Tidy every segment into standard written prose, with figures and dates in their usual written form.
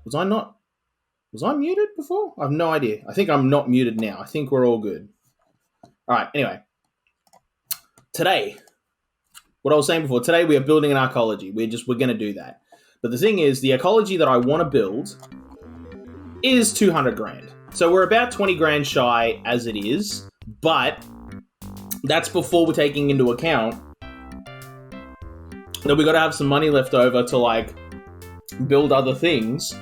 Was I not? Was I muted before? I have no idea. I think I'm not muted now. I think we're all good. All right. Anyway, today, what I was saying before, today we are building an arcology. We're going to do that. But the thing is, the arcology that I want to build is 200 grand. So we're about 20 grand shy as it is, but that's before we're taking into account that we got to have some money left over to like build other things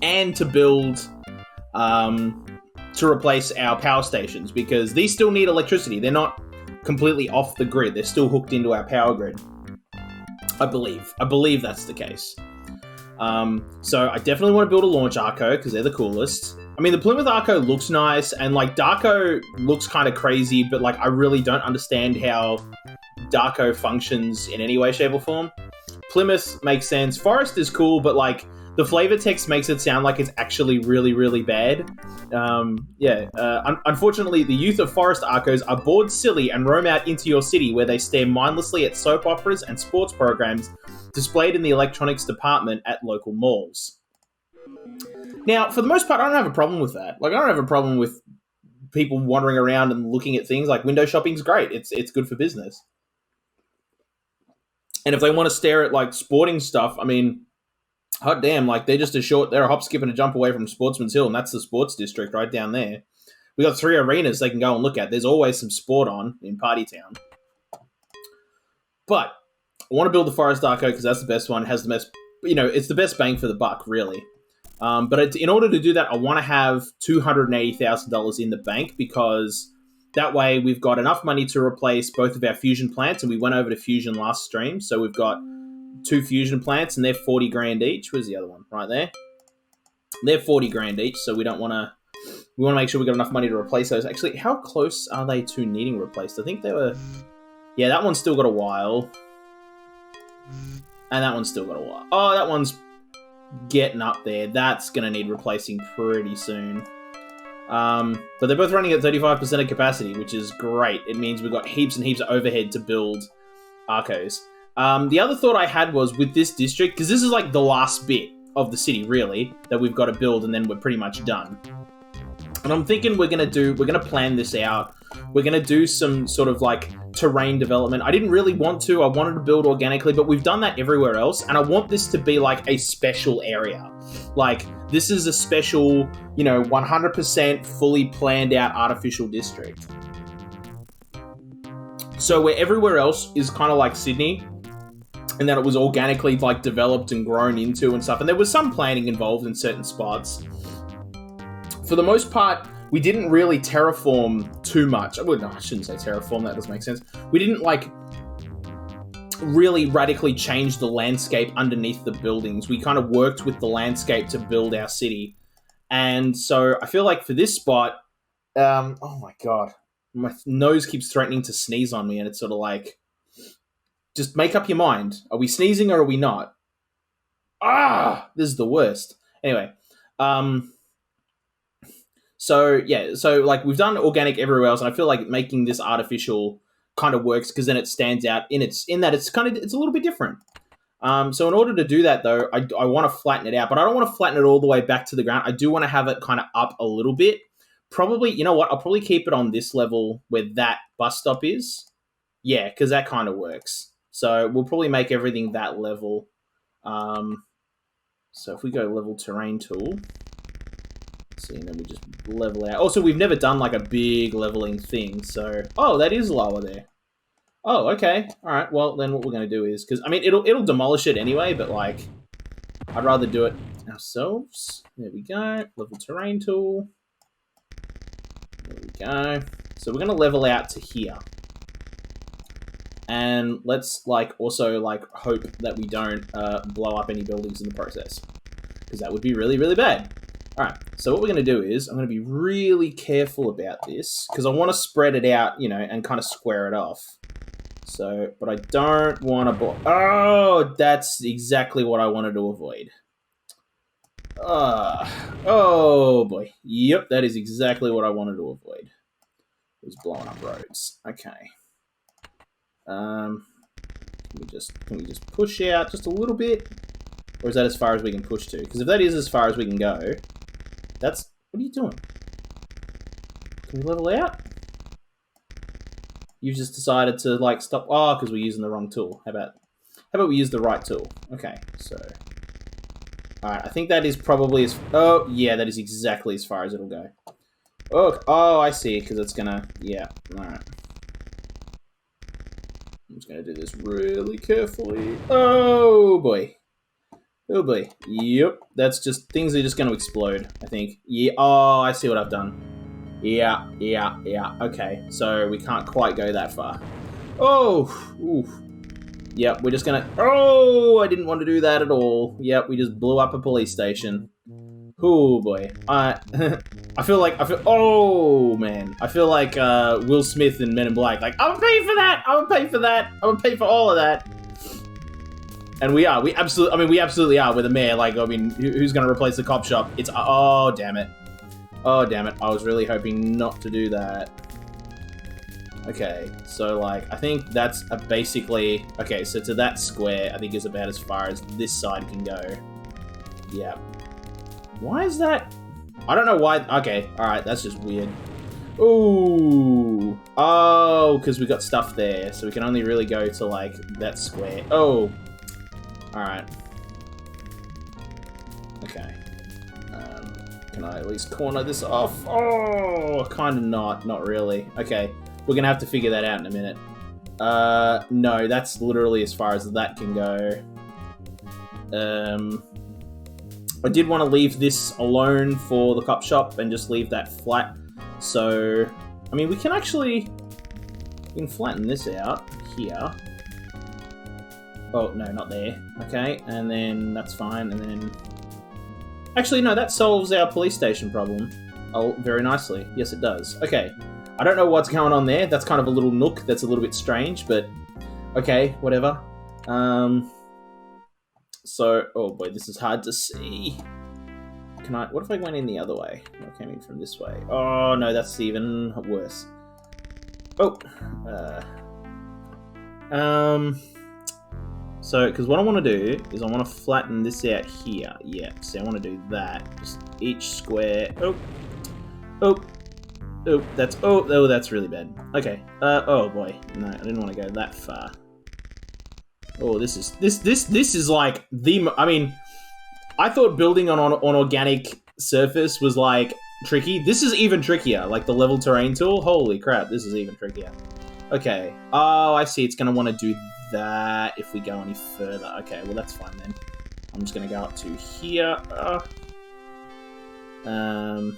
and to build to replace our power stations, because these still need electricity. They're not completely off the grid. They're still hooked into our power grid. I believe that's the case. So I definitely want to build a launch Arco because they're the coolest. I mean, the Plymouth Arco looks nice, and like Darko looks kind of crazy, but like I really don't understand how Darko functions in any way, shape, or form. Plymouth makes sense. Forest is cool, but like the flavor text makes it sound like it's actually really, really bad. Unfortunately, the youth of Forest Arcos are bored silly and roam out into your city where they stare mindlessly at soap operas and sports programs displayed in the electronics department at local malls. Now, for the most part, I don't have a problem with that. Like, I don't have a problem with people wandering around and looking at things. Like, window shopping's great. It's good for business. And if they want to stare at, like, sporting stuff, I mean, hot damn, like, they're a hop, skip, and a jump away from Sportsman's Hill, and that's the sports district right down there. We got 3 arenas they can go and look at. There's always some sport on in Party Town. But I want to build the Forest Arco because that's the best one. It has the best, it's the best bang for the buck, really. But in order to do that, I want to have $280,000 in the bank, because that way we've got enough money to replace both of our fusion plants, and we went over to fusion last stream, so we've got 2 fusion plants, and they're 40 grand each. Where's the other one? Right there. They're 40 grand each, so we want to make sure we got enough money to replace those. Actually, how close are they to needing replaced? I think they were... Yeah, that one's still got a while. And that one's still got a while. Oh, that one's getting up there. That's going to need replacing pretty soon. But they're both running at 35% of capacity, which is great. It means we've got heaps and heaps of overhead to build Arcos. The other thought I had was with this district, because this is like the last bit of the city, really, that we've got to build, and then we're pretty much done. And I'm thinking we're going to plan this out. We're going to do some sort of like terrain development. I didn't really want to. I wanted to build organically, but we've done that everywhere else. And I want this to be like a special area. Like, this is a special, 100% fully planned out artificial district. So where everywhere else is kind of like Sydney, and that it was organically like developed and grown into and stuff. And there was some planning involved in certain spots. For the most part, we didn't really terraform too much. Well, no, I shouldn't say terraform. That doesn't make sense. We didn't like really radically change the landscape underneath the buildings. We kind of worked with the landscape to build our city. And so I feel like for this spot, oh my God, my nose keeps threatening to sneeze on me. And it's sort of like, just make up your mind. Are we sneezing or are we not? This is the worst. Anyway, so like we've done organic everywhere else, and I feel like making this artificial kind of works because then it stands out in that it's a little bit different. So in order to do that though, I want to flatten it out, but I don't want to flatten it all the way back to the ground. I do want to have it kind of up a little bit. Probably, you know what? I'll probably keep it on this level where that bus stop is. Yeah, because that kind of works. So we'll probably make everything that level. So if we go level terrain tool, see, and then we just level out. Also, we've never done like a big leveling thing. So, that is lower there. Oh, okay. All right. Well, then what we're going to do is, because I mean, it'll demolish it anyway, but like, I'd rather do it ourselves. There we go. Level terrain tool. There we go. So we're going to level out to here. And let's also hope that we don't blow up any buildings in the process, because that would be really, really bad. All right, so what we're going to do is I'm going to be really careful about this because I want to spread it out, and kind of square it off. So, but I don't want to... Oh, that's exactly what I wanted to avoid. Oh, boy. Yep, that is exactly what I wanted to avoid. It was blowing up roads. Okay. Can we just push out just a little bit? Or is that as far as we can push to? Because if that is as far as we can go, that's... What are you doing? Can we level out? You've just decided to, like, stop... Oh, because we're using the wrong tool. How about we use the right tool? Okay, so... Alright, I think that is probably as... Oh, yeah, that is exactly as far as it'll go. Oh, I see, because it's gonna... Yeah, alright. I'm just gonna do this really carefully. Oh, boy. Oh, boy. Yep, that's just... Things are just gonna explode, I think. Yeah, oh, I see what I've done. Yeah. Okay, so we can't quite go that far. Oh, oof. Yep, we're just gonna... Oh, I didn't want to do that at all. Yep, we just blew up a police station. Oh, boy. I feel... Oh, man. I feel like Will Smith in Men in Black. Like, I'm gonna pay for that! I'm gonna pay for that! I'm gonna pay for all of that! And we are. We absolutely are with the mayor. Like, I mean, who's gonna replace the cop shop? It's... Oh, damn it. Oh, damn it. I was really hoping not to do that. Okay, so, like, I think that's basically... Okay, so to that square, I think is about as far as this side can go. Yeah. Why is that? I don't know why... Okay, alright, that's just weird. Ooh. Oh, because we got stuff there, so we can only really go to, like, that square. Oh. Alright. Okay. Can I at least corner this off? Oh, kind of not. Not really. Okay. We're going to have to figure that out in a minute. No, that's literally as far as that can go. I did want to leave this alone for the cop shop and just leave that flat. So, I mean, we can actually... We can flatten this out here. Oh, no, not there. Okay, and then that's fine, and then... Actually, no, that solves our police station problem. Oh, very nicely. Yes, it does. Okay. I don't know what's going on there. That's kind of a little nook that's a little bit strange, but... Okay, whatever. So... Oh, boy, this is hard to see. Can I... What if I went in the other way? I came in from this way. Oh, no, that's even worse. Oh. So, because what I want to do is I want to flatten this out here. Yeah, so I want to do that. Just each square. That's really bad. Okay. Oh boy, no, I didn't want to go that far. Oh, this is like the. I mean, I thought building on organic surface was like tricky. This is even trickier. Like the level terrain tool. Holy crap, this is even trickier. Okay. Oh, I see. It's gonna want to do that if we go any further. Okay, well that's fine then. I'm just gonna go up to here. And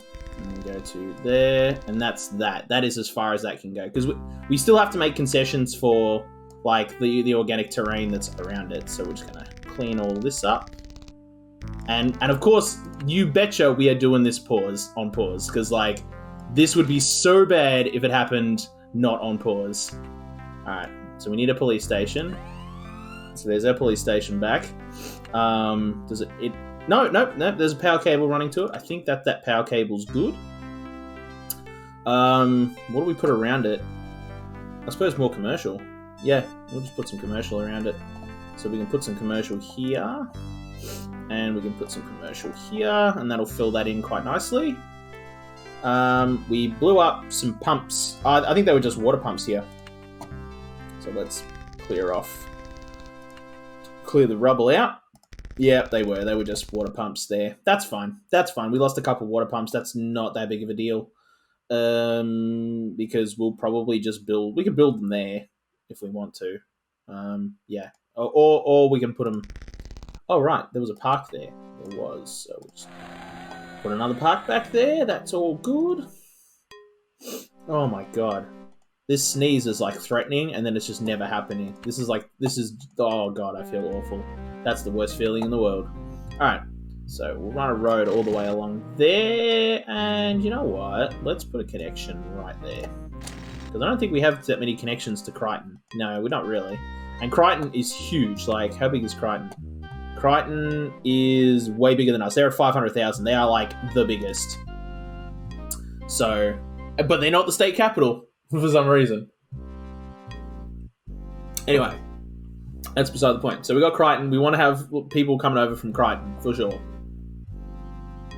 go to there, and that's that. That is as far as that can go because we still have to make concessions for like the organic terrain that's around it. So we're just gonna clean all this up, and of course, you betcha we are doing this on pause because like this would be so bad if it happened not on pause. All right. So we need a police station. So there's our police station back. Does it? No. There's a power cable running to it. I think that power cable's good. What do we put around it? I suppose more commercial. Yeah, we'll just put some commercial around it. So we can put some commercial here, and we can put some commercial here, and that'll fill that in quite nicely. We blew up some pumps. I think they were just water pumps here. So let's clear the rubble out. Yeah, they were just water pumps there. That's fine. We lost a couple of water pumps. That's not that big of a deal. Because we'll probably just we can build them there if we want to. Yeah. Or we can put them... Oh, right. There was a park there. There was. So we'll just put another park back there. That's all good. Oh, my God. This sneeze is like threatening, and then it's just never happening. This is, oh god, I feel awful. That's the worst feeling in the world. Alright, so we'll run a road all the way along there, and you know what? Let's put a connection right there. Because I don't think we have that many connections to Crichton. No, we're not really. And Crichton is huge. Like, how big is Crichton? Crichton is way bigger than us. They're at 500,000. They are, like, the biggest. So, but they're not the state capital. For some reason. Anyway. That's beside the point. So we got Crichton. We want to have people coming over from Crichton for sure.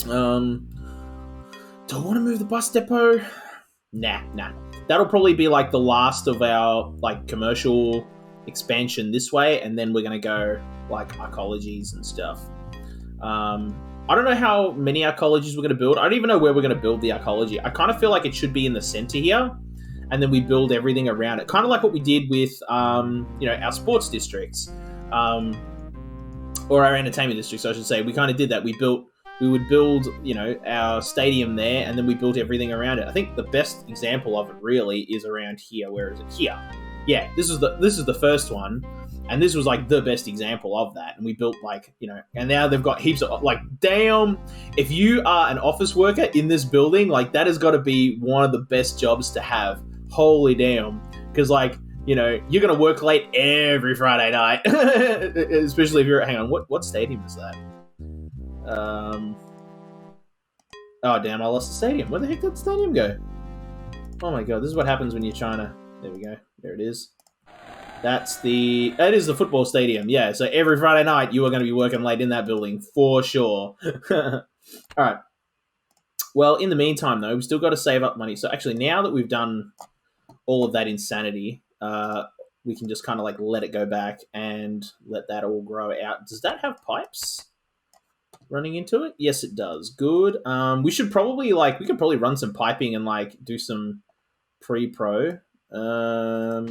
Do I want to move the bus depot? Nah. That'll probably be like the last of our like commercial expansion this way, and then we're gonna go like arcologies and stuff. I don't know how many arcologies we're gonna build. I don't even know where we're gonna build the arcology. I kind of feel like it should be in the center here, and then we build everything around it, kind of like what we did with our sports districts, or our entertainment districts, I should say. We kind of did that. We would build, our stadium there, and then we built everything around it. I think the best example of it really is around here. Where is it? Here. Yeah, this is the first one, and this was like the best example of that. And we built and now they've got heaps of damn. If you are an office worker in this building, that has got to be one of the best jobs to have. Holy damn, because you're gonna work late every Friday night, especially if you're. Hang on, what stadium is that? Oh damn! I lost the stadium. Where the heck did the stadium go? Oh my god! This is what happens when you're trying to. There we go. There it is. That is the football stadium. Yeah. So every Friday night you are going to be working late in that building for sure. All right. Well, in the meantime though, we've still got to save up money. So actually, now that we've done all of that insanity, we can just kind of let it go back and let that all grow out. Does that have pipes running into it? Yes, it does. Good. We should probably we could probably run some piping and do some pre-pro. Will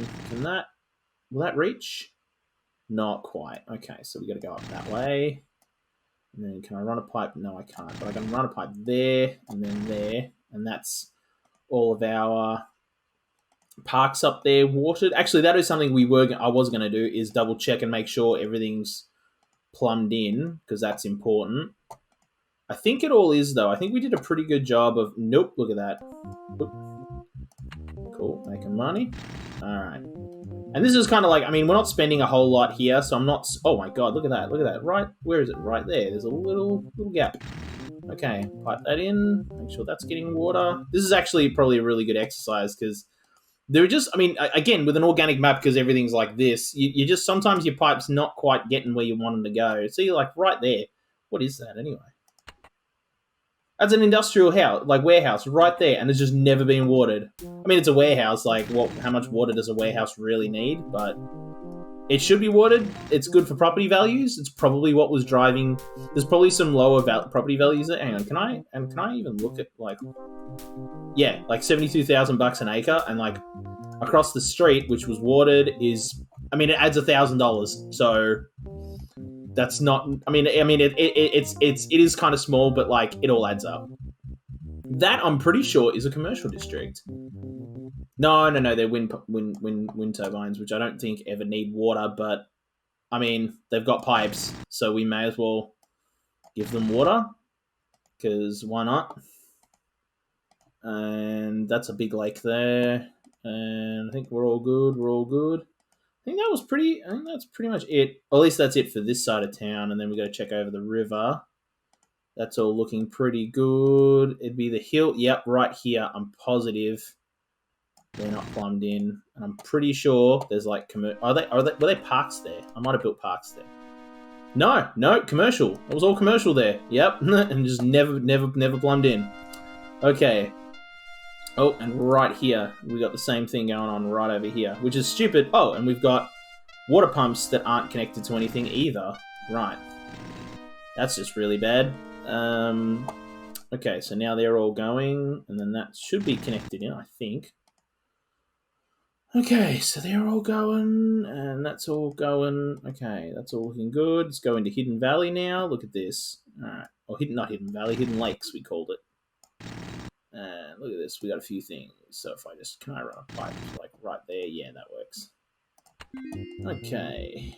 that reach? Not quite. Okay, so we got to go up that way. And then can I run a pipe? No, I can't. But I can run a pipe there and then there, and that's all of our parks up there watered. Actually, that is something I was going to do, is double check and make sure everything's plumbed in, because that's important. I think it all is, though. I think we did a pretty good job of... Nope, look at that. Oop. Cool, making money. All right. And this is kind of we're not spending a whole lot here, so I'm not... Oh my god, look at that. Look at that. Right, where is it? Right there. There's a little gap. Okay, pipe that in. Make sure that's getting water. This is actually probably a really good exercise, because they're just... again, with an organic map, because everything's like this, you just... Sometimes your pipe's not quite getting where you want them to go. See, right there. What is that, anyway? That's an industrial house, warehouse, right there, and it's just never been watered. It's a warehouse, how much water does a warehouse really need? But it should be watered. It's good for property values. It's probably what was driving... There's probably some lower property values there. Hang on, can I even look at, Yeah, $72,000 an acre, and, across the street, which was watered, is... it adds $1,000, so... That's not... it is kind of small, but, it all adds up. That, I'm pretty sure, is a commercial district. No, they're wind turbines, which I don't think ever need water, but, they've got pipes, so we may as well give them water, because why not? And that's a big lake there, and I think we're all good. I think that's pretty much it. Or at least that's it for this side of town, and then we got to check over the river. That's all looking pretty good. It'd be the hill. Yep, right here. I'm positive they're not plumbed in, and I'm pretty sure there's were there parks there? I might have built parks there. No, commercial. It was all commercial there. Yep, and just never plumbed in. Okay. Oh, and right here, we got the same thing going on right over here, which is stupid. Oh, and we've got water pumps that aren't connected to anything either. Right. That's just really bad. Okay, so now they're all going, and then that should be connected in, I think. Okay, so they're all going, and that's all going. Okay, that's all looking good. Let's go into Hidden Valley now. Look at this. All right. Or not Hidden Valley, Hidden Lakes, we called it. And look at this, we got a few things. So if can I run a pipe right there? Yeah, that works. Okay.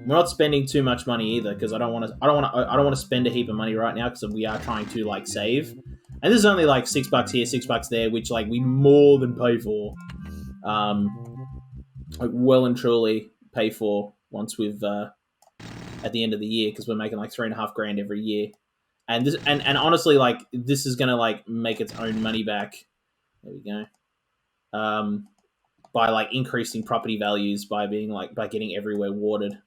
We're not spending too much money either, because I don't want to spend a heap of money right now, because we are trying to save. And this is only $6 here, $6 there, which we more than pay for. Well and truly pay for once we've at the end of the year, because we're making $3,500 every year. And this, and honestly, this is gonna make its own money back. There we go. by like increasing property values by being like by getting everywhere watered.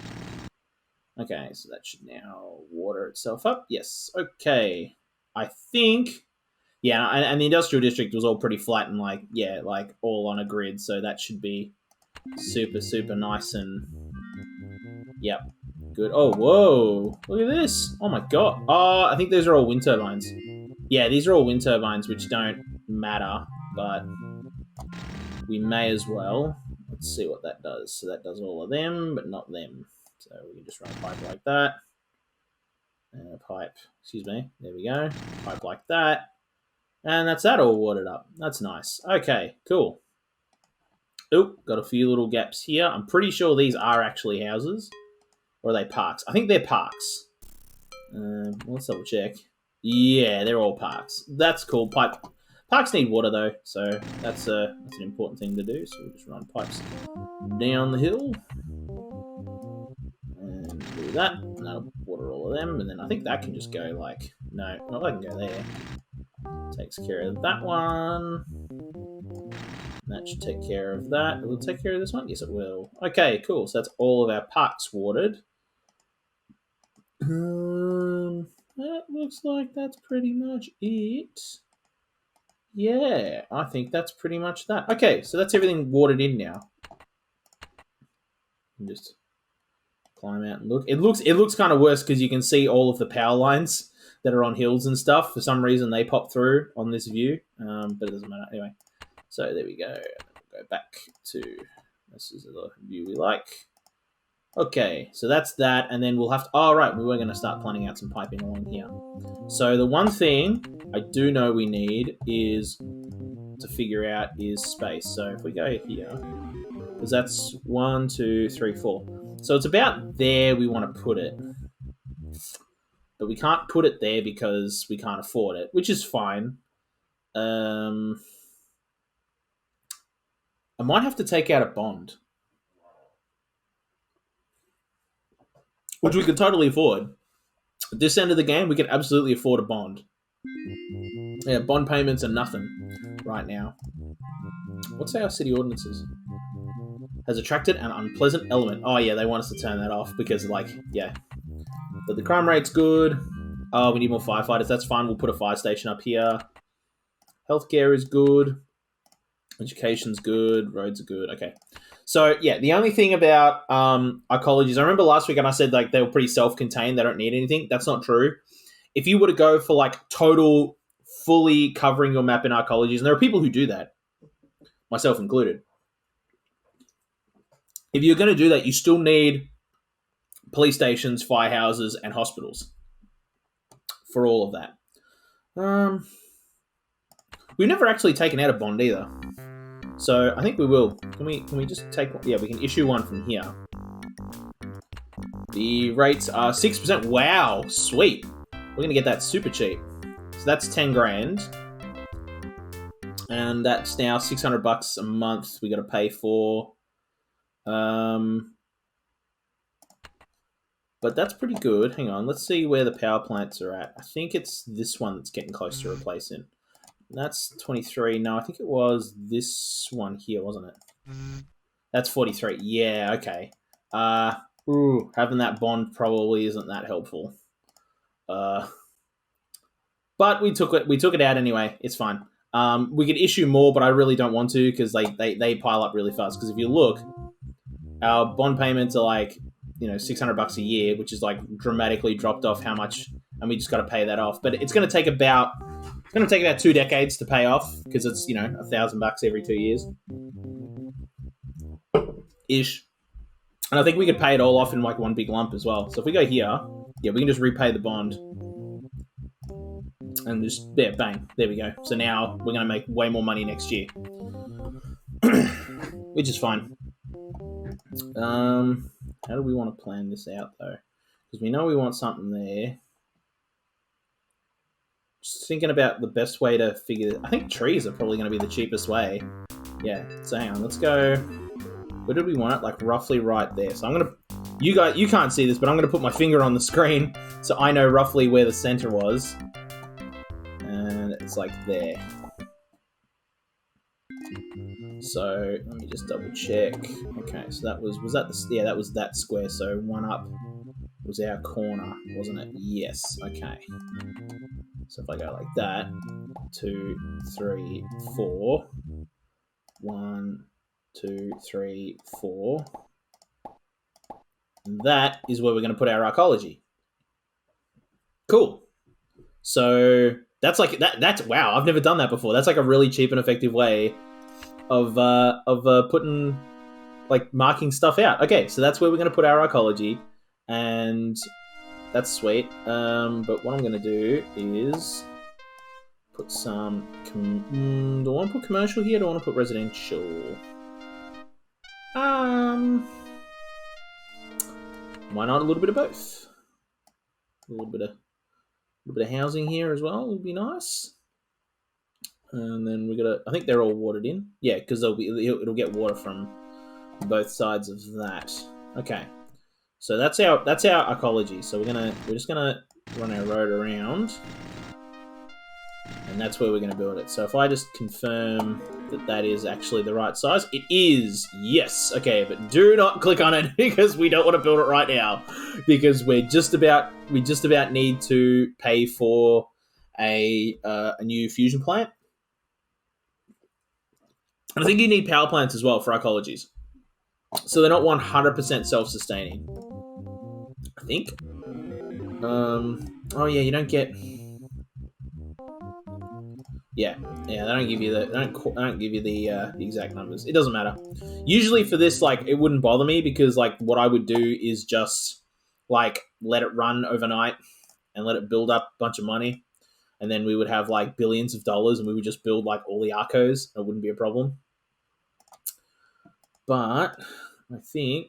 Okay, so that should now water itself up. Yes. Okay. I think. Yeah, and the industrial district was all pretty flat and like like all on a grid, so that should be super nice and yep, good. Oh, whoa! Look at this. Oh my god. Oh, I think those are all wind turbines. Yeah, these are all wind turbines, which don't matter, but we may as well. Let's see what that does. So that does all of them, but not them. So we can just run a pipe like that. And a pipe, excuse me. There we go. Pipe like that. And that's that all watered up. That's nice. Okay, cool. Oh, got a few little gaps here. I'm pretty sure these are actually houses. Or are they parks? I think they're parks. Let's double check. Yeah, they're all parks. That's cool. Parks need water though, so that's an important thing to do. So we'll just run pipes down the hill. And do that. And that'll water all of them. And then I think that can just go like... No, well, that can go there. Takes care of that one. That should take care of that. It will take care of this one? Yes, it will. Okay, cool. So that's all of our parks watered. That looks like that's pretty much it. Yeah, I think that's pretty much that. Okay, so that's everything watered in now. Just climb out and look. It looks kind of worse because you can see all of the power lines that are on hills and stuff. For some reason, they pop through on this view, but it doesn't matter. Anyway, so there we go. We'll go back to... This is the view we like. Okay, so that's that, and then we'll have to... Oh, right, we were going to start planning out some piping along here. So the one thing I do know we need is to figure out is space. So if we go here, because that's 1, 2, 3, 4. So it's about there we want to put it. But we can't put it there because we can't afford it, which is fine. I might have to take out a bond. Which we could totally afford. At this end of the game, we can absolutely afford a bond. Yeah, bond payments are nothing right now. What's our city ordinances? Has attracted an unpleasant element. Oh yeah, they want us to turn that off because like, yeah. But the crime rate's good. Oh, we need more firefighters. That's fine. We'll put a fire station up here. Healthcare is good. Education's good. Roads are good. Okay. So, yeah, the only thing about arcologies, I remember last week and I said like they were pretty self-contained. They don't need anything. That's not true. If you were to go for like total, fully covering your map in arcologies, and there are people who do that, myself included. If you're going to do that, you still need police stations, firehouses, and hospitals for all of that. We've never actually taken out a bond either. So I think we will. Can we just take one? Yeah, we can issue one from here. The rates are 6%. Wow, sweet. We're going to get that super cheap. So that's 10 grand. And that's now $600 a month we got to pay for. But that's pretty good. Hang on, let's see where the power plants are at. I think it's this one that's getting close to replacing. That's 23. No, I think it was this one here, wasn't it? That's 43. Yeah, okay. Having that bond probably isn't that helpful. But we took it out anyway. It's fine. We could issue more, but I really don't want to because they pile up really fast. Because if you look, our bond payments are like, $600 a year, which is like dramatically dropped off how much, and we just got to pay that off. But it's going to take about 2 decades to pay off because it's $1,000 every 2 years ish. And I think we could pay it all off in like one big lump as well. So if we go here, yeah, we can just repay the bond. And just, yeah, bang, there we go. So now we're going to make way more money next year. Which is fine. How do we want to plan this out, though? Because we know we want something there. Just thinking about the best way to figure it. I think trees are probably going to be the cheapest way. Yeah, so hang on, let's go. Where did we want it? Like roughly right there. So I'm going to... You can't see this, but I'm going to put my finger on the screen so I know roughly where the center was. And it's like there. So let me just double check. Okay, so that was that the, yeah, that was that square. So 1 up was our corner, wasn't it? Yes. Okay. So if I go like that, 2, 3, 4, 1, 2, 3, 4. And that is where we're going to put our arcology. Cool. So that's like that. That's wow. I've never done that before. That's like a really cheap and effective way of putting like marking stuff out. Okay, so that's where we're going to put our arcology, and that's sweet. But what I'm going to do is put some. Do I want to put commercial here? Or do I want to put residential? Why not a little bit of both? A little bit of housing here as well would be nice. And then we're gonna. I think they're all watered in. Yeah, because it'll get water from both sides of that. Okay, so that's our arcology. So we're just gonna run our road around, and that's where we're gonna build it. So if I just confirm that is actually the right size, it is. Yes. Okay, but do not click on it because we don't want to build it right now because we just about need to pay for a new fusion plant. And I think you need power plants as well for arcologies. So they're not 100% self-sustaining. I think. Oh yeah, you don't get. Yeah, they don't give you the the exact numbers. It doesn't matter. Usually for this, like, it wouldn't bother me because like what I would do is just like let it run overnight and let it build up a bunch of money, and then we would have like billions of dollars, and we would just build like all the arcos. It wouldn't be a problem. But I think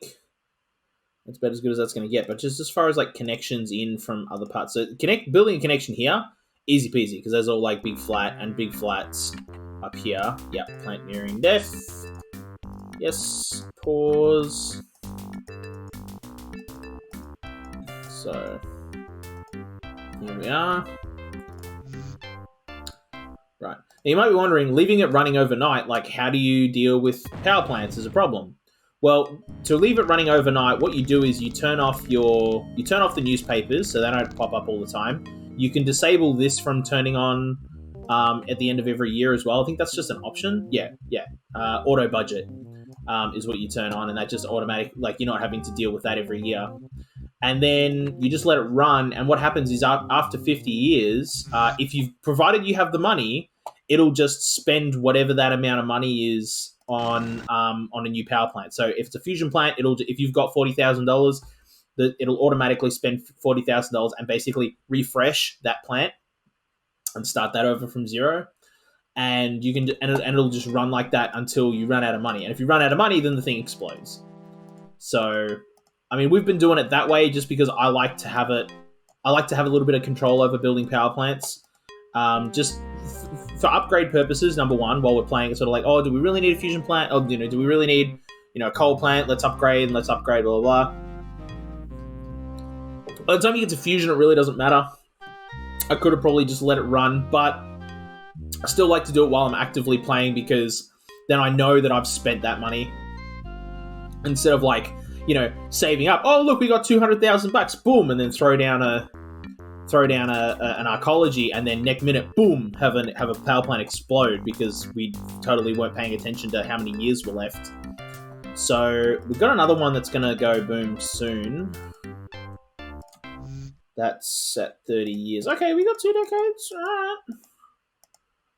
that's about as good as that's going to get. But just as far as like connections in from other parts, so building a connection here, easy peasy, because there's all like big flat and big flats up here. Yep, plant nearing death. Yes, pause. So here we are. Right. Now you might be wondering, leaving it running overnight, like how do you deal with power plants as a problem? Well, to leave it running overnight, what you do is you turn off the newspapers so they don't pop up all the time. You can disable this from turning on at the end of every year as well. I think that's just an option. Yeah. Auto budget is what you turn on, and that just automatic, like you're not having to deal with that every year. And then you just let it run. And what happens is after 50 years, if provided you have the money, it'll just spend whatever that amount of money is on a new power plant. So if it's a fusion plant, if you've got $40,000, it'll automatically spend $40,000 and basically refresh that plant and start that over from zero. And you can and it'll just run like that until you run out of money. And if you run out of money, then the thing explodes. So, I mean, we've been doing it that way just because I like to have a little bit of control over building power plants. Just for upgrade purposes, number one, while we're playing, it's sort of like, oh, do we really need a fusion plant? Oh, do we really need, a coal plant? Let's upgrade, blah, blah, blah. By the time you get to fusion, it really doesn't matter. I could have probably just let it run, but I still like to do it while I'm actively playing because then I know that I've spent that money. Instead of like, saving up. Oh, look, we got $200,000. Boom, and then throw down an arcology, and then next minute, boom, have a power plant explode because we totally weren't paying attention to how many years were left. So we've got another one that's gonna go boom soon. That's at 30 years. Okay, we got 2 decades. All right.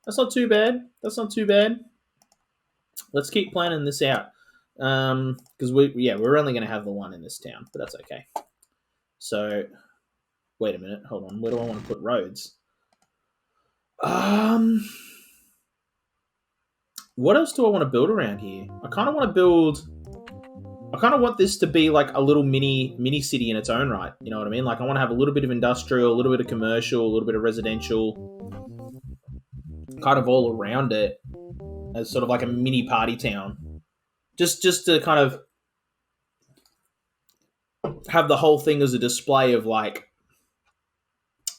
That's not too bad. Let's keep planning this out. Because we're only going to have the one in this town, but that's okay. So, wait a minute. Hold on. Where do I want to put roads? What else do I want to build around here? I kind of want this to be like a little mini city in its own right. You know what I mean? Like I want to have a little bit of industrial, a little bit of commercial, a little bit of residential, kind of all around it as sort of like a mini party town. Just to kind of have the whole thing as a display of like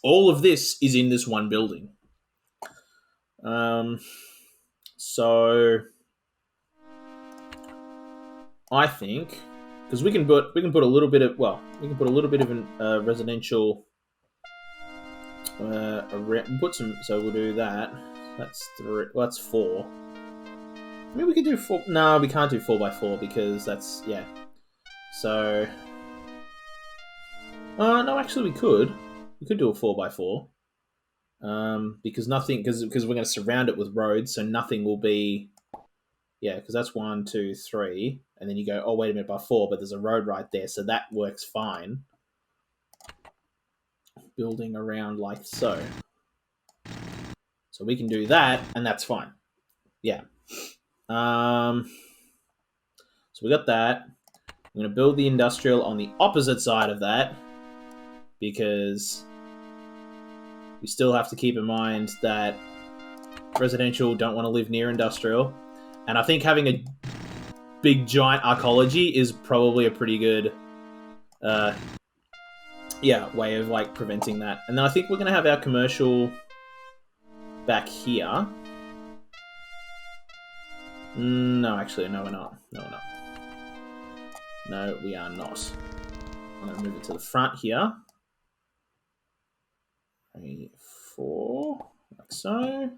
all of this is in this one building. So I think because we can put a little bit of a residential put some. So we'll do that. That's 3. Well, that's 4. I mean, we could do 4. No, we can't do 4x4 because that's yeah. So, no, actually, we could. We could do a 4x4. Because we're going to surround it with roads, so nothing will be. Yeah, because that's 1, 2, 3, and then you go, oh wait a minute, by 4, but there's a road right there, so that works fine. Building around like so. So we can do that, and that's fine. Yeah. So we got that. I'm going to build the industrial on the opposite side of that because we still have to keep in mind that residential don't want to live near industrial. And I think having a big giant arcology is probably a pretty good way of like preventing that. And then I think we're going to have our commercial back here. No, actually, no, we're not. No, we're not. No, we are not. I'm going to move it to the front here. 3, 4, like so.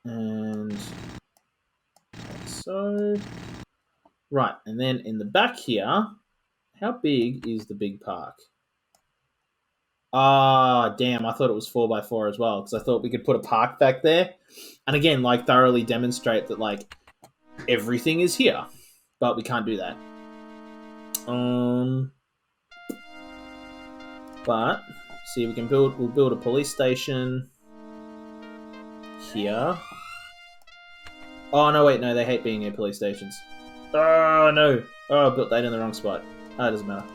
And like so. Right, and then in the back here, how big is the big park? Ah, damn, I thought it was 4x4 as well, because I thought we could put a park back there. And again, like, thoroughly demonstrate that, like, everything is here. But we can't do that. But, see, we'll build a police station here. Oh, no, wait, no, they hate being near police stations. Oh, no. Oh, I built that in the wrong spot. Oh, it doesn't matter.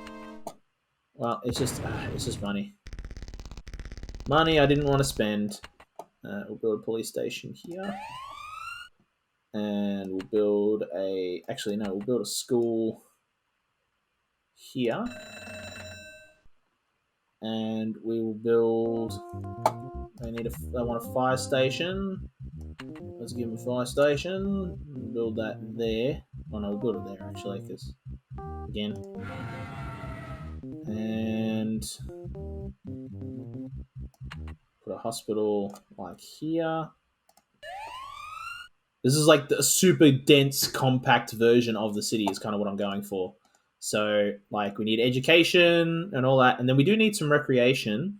Well, it's just money. Money I didn't want to spend. We'll build a police station here. And we'll build we'll build a school here. And we will build, I want a fire station. Let's give them a fire station. Build that there. Oh no, we'll build it there actually, because, again. And put a hospital like here. This is like the super dense, compact version of the city is kind of what I'm going for. So, like, we need education and all that. And then we do need some recreation.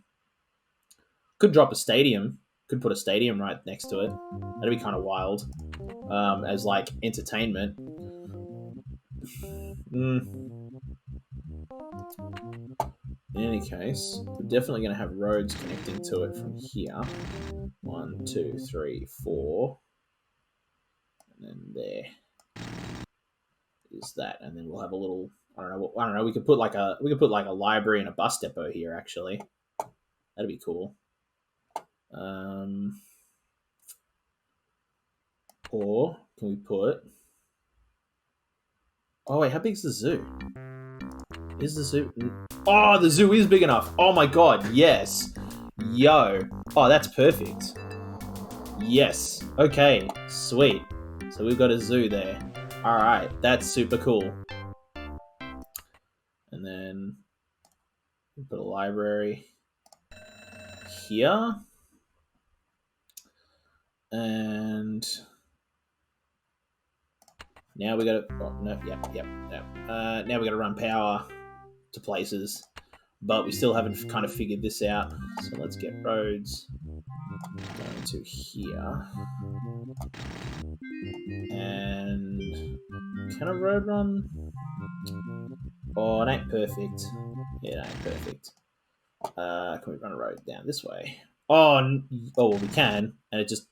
Could drop a stadium. Could put a stadium right next to it. That'd be kind of wild. As, like, entertainment. In any case, we're definitely going to have roads connecting to it from here. 1, 2, 3, 4. And then there is that. And then we'll have a little... I don't know. We could put like a library and a bus depot here. Actually, that'd be cool. Or can we put? Oh wait, how big's the zoo? Is the zoo? Oh, the zoo is big enough. Oh my god, yes. Yo. Oh, that's perfect. Yes. Okay. Sweet. So we've got a zoo there. All right, that's super cool. And then we put a library here. And now we got to... Oh, no, yep. Now we got to run power to places. But we still haven't kind of figured this out. So let's get roads going to here. And can a road run? Oh, it ain't perfect. Yeah, it ain't perfect. Can we run a road down this way? Oh, well, we can. And it just...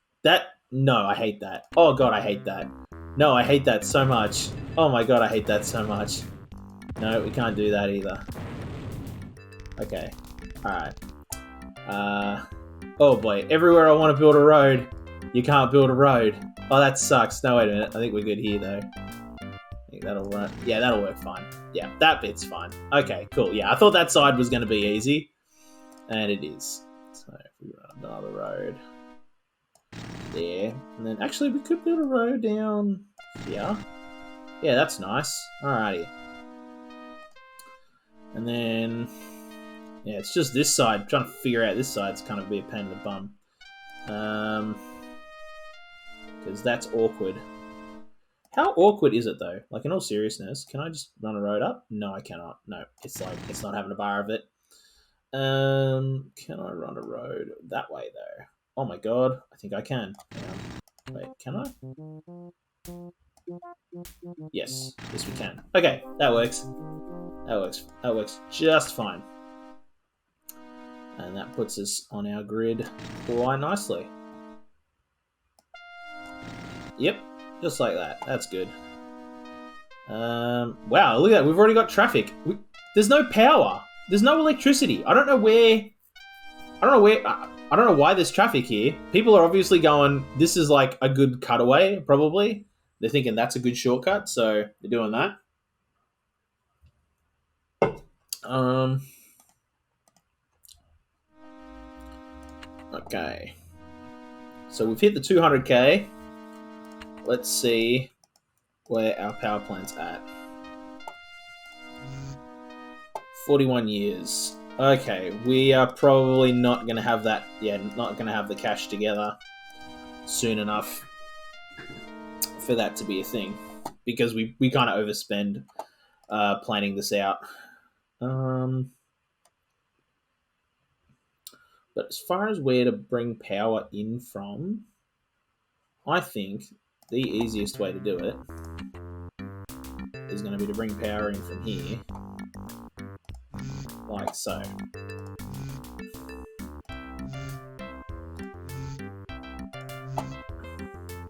No, I hate that. Oh, God, I hate that. No, I hate that so much. Oh, my God, I hate that so much. No, we can't do that either. Okay. Alright. Oh, boy. Everywhere I want to build a road, you can't build a road. Oh, that sucks. No, wait a minute. I think we're good here, though. I think that'll run. Yeah, that'll work fine. Yeah, that bit's fine. Okay, cool. Yeah, I thought that side was going to be easy. And it is. So, if we run another road there. And then, actually, we could build a road down here. Yeah, that's nice. Alrighty. And then... Yeah, it's just this side. I'm trying to figure out this side's kind of be a pain in the bum. Because that's awkward. How awkward is it, though? Like, in all seriousness, can I just run a road up? No, I cannot. No, it's like, it's not having a bar of it. Can I run a road that way, though? Oh my god, I think I can. Wait, can I? Yes, yes we can. Okay, that works. That works just fine. And that puts us on our grid quite nicely. Yep, just like that. That's good. Wow, look at that. We've already got traffic. There's no power. There's no electricity. I don't know why there's traffic here. People are obviously going, this is like a good cutaway, probably. They're thinking that's a good shortcut, so they're doing that. Okay. So we've hit the 200k. Let's see where our power plant's at. 41 years. Okay, we are probably not going to have that. Yeah, not going to have the cash together soon enough for that to be a thing. Because we kind of overspend planning this out. But as far as where to bring power in from, I think the easiest way to do it is going to be to bring power in from here. Like so.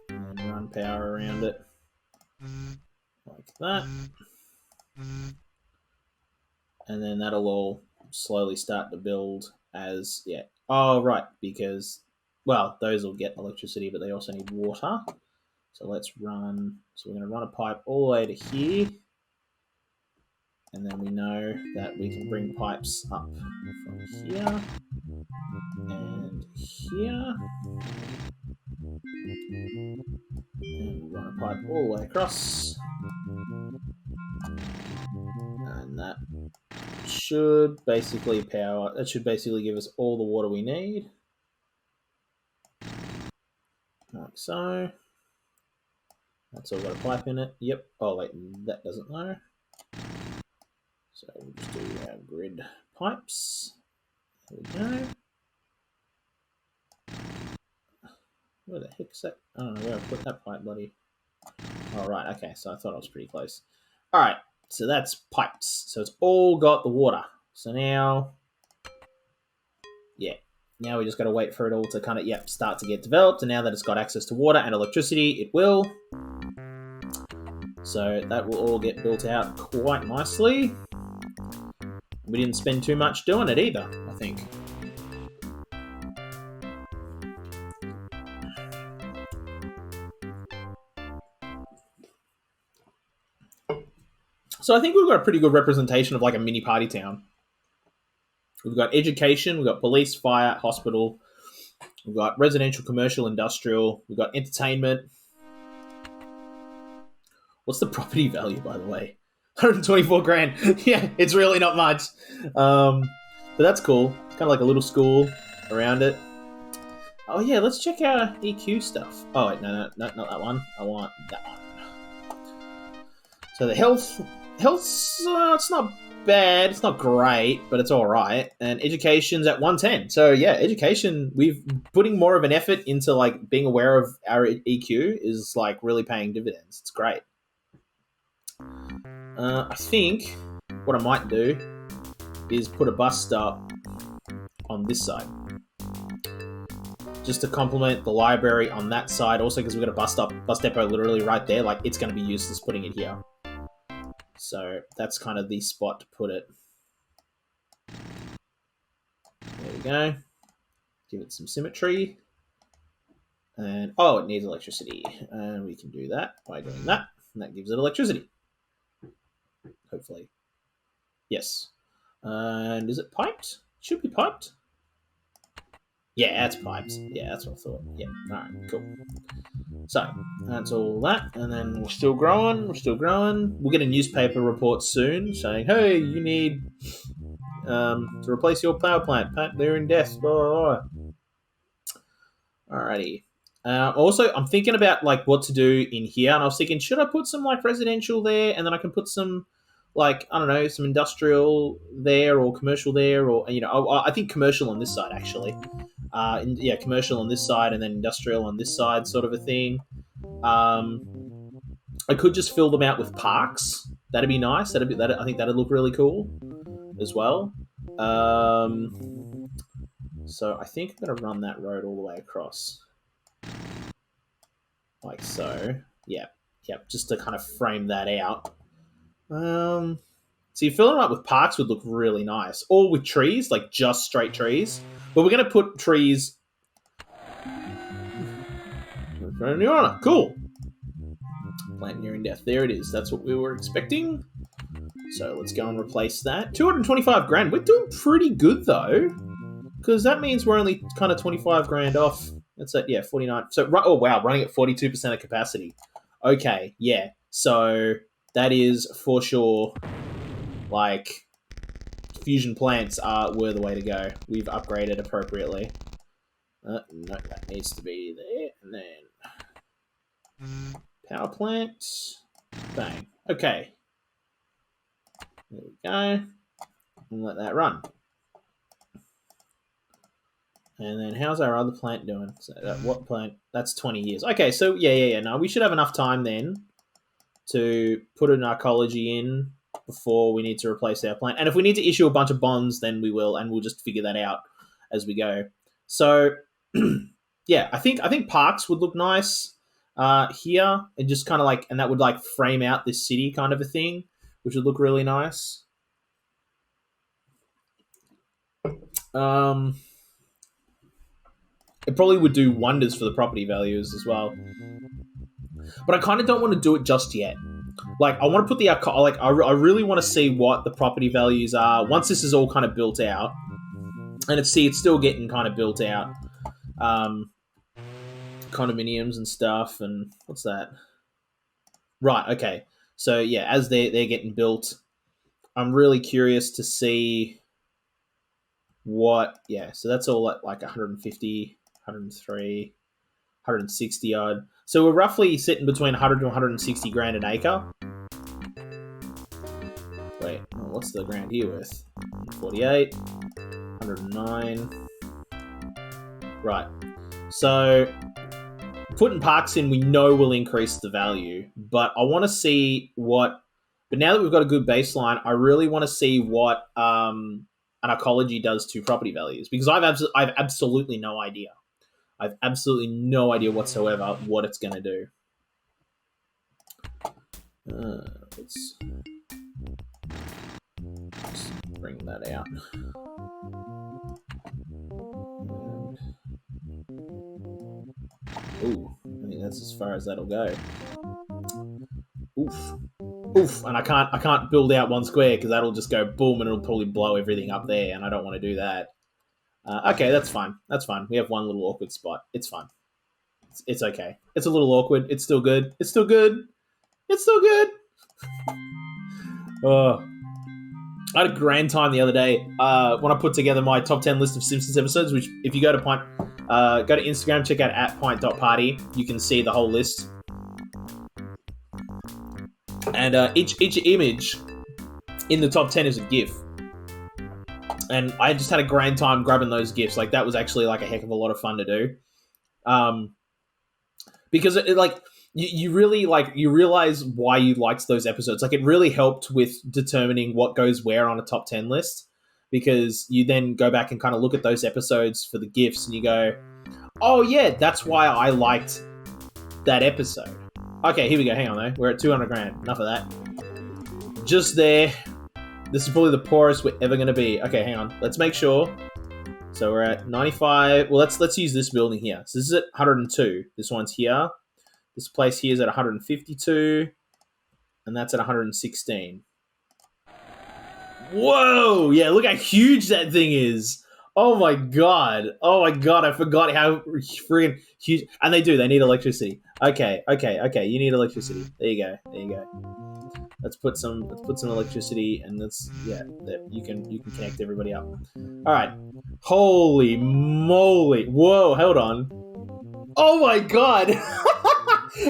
And run power around it. Like that. And then that'll all slowly start to build as, yeah. Oh, right, because, well, those will get electricity, but they also need water. So let's run, so we're going to run a pipe all the way to here. And then we know that we can bring pipes up from here and here. And run a pipe all the way across. And that should basically give us all the water we need. Like so. That's all got a pipe in it. Yep. Oh, wait, that doesn't know. So we'll just do our grid pipes. There we go. Where the heck's that? I don't know where I put that pipe, buddy. Oh, right. Okay, so I thought I was pretty close. All right, so that's pipes. So it's all got the water. So now, yeah. Now we just got to wait for it all to kind of, start to get developed. And now that it's got access to water and electricity, it will. So that will all get built out quite nicely. We didn't spend too much doing it either, I think. So I think we've got a pretty good representation of like a mini party town. We've got education, we've got police, fire, hospital, we've got residential, commercial, industrial, we've got entertainment. What's the property value, by the way? 124 grand. Yeah, it's really not much. But that's cool. It's kind of like a little school around it. Oh yeah, let's check our EQ stuff. Oh wait, no, not that one. I want that one. So the health's it's not bad. It's not great, but it's all right. And education's at 110. So yeah, education, we've putting more of an effort into like being aware of our EQ is like really paying dividends. It's great. I think what I might do is put a bus stop on this side. Just to complement the library on that side. Also, because we've got a bus depot literally right there. Like, it's going to be useless putting it here. So, that's kind of the spot to put it. There we go. Give it some symmetry. And, oh, it needs electricity. And we can do that by doing that. And that gives it electricity. Hopefully. Yes. And is it piped? It should be piped. Yeah, that's pipes. Yeah, that's what I thought. Yeah, alright, cool. So, that's all that, and then we're still growing, We'll get a newspaper report soon saying, hey, you need to replace your power plant. They're in death. Blah, blah, blah. Alrighty. Also, I'm thinking about like what to do in here, and I was thinking, should I put some like residential there, and then I can put some like I don't know, some industrial there or commercial there, or I think commercial on this side actually. Commercial on this side, and then industrial on this side, sort of a thing. I could just fill them out with parks. That'd be nice. I think that'd look really cool as well. So I think I'm gonna run that road all the way across, like so. Yeah, just to kind of frame that out. So you fill them up with parks would look really nice, or with trees, like just straight trees. But we're gonna put trees. Cool. Plant nearing death. There it is. That's what we were expecting. So let's go and replace that. 225 grand. We're doing pretty good though, because that means we're only kind of 25 grand off. That's it. Yeah, 49. So oh wow, running at 42% of capacity. Okay, yeah. So that is for sure. Like fusion plants were the way to go. We've upgraded appropriately. No, that needs to be there, and then power plant. Bang. Okay. There we go. And let that run. And then how's our other plant doing? So what plant? That's 20 years. Okay, so yeah. No, we should have enough time then to put an arcology in before we need to replace our plant. And if we need to issue a bunch of bonds, then we will, and we'll just figure that out as we go. So yeah, I think parks would look nice here, and just kind of like, and that would like frame out this city kind of a thing, which would look really nice. It probably would do wonders for the property values as well. But I kind of don't want to do it just yet. Like, I want to put the like I really want to see what the property values are once this is all kind of built out, and it's still getting kind of built out. Condominiums and stuff, and what's that? Right. Okay. So yeah, as they're getting built, I'm really curious to see what. Yeah. So that's all at like 150, 103, 160 odd. So we're roughly sitting between 100 to 160 grand an acre. Wait, what's the grand here with? 48, 109. Right. So putting parks in, we know will increase the value, but I want to see what. But now that we've got a good baseline, I really want to see what an arcology does to property values, because I've absolutely no idea. I've absolutely no idea whatsoever what it's going to do. Let's bring that out. Ooh, I think that's as far as that'll go. Oof, and I can't build out one square because that'll just go boom and it'll probably blow everything up there, and I don't want to do that. Okay, that's fine. We have one little awkward spot. It's fine. It's okay. It's a little awkward. It's still good. Oh, I had a grand time the other day when I put together my top 10 list of Simpsons episodes, which if you go to Instagram, check out at pint.party, you can see the whole list. And each image in the top 10 is a GIF. And I just had a grand time grabbing those GIFs. Like, that was actually like a heck of a lot of fun to do. Because it like you really you realize why you liked those episodes. Like, it really helped with determining what goes where on a top 10 list, because you then go back and kind of look at those episodes for the GIFs and you go, oh yeah, that's why I liked that episode. Okay, here we go. Hang on though. We're at 200 grand. Enough of that. Just there. This is probably the poorest we're ever going to be. Okay, hang on. Let's make sure. So we're at 95. Well, let's use this building here. So this is at 102. This one's here. This place here is at 152. And that's at 116. Whoa! Yeah, look how huge that thing is. Oh my god. Oh my god. I forgot how freaking huge. And they do. They need electricity. Okay. You need electricity. There you go. There you go. Let's put some. Let's put some electricity, and let's you can connect everybody up. All right. Holy moly! Whoa. Hold on. Oh my god.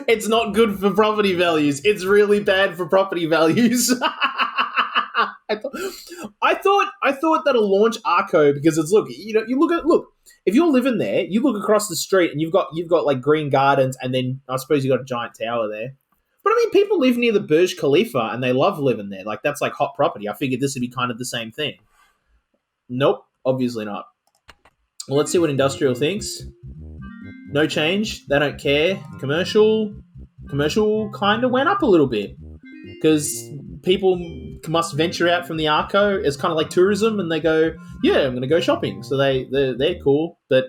It's not good for property values. It's really bad for property values. I thought that'll launch Arco because it's look, look, if you're living there, you look across the street and you've got like green gardens and then I suppose you got a giant tower there. But I mean, people live near the Burj Khalifa and they love living there. Like that's like hot property. I figured this would be kind of the same thing. Nope, obviously not. Well, let's see what industrial thinks. No change. They don't care. Commercial kind of went up a little bit because people must venture out from the Arco as kind of like tourism, and they go, "Yeah, I'm going to go shopping." So they're cool, but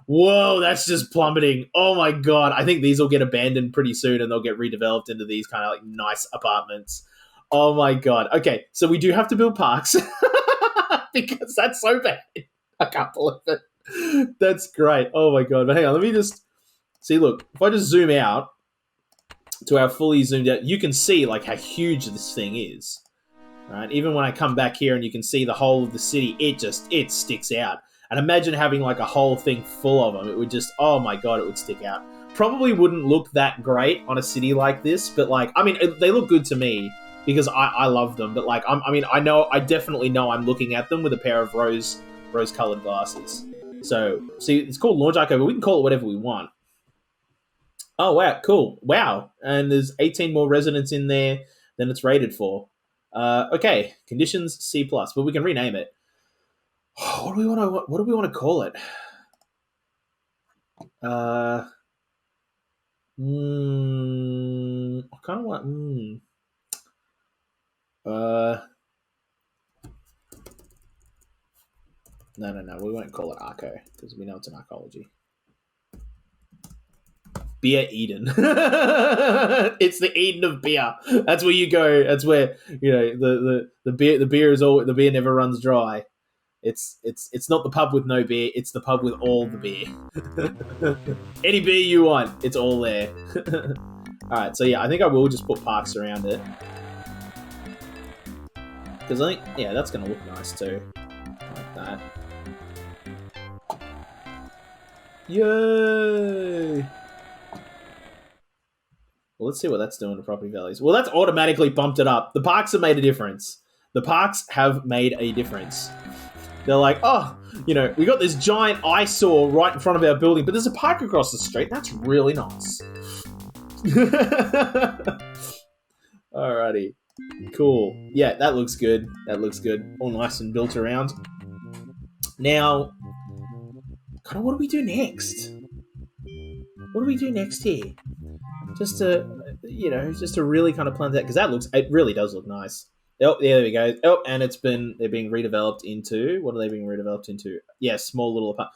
whoa, that's just plummeting. Oh my god, I think these will get abandoned pretty soon, and they'll get redeveloped into these kind of like nice apartments. Oh my god. Okay, so we do have to build parks because that's so bad. I can't believe it. That's great. Oh my god. But hang on, let me just see. Look, if I just zoom out to our fully zoomed out, you can see like how huge this thing is. Right? Even when I come back here and you can see the whole of the city, it sticks out. And imagine having like a whole thing full of them. It would just, oh my god, it would stick out. Probably wouldn't look that great on a city like this, but like, I mean, they look good to me because I love them. But like, I definitely know I'm looking at them with a pair of rose-colored glasses. So, see, it's called Launch Arco, but we can call it whatever we want. Oh, wow, cool. Wow. And there's 18 more residents in there than it's rated for. Okay, conditions C+, but we can rename it. What do we want to call it? I kind of want... No, we won't call it Arco, because we know it's an arcology. Beer Eden. It's the Eden of beer. That's where you go. That's where the beer is all. The beer never runs dry. It's not the pub with no beer. It's the pub with all the beer. Any beer you want, it's all there. All right. So yeah, I think I will just put parks around it because I think that's gonna look nice too, like that. Yay! Well, let's see what that's doing to property values. Well, that's automatically bumped it up. The parks have made a difference. The parks have made a difference. They're like, oh, we got this giant eyesore right in front of our building, but there's a park across the street. That's really nice. Alrighty. Cool. Yeah, that looks good. All nice and built around. Now, kind of what do we do next? What do we do next here? Just to really kind of plan that, because it really does look nice. Oh, yeah, there we go. Oh, and they're being redeveloped into, what are they being redeveloped into? Yeah, small little apartment.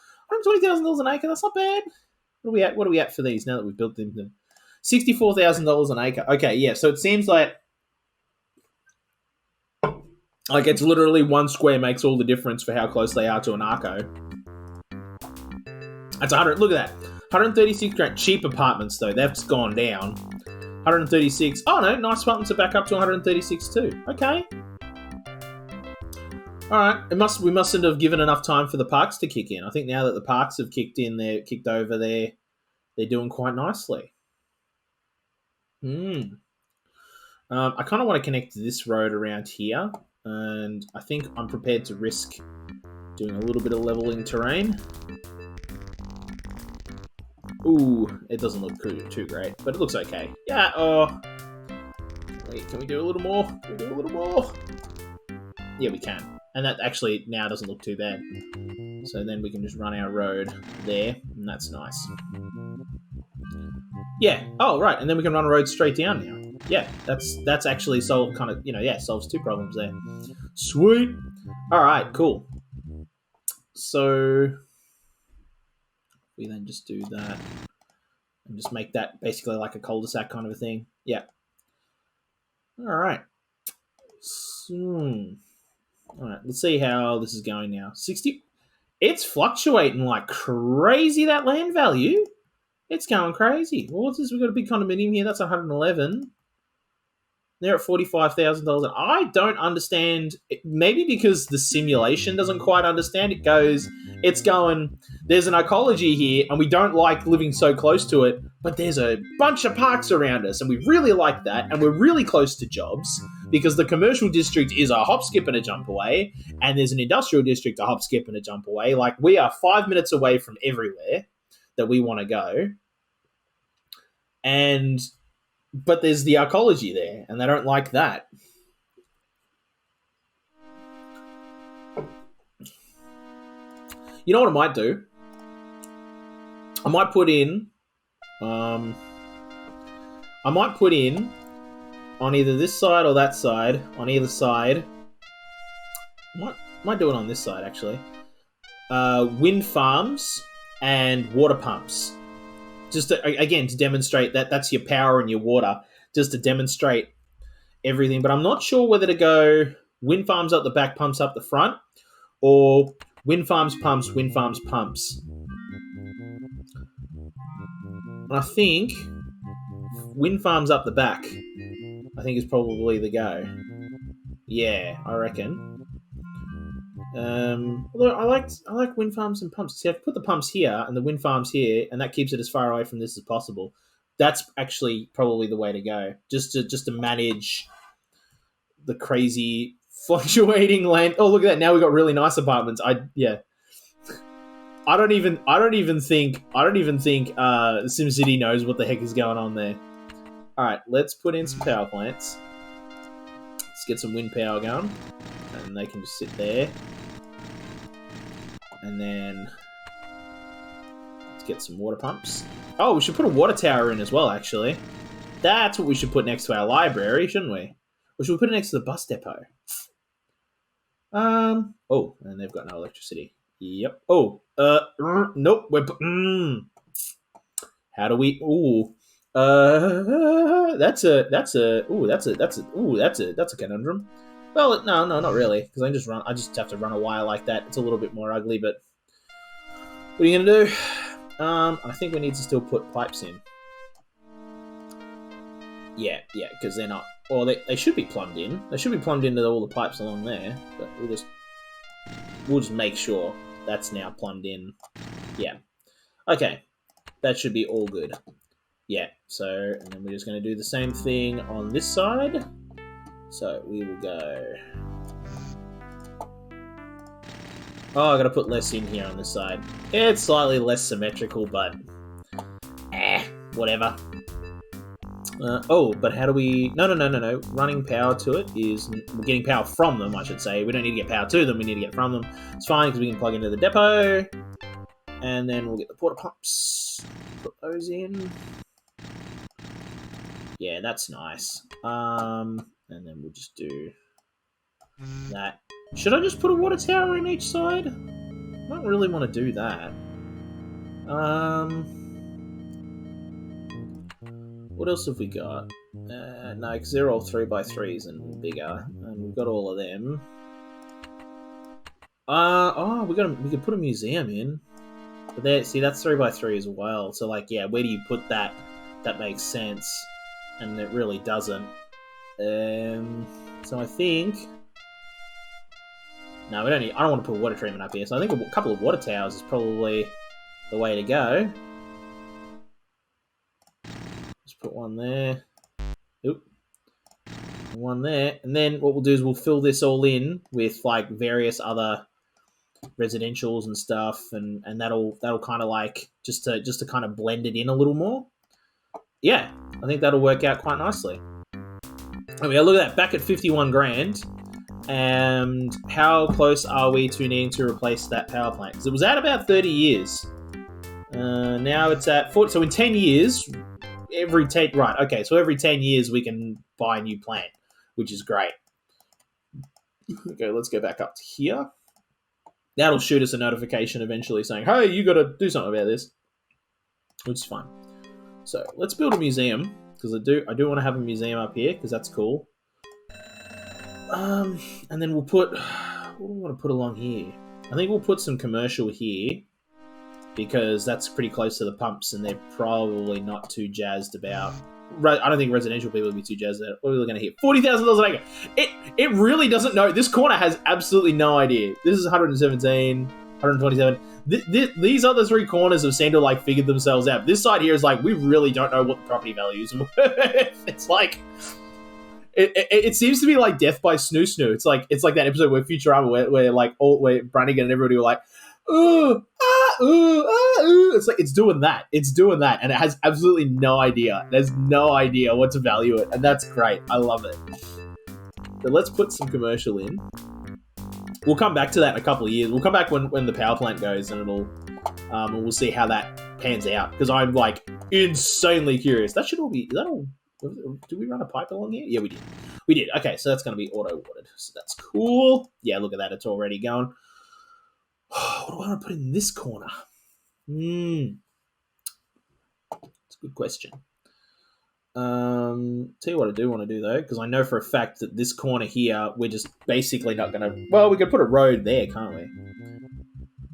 $120,000 an acre, that's not bad. What are we at for these now that we've built them? $64,000 an acre. Okay, yeah, so it seems like it's literally 1 square makes all the difference for how close they are to an Arco. That's 100, look at that. 136 grand. Cheap apartments, though. That's gone down. 136. Oh, no. Nice apartments are back up to 136 too. Okay. All right. We mustn't have given enough time for the parks to kick in. I think now that the parks have kicked in, they're kicked over there. They're doing quite nicely. I kind of want to connect this road around here. And I think I'm prepared to risk doing a little bit of leveling terrain. Ooh, it doesn't look too great, but it looks okay. Yeah, wait, can we do a little more? Yeah, we can. And that actually now doesn't look too bad. So then we can just run our road there, and that's nice. Yeah, oh, right, and then we can run a road straight down now. Yeah, that's actually solved solves 2 problems there. Sweet! Alright, cool. So we then just do that and just make that basically like a cul-de-sac kind of a thing. Yeah. All right. All right. Let's see how this is going now. It's fluctuating like crazy, that land value. It's going crazy. Well, what's this? We've got a big condominium here. That's 111. They're at $45,000. I don't understand. Maybe because the simulation doesn't quite understand. It's going, there's an arcology here, and we don't like living so close to it, but there's a bunch of parks around us, and we really like that, and we're really close to jobs, because the commercial district is a hop, skip, and a jump away, and there's an industrial district a hop, skip, and a jump away. Like, we are 5 minutes away from everywhere that we want to go. But there's the arcology there, and they don't like that. You know what I might do? I might put in on either this side or that side, on either side. Might do it on this side, actually. Wind farms and water pumps. Just to demonstrate that that's your power and your water, just to demonstrate everything. But I'm not sure whether to go wind farms up the back, pumps up the front, or wind farms, pumps, wind farms, pumps. And I think wind farms up the back, I think, is probably the go. Yeah, I reckon. Although I like wind farms and pumps. See, I've put the pumps here and the wind farms here, and that keeps it as far away from this as possible. That's actually probably the way to go. Just to manage the crazy fluctuating land. Oh, look at that! Now we've got really nice apartments. I don't even think SimCity knows what the heck is going on there. All right, let's put in some power plants. Let's get some wind power going, and they can just sit there. And then let's get some water pumps. Oh, we should put a water tower in as well, actually. That's what we should put next to our library, shouldn't we? Or should we put it next to the bus depot? Oh, and they've got no electricity. Yep. Oh, nope. How do we? Ooh. That's a conundrum. Well, no, not really, because I just have to run a wire like that. It's a little bit more ugly, but what are you gonna do? I think we need to still put pipes in. Yeah, because they're not, or they should be plumbed in. They should be plumbed into all the pipes along there, but we'll just make sure that's now plumbed in. Yeah. Okay, that should be all good. Yeah. So, and then we're just gonna do the same thing on this side. So we will go. Oh, I gotta put less in here on this side. It's slightly less symmetrical, but whatever. But how do we? No. Running power to it is we're getting power from them, I should say. We don't need to get power to them. We need to get from them. It's fine because we can plug into the depot, and then we'll get the porta pumps. Put those in. Yeah, that's nice. And then we'll just do that. Should I just put a water tower in each side? I don't really want to do that. What else have we got? No, because they're all 3x3s and bigger, and we've got all of them. We could put a museum in. But there, see, that's 3x3 as well. So, like, yeah, where do you put that? That makes sense, and it really doesn't. So I think. No, we don't need. I don't want to put water treatment up here. So I think a couple of water towers is probably the way to go. Just put one there. Oop. One there, and then what we'll do is we'll fill this all in with like various other residentials and stuff, and that'll kind of like just to kind of blend it in a little more. Yeah, I think that'll work out quite nicely. Okay, look at that, back at 51 grand. And how close are we to needing to replace that power plant? Because it was at about 30 years. Now it's at 40. So in 10 years, every 10 years we can buy a new plant, which is great. Okay, let's go back up to here. That'll shoot us a notification eventually saying, hey, you got to do something about this, which is fine. So let's build a museum, because I do want to have a museum up here, because that's cool. And then we'll put, what do we want to put along here? I think we'll put some commercial here because that's pretty close to the pumps, and they're probably not too jazzed about. I don't think residential people will be too jazzed about it. What are we looking at here? $40,000 an acre. It really doesn't know. This corner has absolutely no idea. This is 117, 127. These other three corners have seemed to like figured themselves out. This side here is like, we really don't know what the property values are worth. It's like, it seems to be like death by snoo snoo. It's like that episode where Futurama where Brannigan and everybody were like, ooh, ah, ooh, ah, ooh. It's like it's doing that, and it has absolutely no idea. There's no idea what to value it, and that's great. I love it. So let's put some commercial in. We'll come back to that in a couple of years. We'll come back when the power plant goes, and and we'll see how that pans out. Because I'm like insanely curious. That should all be. Is that all? Did we run a pipe along here? Yeah, we did. We did. Okay, so that's going to be auto-watered. So that's cool. Yeah, look at that. It's already going. What do I want to put in this corner? It's a good question. Tell you what I do want to do, though, because I know for a fact that this corner here, we're just basically not going to... Well, we could put a road there, can't we?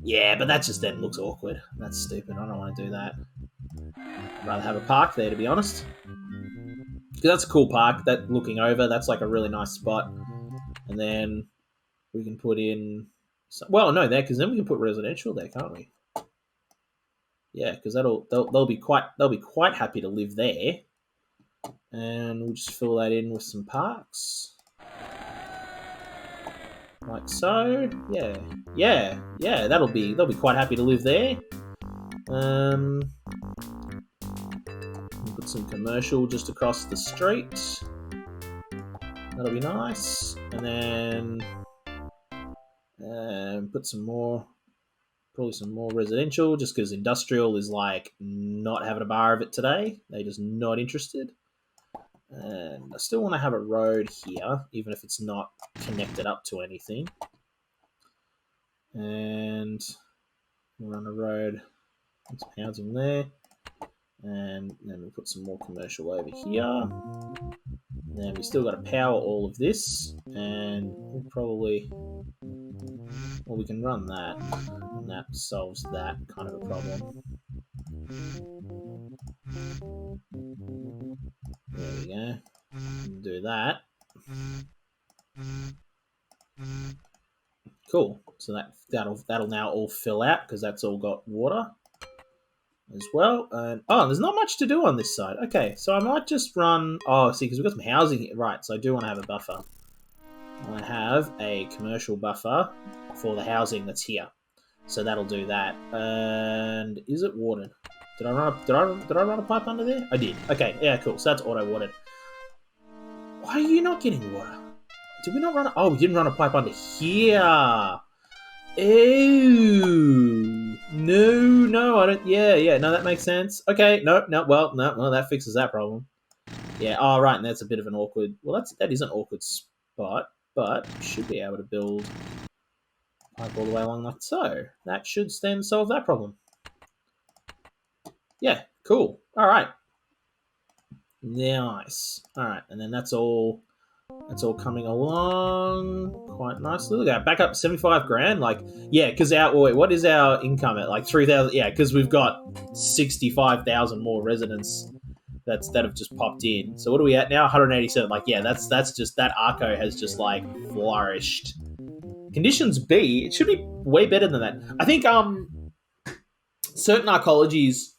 Yeah, but that just then looks awkward. That's stupid. I don't want to do that. I'd rather have a park there, to be honest. Because that's a cool park. That looking over, that's like a really nice spot. And then we can put in... Well, no, there, because then we can put residential there, can't we? Yeah, because they'll be quite happy to live there. And we'll just fill that in with some parks. Like so. Yeah. They'll be quite happy to live there. Put some commercial just across the street. That'll be nice. And then put some more, probably some more residential, just because industrial is like not having a bar of it today. They're just not interested. And I still want to have a road here, even if it's not connected up to anything. And we'll run a road, put some housing there. And then we'll put some more commercial over here. And then we still got to power all of this. And we'll probably... Well, we can run that. And that solves that kind of a problem. There we go. Do that. Cool. So that'll now all fill out because that's all got water as well. And there's not much to do on this side. Okay, so I might just run. Oh, see, because we've got some housing here. Right, so I do want to have a buffer. I have a commercial buffer for the housing that's here, so that'll do that. And is it watered? Did I run a pipe under there? I did. Okay, yeah, cool. So that's auto-watered. Why are you not getting water? Did we not run? Oh, we didn't run a pipe under here. Ew. No, I don't. Yeah. No, that makes sense. Okay, no. Well, that fixes that problem. Yeah. Oh, right, and that's a bit of an awkward. Well, that is an awkward spot, but should be able to build pipe all the way along like so. That should then solve that problem. Yeah, cool. All right. Nice. All right, and then that's all coming along quite nicely. Look at that, back up 75 grand. Like, yeah, because what is our income at? Like 3,000. Yeah, because we've got 65,000 more residents that have just popped in. So what are we at now? 187. Like, yeah, that's just that arco has just like flourished. Conditions B, it should be way better than that. I think certain arcologies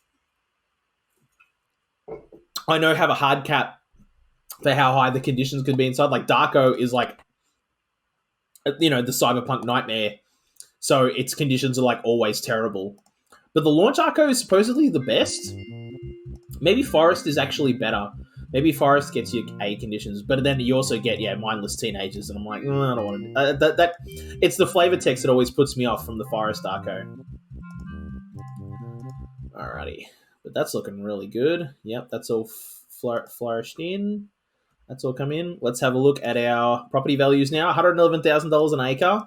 I know have a hard cap for how high the conditions could be inside. Like Darko is like, the cyberpunk nightmare, so its conditions are like always terrible. But the launch Arco is supposedly the best. Maybe Forest is actually better. Maybe Forest gets you A conditions, but then you also get mindless teenagers, and I'm like, I don't want to. That it's the flavor text that always puts me off from the Forest Arco. Alrighty. But that's looking really good. Yep, that's all flourished in. That's all come in. Let's have a look at our property values now. $111,000 an acre.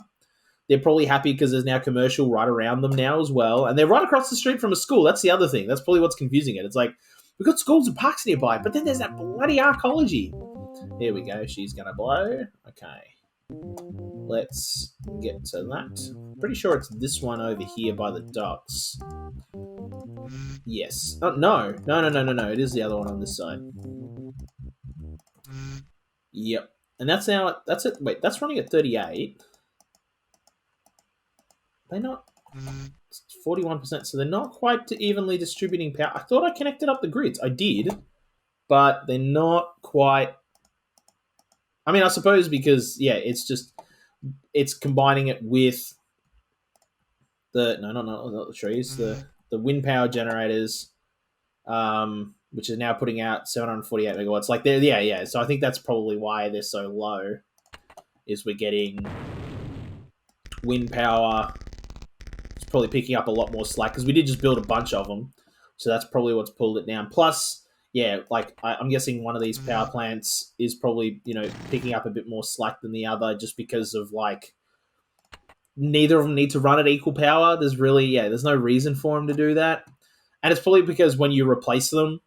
They're probably happy because there's now commercial right around them now as well. And they're right across the street from a school. That's the other thing. That's probably what's confusing it. It's like, we've got schools and parks nearby, but then there's that bloody arcology. Here we go. She's going to blow. Okay. let's get to that. Pretty sure it's this one over here by the docks. Yes. Oh, no. No. It is the other one on this side. Yep. And that's now, that's it. Wait, that's running at 38. They're not 41%, so they're not quite evenly distributing power. I thought I connected up the grids. I did, but they're not quite. I mean, I suppose because, yeah, it's combining it with not the trees, the wind power generators, which is now putting out 748 megawatts. Like, yeah. So I think that's probably why they're so low, is we're getting wind power. It's probably picking up a lot more slack because we did just build a bunch of them. So that's probably what's pulled it down. Plus, yeah, like I'm guessing one of these power plants is probably, picking up a bit more slack than the other just because of like neither of them need to run at equal power. There's no reason for them to do that. And it's probably because when you replace them,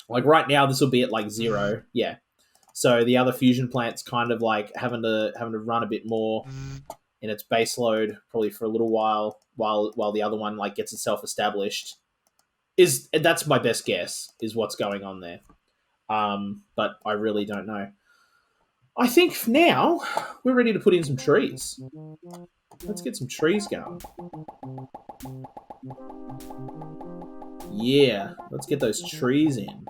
like right now, this will be at like 0. Yeah. So the other fusion plant's kind of like having to run a bit more in its base load probably for a little while the other one like gets itself established. That's my best guess is what's going on there. But I really don't know. I think now we're ready to put in some trees. Let's get some trees going. Yeah, let's get those trees in.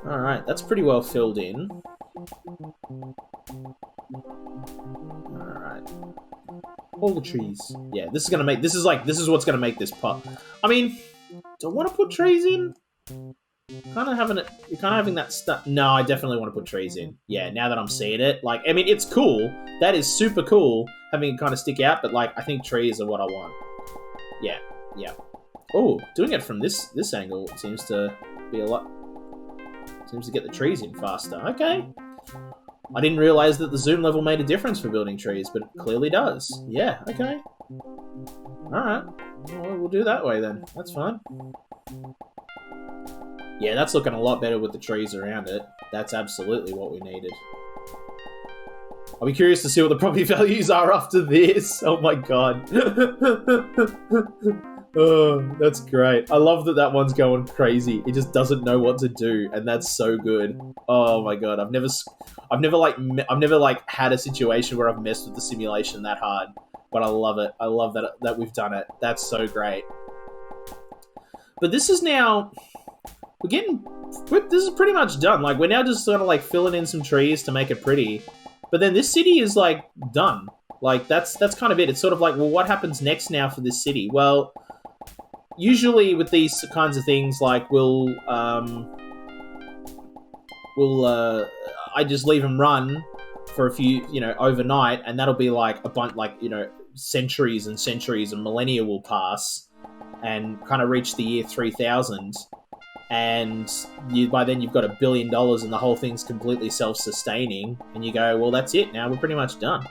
Alright, that's pretty well filled in. Alright. All the trees. Yeah, this is what's gonna make this pop. I mean, do I want to put trees in? Kind of having that stuff. No, I definitely want to put trees in. Yeah, now that I'm seeing it, like, I mean, it's cool. That is super cool, having it kind of stick out. But like, I think trees are what I want. Yeah. Oh, doing it from this angle seems to be a lot. Seems to get the trees in faster. Okay. I didn't realize that the zoom level made a difference for building trees, but it clearly does. Yeah. Okay. All right. Well, we'll do that way then. That's fine. Yeah, that's looking a lot better with the trees around it. That's absolutely what we needed. I'll be curious to see what the property values are after this. Oh my god. Oh, that's great. I love that one's going crazy. It just doesn't know what to do, and that's so good. Oh my god, I've never had a situation where I've messed with the simulation that hard, but I love it. I love that we've done it. That's so great. But this is now. This is pretty much done. Like, we're now just sort of like filling in some trees to make it pretty. But then this city is like done. Like, that's kind of it. It's sort of like, well, what happens next now for this city? Well, usually with these kinds of things, like I just leave them run for a few, overnight, and that'll be like a bunch, like, centuries and centuries and millennia will pass and kind of reach the year 3000. And by then you've got $1 billion and the whole thing's completely self-sustaining, and you go, well, that's it now, we're pretty much done.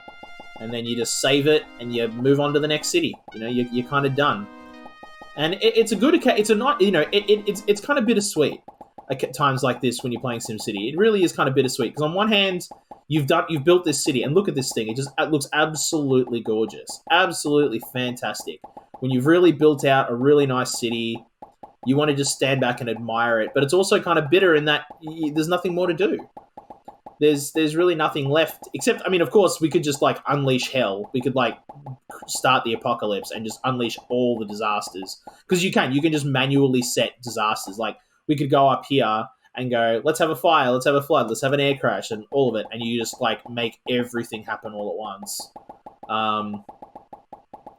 And then you just save it and you move on to the next city. You're kind of done. And it's kind of bittersweet at times like this when you're playing SimCity. It really is kind of bittersweet because on one hand, you've built this city, and look at this thing. It looks absolutely gorgeous, absolutely fantastic. When you've really built out a really nice city, you want to just stand back and admire it. But it's also kind of bitter in that there's nothing more to do. There's really nothing left except, I mean, of course, we could just like unleash hell. We could like start the apocalypse and just unleash all the disasters, because you can just manually set disasters. Like, we could go up here and go, let's have a fire, let's have a flood, let's have an air crash, and all of it, and you just like make everything happen all at once.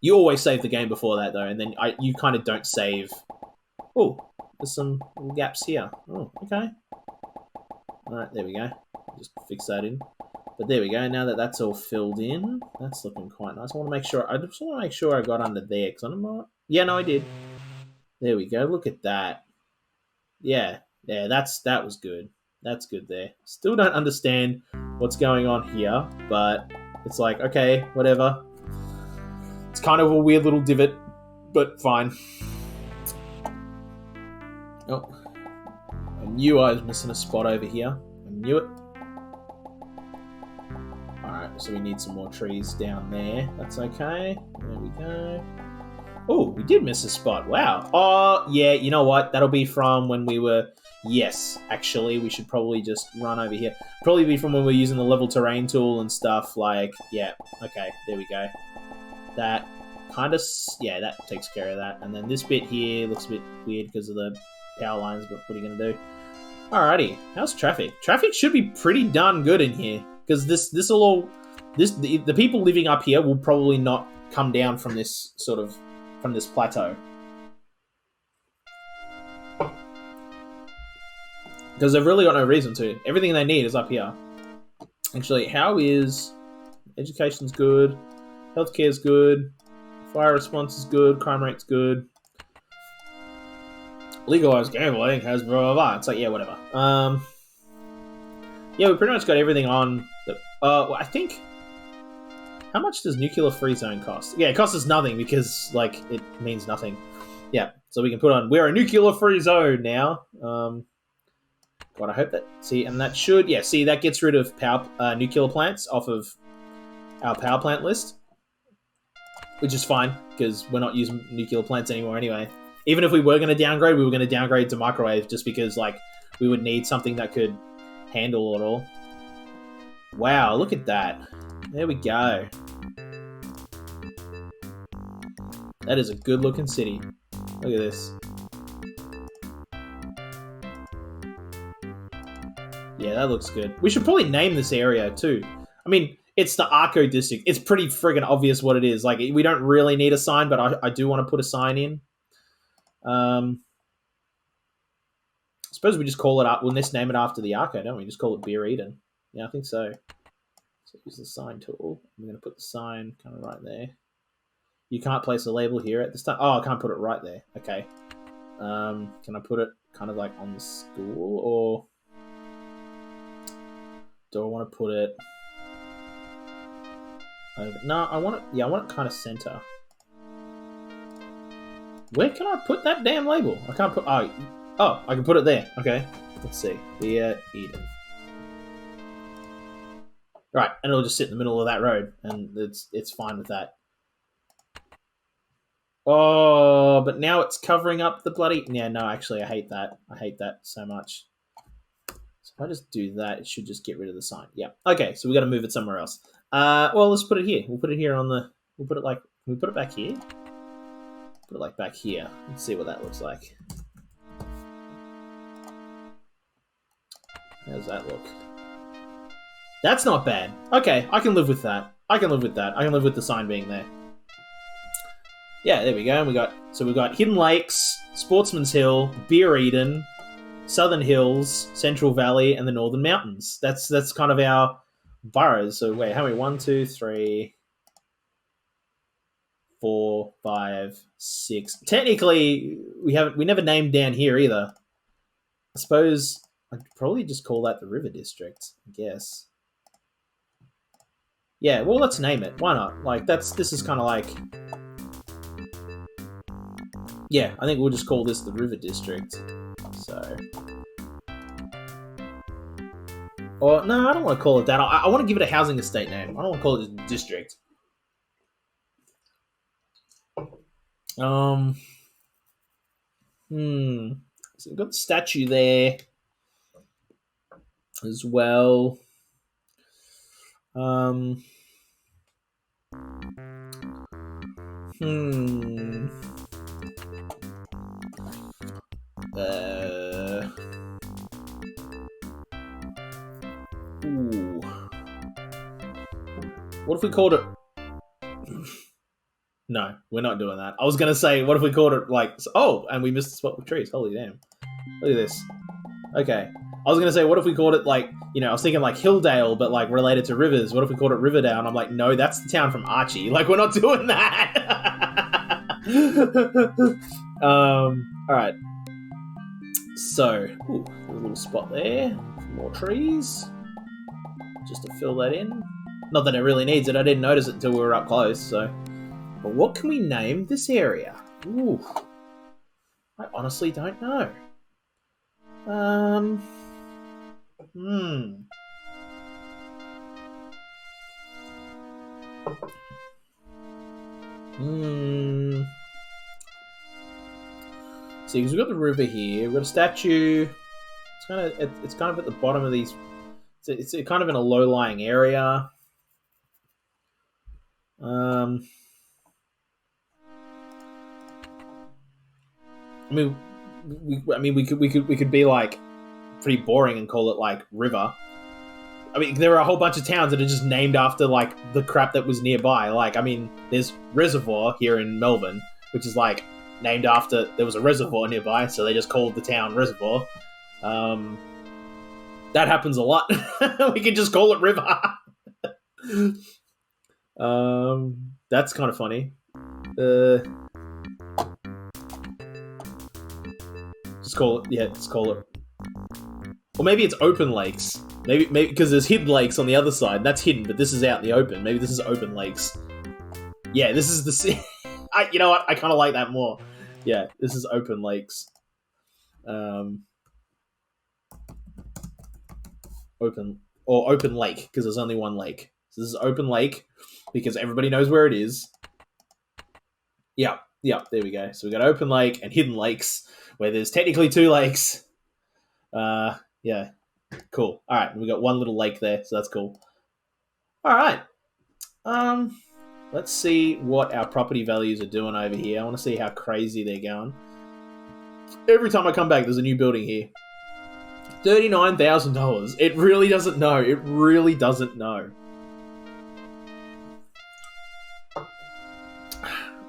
You always save the game before that though, and then you kind of don't save. Oh, there's some little gaps here. Oh, okay. All right, there we go. Just fix that in. But there we go. Now that that's all filled in, that's looking quite nice. I just want to make sure I got under there, because I'm not. Yeah, no, I did. There we go. Look at that. Yeah, that was good. That's good there. Still don't understand what's going on here, but it's like, okay, whatever. It's kind of a weird little divot, but fine. Oh, I knew I was missing a spot over here. I knew it. Alright, so we need some more trees down there. That's okay. There we go. Oh, we did miss a spot. Wow. Oh, yeah, you know what? That'll be from when we were... Yes, actually, we should probably just run over here. Probably be from when we were using the level terrain tool and stuff. Like, yeah, okay, there we go. That kind of... Yeah, that takes care of that. And then this bit here looks a bit weird because of the power lines, but what are you going to do? Alrighty, how's traffic? Traffic should be pretty darn good in here. Because this'll all... The people living up here will probably not come down from this sort of... from this plateau. Because they've really got no reason to. Everything they need is up here. Actually, how is... Education's good. Healthcare's good. Fire response is good. Crime rate's good. Legalized gambling has blah, blah, blah. It's like, yeah, whatever. Yeah, we pretty much got everything on. Well, I think... How much does nuclear free zone cost? Yeah, it costs us nothing because, like, it means nothing. Yeah, so we can put on, we're a nuclear free zone now. God, I hope that, see, and that should, yeah, see, that gets rid of nuclear plants off of our power plant list, which is fine because we're not using nuclear plants anymore anyway. Even if we were going to downgrade, we were going to downgrade to microwave just because, like, we would need something that could handle it all. Wow, look at that. There we go. That is a good looking city. Look at this. Yeah, that looks good. We should probably name this area too. I mean, it's the Arco district. It's pretty friggin' obvious what it is. Like, we don't really need a sign, but I do want to put a sign in. I suppose we just call it up. We'll just name it after the Arco, don't we? Just call it Beer Eden. Yeah, I think so. So use the sign tool. I'm going to put the sign kind of right there. You can't place a label here at this time. Oh, I can't put it right there. Okay. Can I put it kind of like on the school, or do I want to put it over? No, I want it. Yeah, I want it kind of center. Where can I put that damn label? I can't put. Oh, I can put it there. Okay. Let's see. Beer Eden. Right, and it'll just sit in the middle of that road, and it's fine with that. Oh, but now it's covering up the bloody... Yeah, no, actually, I hate that. I hate that so much. So if I just do that, it should just get rid of the sign. Yeah. Okay, so we got to move it somewhere else. Well, let's put it here. We'll put it here on the... We'll put it like... Can we put it back here? Put it like back here. Let's see what that looks like. How does that look? That's not bad. Okay, I can live with that. I can live with that. I can live with the sign being there. Yeah, there we go. And we've got Hidden Lakes, Sportsman's Hill, Beer Eden, Southern Hills, Central Valley, and the Northern Mountains. That's kind of our boroughs. So wait, how many? 1, 2, 3, 4, 5, 6. Technically, we never named down here either. I suppose I'd probably just call that the River District, I guess. Yeah, well, let's name it. Why not? Like, this is kind of like... Yeah, I think we'll just call this the River District. So... Or, no, I don't want to call it that. I want to give it a housing estate name. I don't want to call it just district. So we've got the statue there as well. Ooh. What if we called it... No, we're not doing that. I was going to say, what if we called it like... Oh, and we missed the spot with trees. Holy damn. Look at this. Okay. I was going to say, what if we called it like... You know, I was thinking like Hilldale, but like related to rivers. What if we called it Riverdale? And I'm like, no, that's the town from Archie. Like, we're not doing that. Alright. So, ooh, a little spot there. More trees. Just to fill that in. Not that it really needs it. I didn't notice it until we were up close, so... But what can we name this area? Ooh. I honestly don't know. See, because we've got the river here. We've got a statue. It's kind of at the bottom of these. It's kind of in a low-lying area. I mean, we could be like pretty boring and call it like river. I mean, there are a whole bunch of towns that are just named after like the crap that was nearby. Like, I mean, there's Reservoir here in Melbourne, which is like named after there was a reservoir nearby, so they just called the town Reservoir. That happens a lot. We can just call it River. That's kind of funny. Just call it. Or maybe it's open lakes. Maybe because there's hidden lakes on the other side. That's hidden, but this is out in the open. Maybe this is open lakes. Yeah, this is the. You know what? I kind of like that more. Yeah, this is open lakes. Open lake, because there's only one lake. So this is open lake because everybody knows where it is. Yeah, there we go. So we got open lake and hidden lakes where there's technically two lakes. Yeah, cool. All right, we got one little lake there, so that's cool. All right. Let's see what our property values are doing over here. I want to see how crazy they're going. Every time I come back, there's a new building here. $39,000. It really doesn't know. It really doesn't know.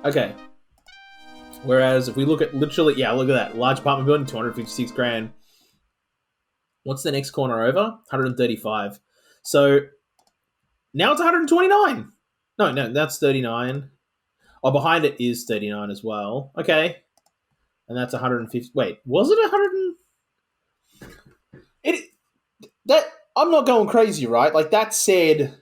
Okay. Whereas if we look at literally, yeah, look at that. Large apartment building, 256 grand. What's the next corner over? 135. So now it's 129. No, that's 39. Oh, behind it is 39 as well. Okay. And that's 150. Wait, was it 100? I'm not going crazy, right? Like that said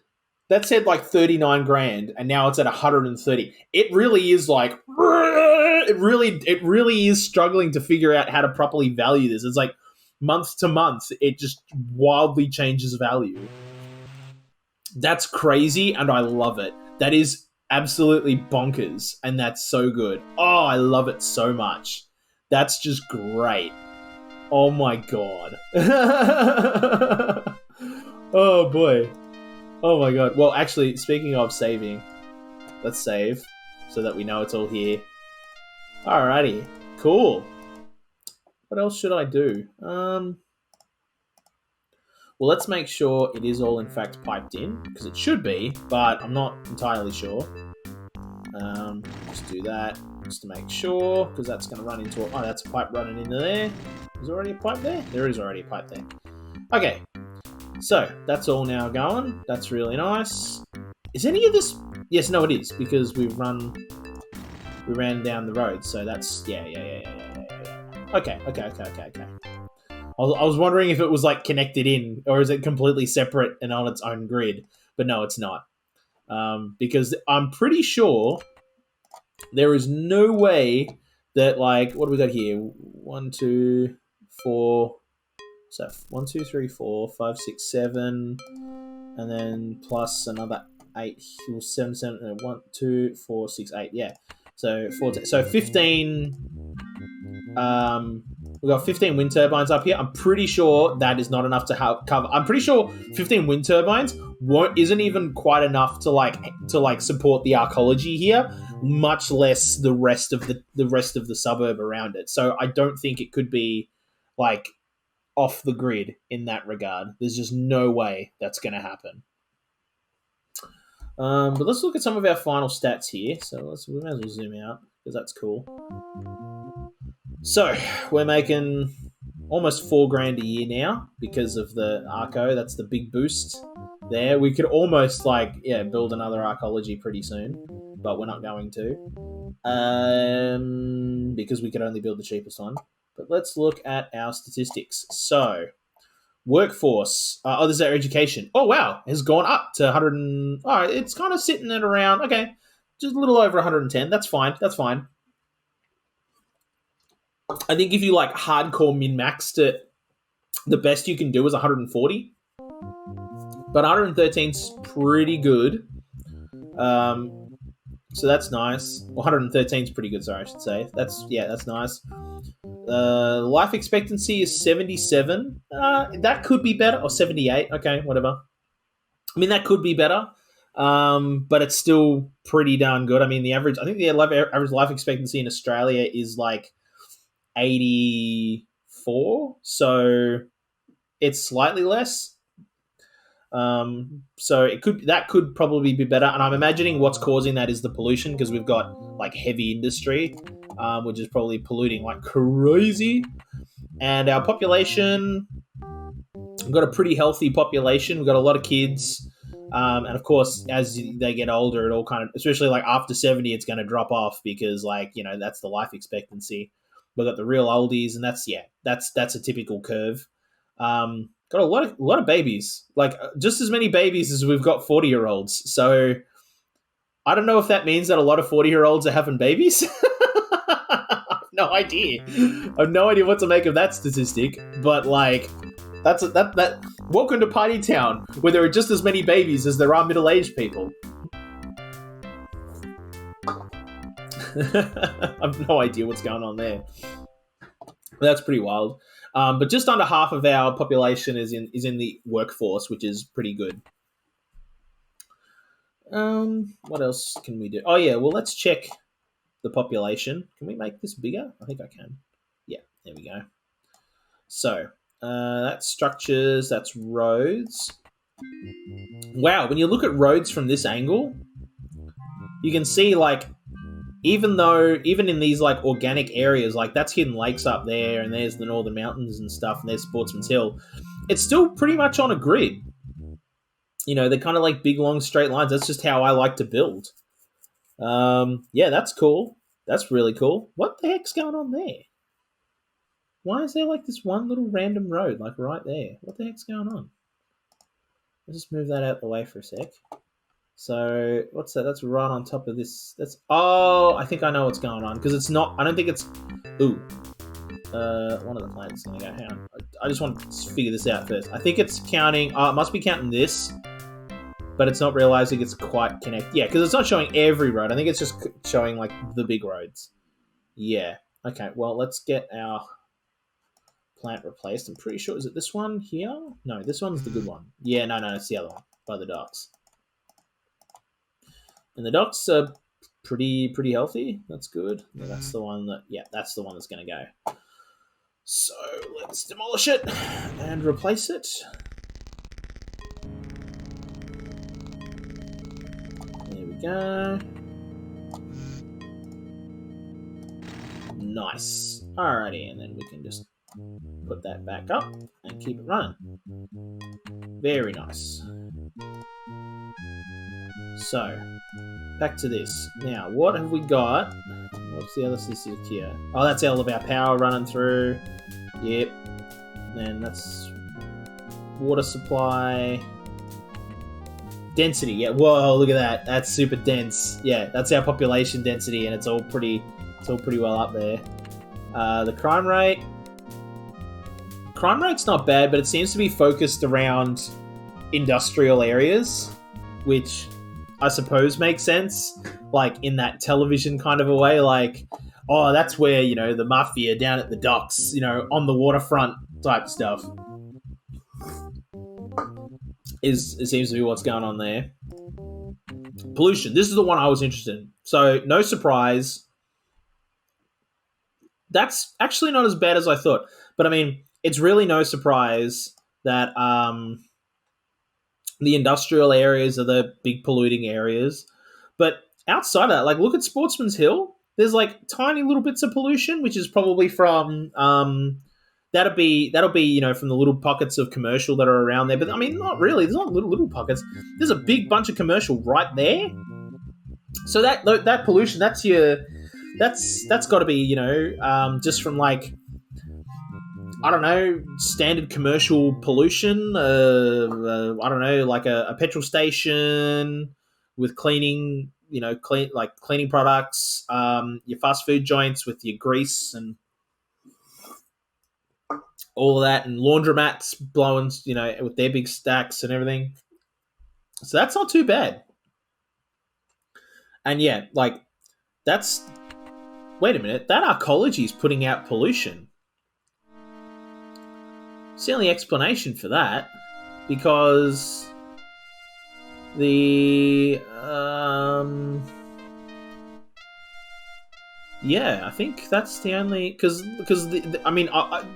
like 39 grand, and now it's at 130. It really is like it really is struggling to figure out how to properly value this. It's like month to month, it just wildly changes value. That's crazy, and I love it. That is absolutely bonkers, and that's so good. Oh, I love it so much. That's just great. Oh my god. Oh boy. Oh my god. Well, actually, speaking of saving, let's save so that we know it's all here. Alrighty. Cool. What else should I do? Well, let's make sure it is all in fact piped in, because it should be, but I'm not entirely sure. Just do that, just to make sure, because that's going to run into oh, that's a pipe running into there. Is there already a pipe there? There is already a pipe there. Okay, so that's all now going. That's really nice. Is any of this? Yes, no, it is, because we ran down the road. So that's yeah. Okay. I was wondering if it was like connected in, or is it completely separate and on its own grid? But no, it's not. Because I'm pretty sure there is no way that, like, what do we got here? 1, 2, 4. So 1, 2, 3, 4, 5, 6, 7, and then plus another 8, 7, 7, 1, 2, 4, 6, 8. Yeah. So 14. So 15. We've got 15 wind turbines up here. I'm pretty sure that is not enough to cover. I'm pretty sure 15 wind turbines isn't even quite enough to support the arcology here, much less the rest of the suburb around it. So I don't think it could be like off the grid in that regard. There's just no way that's going to happen. But let's look at some of our final stats here. So we may as well zoom out because that's cool. So we're making almost $4,000 a year now because of the Arco. That's the big boost there. We could almost build another arcology pretty soon, but we're not going to because we could only build the cheapest one. But let's look at our statistics. So workforce. This is our education. Oh wow, has gone up to 100. All right, it's kind of sitting at around just a little over 110. That's fine. I think if you like hardcore min-maxed it, the best you can do is 140. But 113's pretty good. So that's nice. 113 is pretty good. Sorry, I should say. That's nice. Life expectancy is 77. That could be better, or 78. Okay, whatever. I mean, that could be better, but it's still pretty darn good. I mean, the average. I think the average life expectancy in Australia is like 84. So it's slightly less. So that could probably be better. And I'm imagining what's causing that is the pollution, because we've got like heavy industry, which is probably polluting like crazy. And our population, we've got a pretty healthy population. We've got a lot of kids. And of course, as they get older, it all kind of, especially like after 70, it's going to drop off because, like, that's the life expectancy. We've got the real oldies, and that's a typical curve. Got a lot of babies, like just as many babies as we've got 40-year-olds. So I don't know if that means that a lot of 40-year-olds are having babies. I have no idea. I have no idea what to make of that statistic. But like, that. Welcome to Party Town, where there are just as many babies as there are middle-aged people. I have no idea what's going on there. That's pretty wild. But just under half of our population is in the workforce, which is pretty good. What else can we do? Oh yeah, well, let's check the population. Can we make this bigger? I think I can. Yeah, there we go. So that's structures, that's roads. Wow, when you look at roads from this angle, you can see, like, even in these like organic areas, like that's Hidden Lakes up there, and there's the Northern Mountains and stuff, and there's Sportsman's Hill, it's still pretty much on a grid. They're kind of like big long straight lines. That's just how I like to build. Yeah, that's cool. That's really cool. What the heck's going on there? Why is there like this one little random road like right there? What the heck's going on? Let's just move that out the way for a sec. So what's that? That's right on top of this. I think I know what's going on, because it's not. I don't think it's. Ooh. One of the planets is gonna go. Hang on. I just want to figure this out first. I think it's counting. It must be counting this, but it's not realizing it's quite connected. Yeah, because it's not showing every road. I think it's just showing like the big roads. Yeah. Okay. Well, let's get our plant replaced. I'm pretty sure, is it this one here? No, this one's the good one. Yeah. No, it's the other one by the docks. And the docks are pretty healthy. That's good. Yeah, that's the one that's going to go. So let's demolish it and replace it. There we go. Nice. Alrighty, and then we can just put that back up and keep it running. Very nice. So, back to this. Now, what have we got? What's the other statistic here? Oh, that's all of our power running through. Yep. Then that's water supply. Density. Yeah. Whoa, look at that. That's super dense. Yeah, that's our population density, and it's all pretty well up there. The crime rate. Crime rate's not bad, but it seems to be focused around industrial areas, which I suppose makes sense, like in that television kind of a way, like, oh, that's where, the mafia down at the docks, on the waterfront type stuff. It seems to be what's going on there. Pollution. This is the one I was interested in. So, no surprise. That's actually not as bad as I thought. But, I mean, it's really no surprise that the industrial areas are the big polluting areas. But outside of that, like, look at Sportsman's Hill. There's, like, tiny little bits of pollution, which is probably from... That'll be from the little pockets of commercial that are around there. But I mean, not really. There's not little pockets. There's a big bunch of commercial right there. So that pollution, that's got to be just from like, I don't know, standard commercial pollution. I don't know, like a petrol station with cleaning, cleaning products. Your fast food joints with your grease and all of that, and laundromats blowing, with their big stacks and everything. So that's not too bad And yeah, like that's. Wait a minute, that arcology is putting out pollution. It's the only explanation for that, because the yeah, I think that's the only because I mean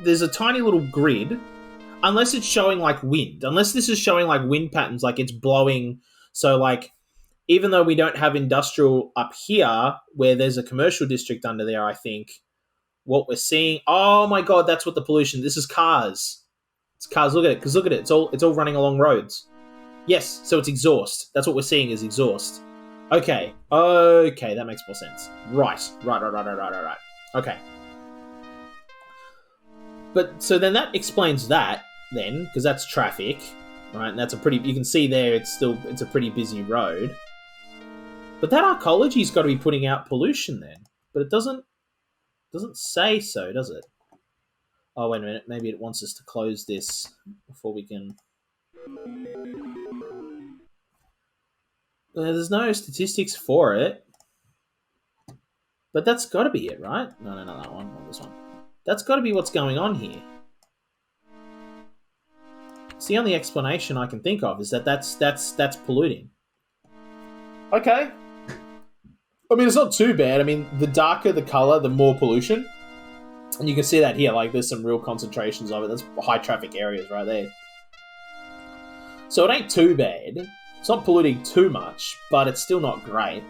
there's a tiny little grid, unless it's showing like wind, unless this is showing like wind patterns, like it's blowing. So like even though we don't have industrial up here, where there's a commercial district under there, I think what we're seeing. Oh my god, that's what the pollution. This is cars. It's cars. Look at it, because look at it. It's all running along roads. Yes, so it's exhaust. That's what we're seeing is exhaust. Okay, that makes more sense. Right. Okay. But so then that explains that then, because that's traffic, right? And that's a pretty. You can see there, it's a pretty busy road. But that arcology's got to be putting out pollution then. But it doesn't say so, does it? Oh wait a minute, maybe it wants us to close this before we can. There's no statistics for it. But that's got to be it, right? No, that one. Not this one. That's got to be what's going on here. It's the only explanation I can think of is that's polluting. Okay. I mean, it's not too bad. I mean, the darker the color, the more pollution. And you can see that here. Like, there's some real concentrations of it. That's high traffic areas right there. So it ain't too bad. It's not polluting too much, but it's still not great.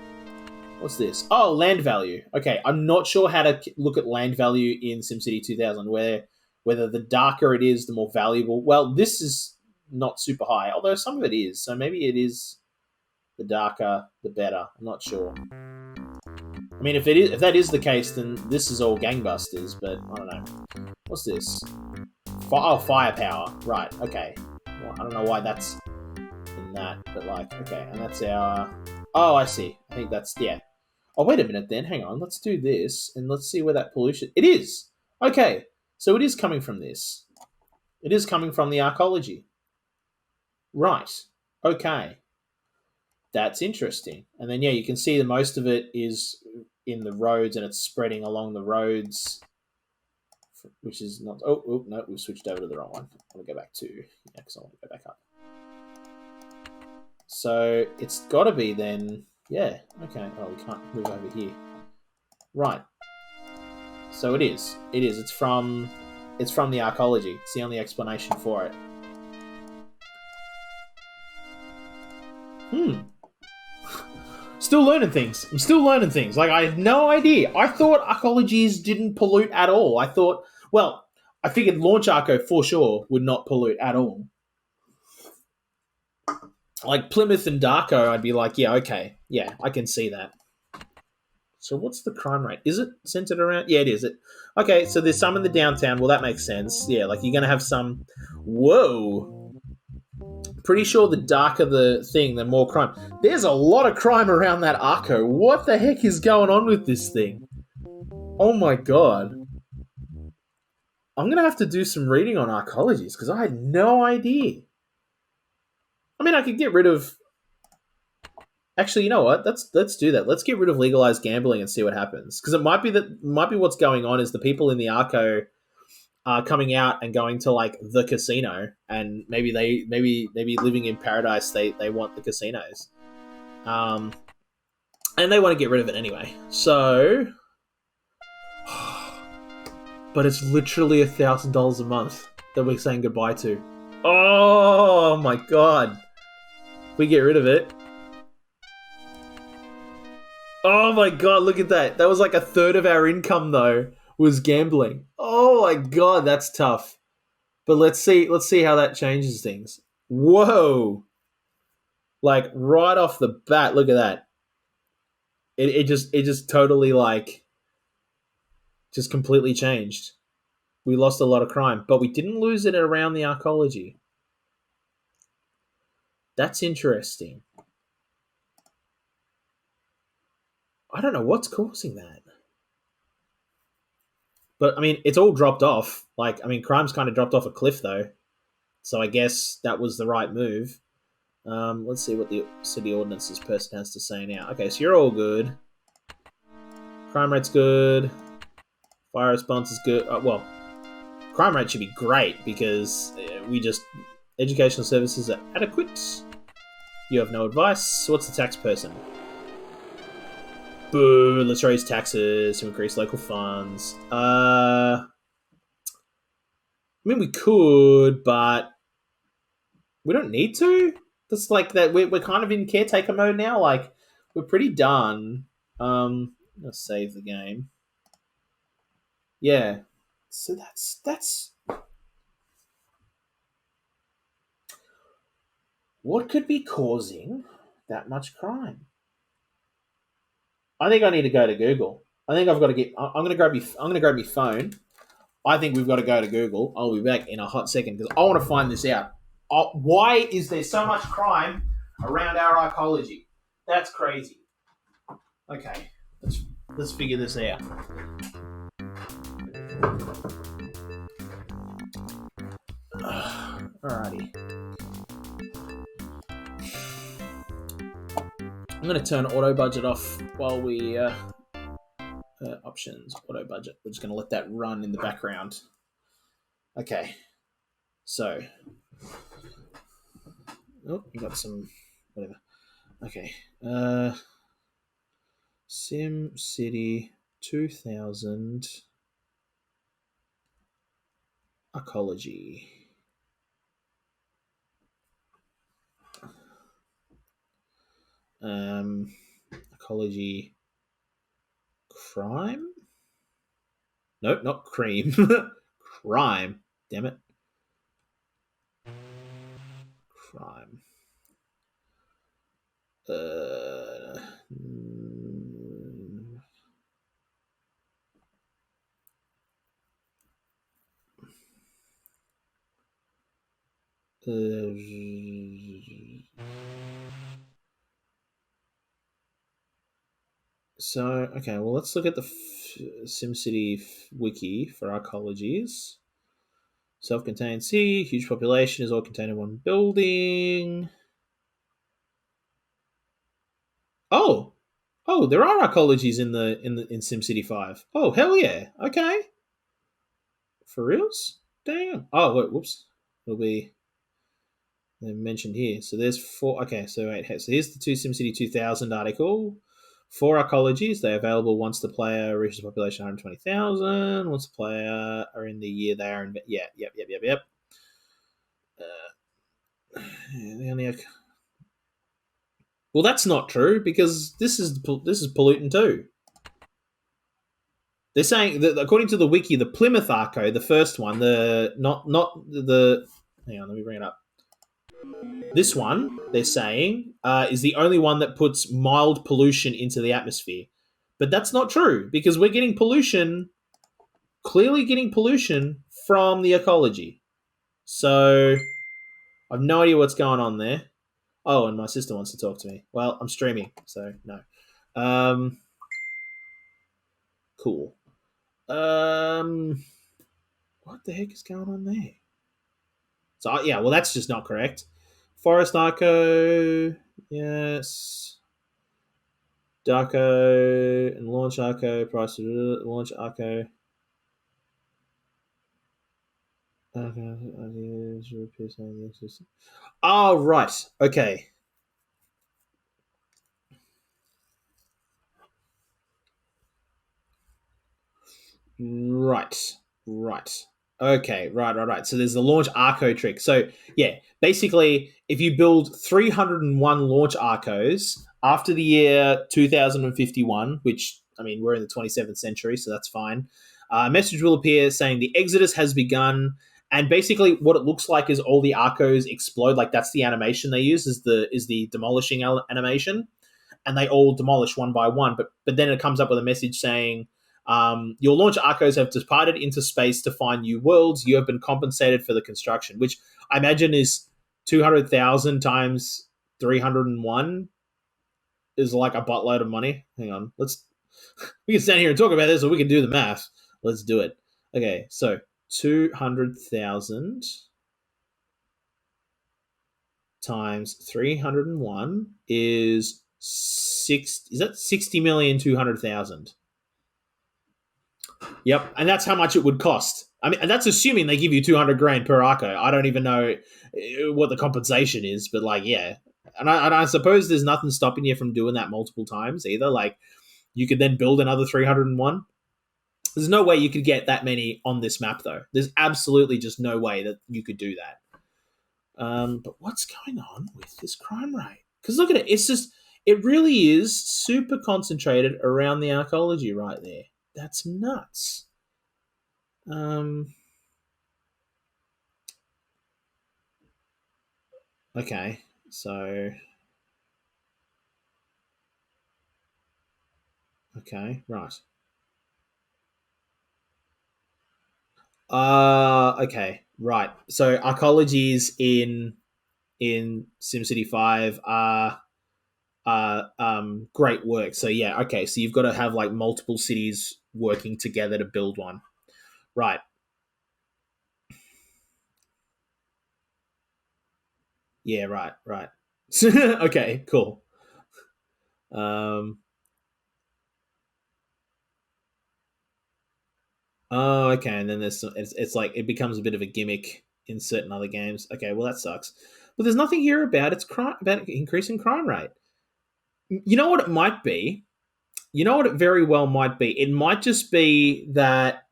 What's this? Oh, land value. Okay, I'm not sure how to look at land value in SimCity 2000, whether the darker it is, the more valuable. Well, this is not super high, although some of it is. So maybe it is the darker, the better. I'm not sure. I mean, if that is the case, then this is all gangbusters, but I don't know. What's this? Firepower. Right, okay. Well, I don't know why that's in that, but like, okay, and that's our... Oh, I see. I think that's... Yeah. Oh, wait a minute then. Hang on. Let's do this, and let's see where that pollution... It is! Okay, so it is coming from this. It is coming from the arcology. Right. Okay. That's interesting. And then, yeah, you can see that most of it is in the roads, and it's spreading along the roads, which is not... Oh, no, we've switched over to the wrong one. I want to go back to... Yeah, because I want to go back up. So it's got to be then... Yeah, okay. Oh, we can't move over here. Right. So it is. It is. It's from the arcology. It's the only explanation for it. Still learning things. I'm still learning things. Like, I had no idea. I thought arcologies didn't pollute at all. I thought... Well, I figured launch arco for sure would not pollute at all. Like Plymouth and Darko, I'd be like, yeah, okay. Yeah, I can see that. So what's the crime rate? Is it centered around... Yeah, it is. Okay, so there's some in the downtown. Well, that makes sense. Yeah, like you're going to have some... Whoa. Pretty sure the darker the thing, the more crime. There's a lot of crime around that Arco. What the heck is going on with this thing? Oh my god. I'm going to have to do some reading on arcologies because I had no idea. I mean, I could get rid of... Actually, you know what? Let's do that. Let's get rid of legalized gambling and see what happens. Because it might be what's going on is the people in the Arco are coming out and going to like the casino, and maybe living in paradise. They want the casinos, and they want to get rid of it anyway. So, but it's literally $1,000 a month that we're saying goodbye to. Oh my god! If we get rid of it. Oh my god, look at that. That was like a third of our income though, was gambling. Oh my god, that's tough. But let's see how that changes things. Whoa. Like right off the bat, look at that. It just totally like just completely changed. We lost a lot of crime, but we didn't lose it around the arcology. That's interesting. I don't know what's causing that. But, I mean, it's all dropped off. Like, I mean, crime's kind of dropped off a cliff, though. So I guess that was the right move. Let's see what the city ordinances person has to say now. Okay, so you're all good. Crime rate's good. Fire response is good. Well, crime rate should be great because we just educational services are adequate. You have no advice. What's the tax person? Boo! Let's raise taxes to increase local funds. I mean, we could, but we don't need to. That's like that. We're kind of in caretaker mode now. Like we're pretty done. Let's save the game. Yeah. So that's what could be causing that much crime. I think I need to go to Google. I think I've got to get. I'm going to grab you. I'm going to grab your phone. I think we've got to go to Google. I'll be back in a hot second because I want to find this out. Why is there so much crime around our arcology? That's crazy. Okay, let's figure this out. Alrighty. I'm going to turn auto budget off while we options auto budget. We're just going to let that run in the background. Okay, so we got some whatever. Okay, Sim City 2000 arcology. Ecology crime? Nope, not cream. Crime. Damn it. Crime. So, okay, well, let's look at the SimCity wiki for arcologies. Self-contained city, huge population is all contained in one building. Oh, there are arcologies in SimCity 5. Oh, hell yeah! Okay, for reals? Damn. Oh, wait, whoops. It'll be mentioned here. So there's 4. Okay, so wait. So here's the SimCity 2000 article. 4 arcologies. They're available once the player reaches a population 120,000. Once the player are in the year they are in. Yeah, yep. The only. Well, that's not true because this is pollutant too. They're saying that according to the wiki, the Plymouth Arco, the first one, the not the. Hang on, let me bring it up. This one, they're saying, is the only one that puts mild pollution into the atmosphere. But that's not true because we're getting pollution, clearly getting pollution from the ecology. So I've no idea what's going on there. Oh, and my sister wants to talk to me. Well, I'm streaming, so no. Cool. What the heck is going on there? So yeah, well, that's just not correct. Forest Arco, yes. Darko and Launch Arco, price of Launch Arco. Oh, right. Okay. Right. Okay, right. So there's the launch Arco trick. So yeah, basically, if you build 301 launch Arcos after the year 2051, which I mean we're in the 27th century, so that's fine. A message will appear saying the exodus has begun, and basically what it looks like is all the Arcos explode. Like that's the animation they use is the demolishing animation, and they all demolish one by one. But then it comes up with a message saying your launch arcos have departed into space to find new worlds. You have been compensated for the construction, which I imagine is 200,000 times 301 is like a buttload of money. Hang on. We can stand here and talk about this or we can do the math. Let's do it. Okay, so 200,000 times 301 is is that 60,200,000? Yep, and that's how much it would cost. I mean, and that's assuming they give you 200 grand per arco. I don't even know what the compensation is, but like, yeah. And I suppose there's nothing stopping you from doing that multiple times either. Like, you could then build another 301. There's no way you could get that many on this map, though. There's absolutely just no way that you could do that. But what's going on with this crime rate? Because look at it. It really is super concentrated around the arcology right there. That's nuts. Okay, so okay, right. Okay, right. So arcologies in SimCity 5 are great work. So yeah, okay. So you've got to have like multiple cities working together to build one. Right. Yeah, right. Okay, cool. Um oh, okay, and then it's like it becomes a bit of a gimmick in certain other games. Okay, well that sucks. But there's nothing here about increasing crime rate. You know what it might be? You know what it very well might be? It might just be that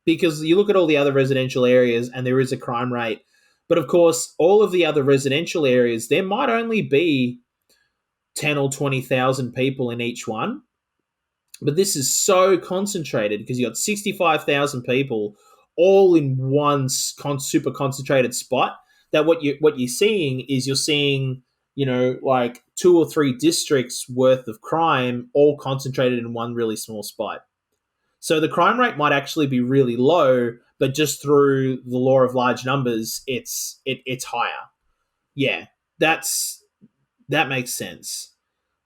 because you look at all the other residential areas and there is a crime rate, but of course, all of the other residential areas, there might only be 10 or 20,000 people in each one. But this is so concentrated because you got 65,000 people all in one super concentrated spot that what you're seeing is you're seeing, like two or three districts worth of crime all concentrated in one really small spot. So the crime rate might actually be really low, but just through the law of large numbers, it's higher. Yeah, that makes sense.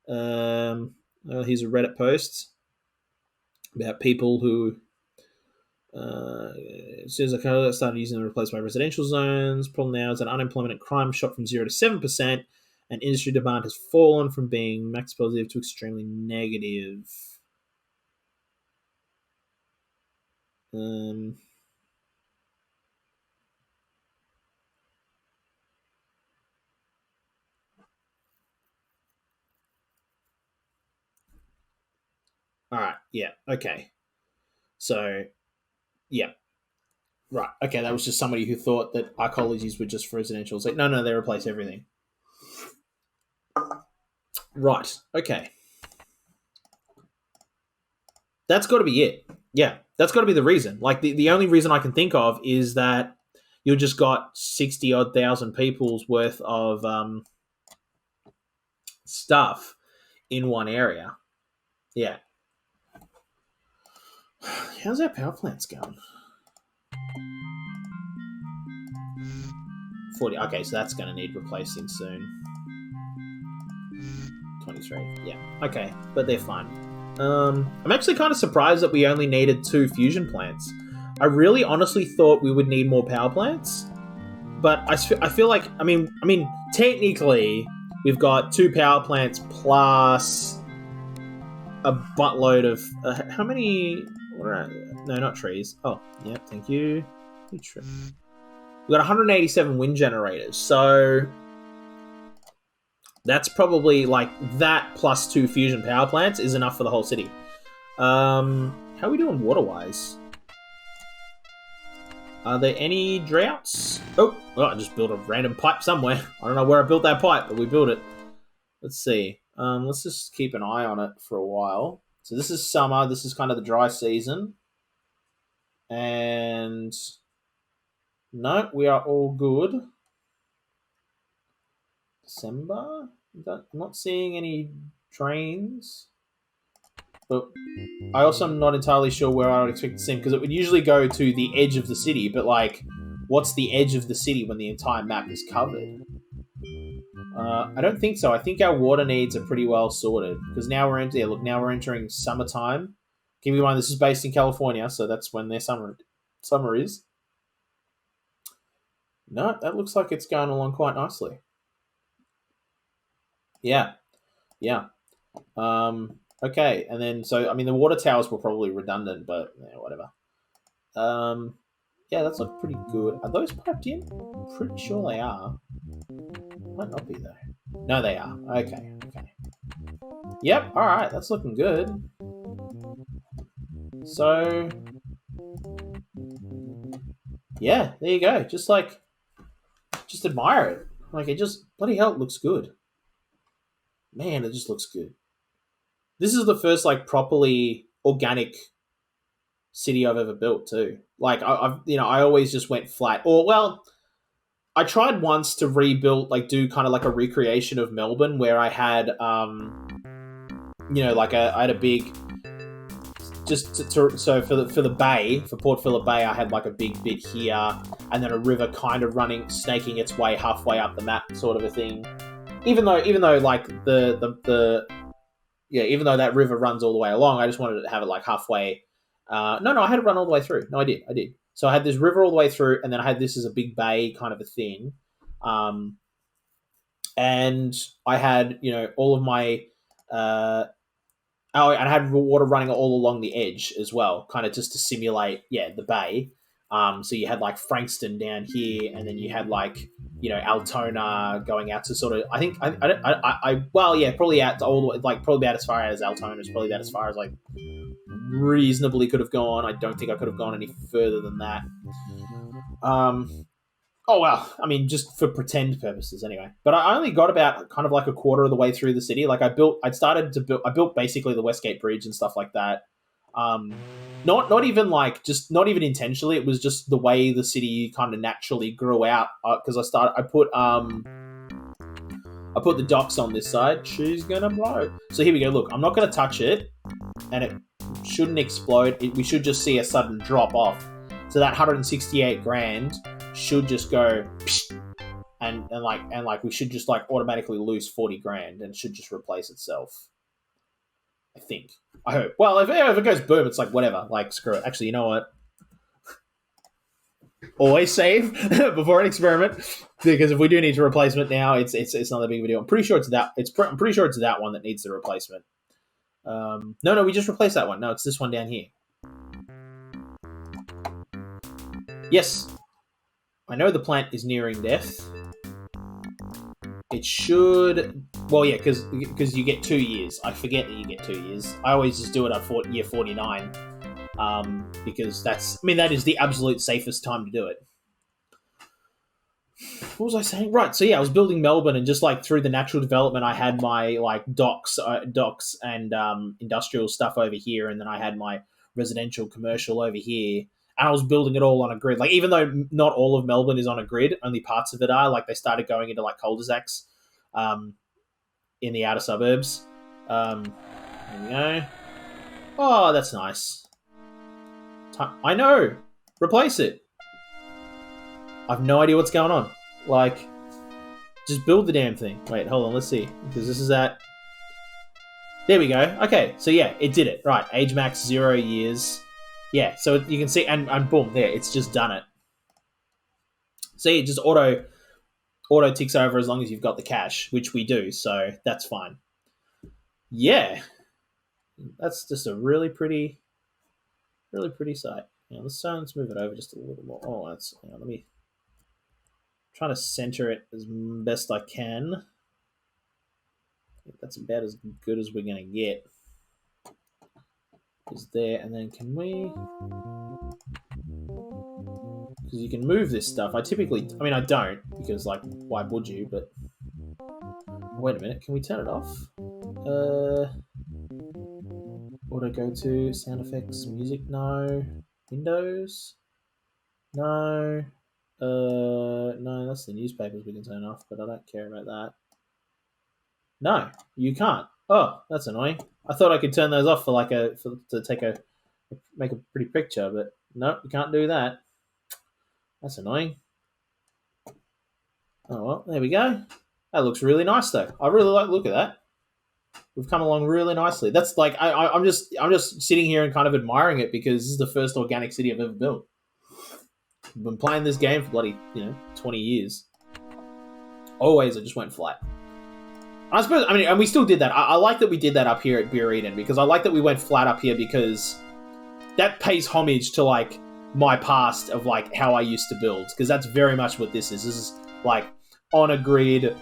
Here's a Reddit post about people who as soon as I started using them to replace my residential zones. Problem now is that unemployment and crime shot from 0 to 7%, and industry demand has fallen from being max positive to extremely negative. All right, yeah, okay. So, yeah, right, okay. That was just somebody who thought that arcologies were just for residential. It's like, no, they replace everything. Right, okay. That's got to be it. Yeah, that's got to be the reason. Like the only reason I can think of is that you just got 60 odd thousand people's worth of stuff in one area. Yeah. How's our power plants going? 40. Okay, so that's going to need replacing soon. 23. Yeah. Okay, but they're fine. I'm actually kind of surprised that we only needed 2 fusion plants. I really honestly thought we would need more power plants, but I feel like I mean technically we've got 2 power plants plus a buttload of how many? No, not trees. Oh, yeah, thank you. We've got 187 wind generators, so that's probably like that plus 2 fusion power plants is enough for the whole city. How are we doing water-wise? Are there any droughts? Oh, I just built a random pipe somewhere. I don't know where I built that pipe, but we built it. Let's see. Let's just keep an eye on it for a while. So this is summer. This is kind of the dry season. And no, we are all good. December? I'm not seeing any drains. But I also am not entirely sure where I would expect to see them, because it would usually go to the edge of the city, but like, what's the edge of the city when the entire map is covered? I don't think so. I think our water needs are pretty well sorted, because now we're entering summertime. Keep in mind, this is based in California, so that's when their summer is. No, that looks like it's going along quite nicely. Yeah, yeah. Okay, and then so I mean the water towers were probably redundant, but yeah, whatever. Um, yeah, that's look pretty good. Are those piped in? Pretty sure they are. Might not be though. No, they are. Okay, okay. Yep. All right, that's looking good. So yeah, there you go. Just admire it. Like it just bloody hell, it looks good. Man, it just looks good. This is the first like properly organic city I've ever built too. Like I've I always just went flat. Or well, I tried once to rebuild like do kind of like a recreation of Melbourne where I had like I had a big so for the bay for Port Phillip Bay I had like a big bit here and then a river kind of running snaking its way halfway up the map sort of a thing. Even though like the yeah, even though that river runs all the way along, I just wanted to have it like halfway. No, I had it run all the way through. No, I did. So I had this river all the way through, and then I had this as a big bay kind of a thing, um, and I had all of my and I had water running all along the edge as well, kind of just to simulate the bay. So you had like Frankston down here, and then you had like Altona going out to sort of well yeah probably out to all the way, like probably about as far out as Altona is probably about as far as like reasonably could have gone. I don't think I could have gone any further than that. Oh well, I mean, just for pretend purposes, anyway. But I only got about kind of like a quarter of the way through the city. Like I built basically the Westgate Bridge and stuff like that. Um, not even like just not even intentionally. It was just the way the city kind of naturally grew out. Because I put the docks on this side. She's gonna blow. So here we go. Look, I'm not gonna touch it, and it shouldn't explode. We should just see a sudden drop off. So that 168 grand should just go and we should just like automatically lose 40 grand and should just replace itself. I think. I hope. Well, if it goes boom, it's like whatever. Like screw it. Actually, you know what? Always save before an experiment because if we do need a replacement now, it's not that big of a deal. I'm pretty sure it's that. I'm pretty sure it's that one that needs the replacement. No, we just replaced that one. No, it's this one down here. Yes, I know the plant is nearing death. It should. Well, yeah, because you get 2 years. I forget that you get 2 years. I always just do it at year 49, because that is the absolute safest time to do it. What was I saying? Right, so yeah, I was building Melbourne, and just like through the natural development, I had my like docks and industrial stuff over here, and then I had my residential commercial over here. And I was building it all on a grid. Like even though not all of Melbourne is on a grid, only parts of it are. Like they started going into like cul-de-sacs in the outer suburbs. There we go. Oh, that's nice. I know. Replace it. I've no idea what's going on. Like, just build the damn thing. Wait, hold on. Let's see. Because this is at... There we go. Okay, so yeah, it did it. Right, age max 0 years. Yeah, so you can see, and boom, there, it's just done it. See, it just auto ticks over as long as you've got the cash, which we do, so that's fine. Yeah, that's just a really pretty site. Now, let's move it over just a little more. Oh, let me try to center it as best I can. I think that's about as good as we're going to get. Is there, and then can we... Because you can move this stuff. I don't, because, like, why would you, but... Wait a minute, can we turn it off? Auto go to, sound effects, music, no. Windows? No. No, that's the newspapers we can turn off, but I don't care about that. No, you can't. Oh, that's annoying. I thought I could turn those off for make a pretty picture, but no, you can't do that. That's annoying. Oh well, there we go. That looks really nice though. I really like the look of that. We've come along really nicely. That's like I'm just sitting here and kind of admiring it because this is the first organic city I've ever built. I've been playing this game for bloody 20 years. Always, I just went flat. I suppose, and we still did that. I like that we did that up here at Beer Eden, because I like that we went flat up here, because that pays homage to, like, my past of, like, how I used to build, because that's very much what this is. This is, like, on a grid,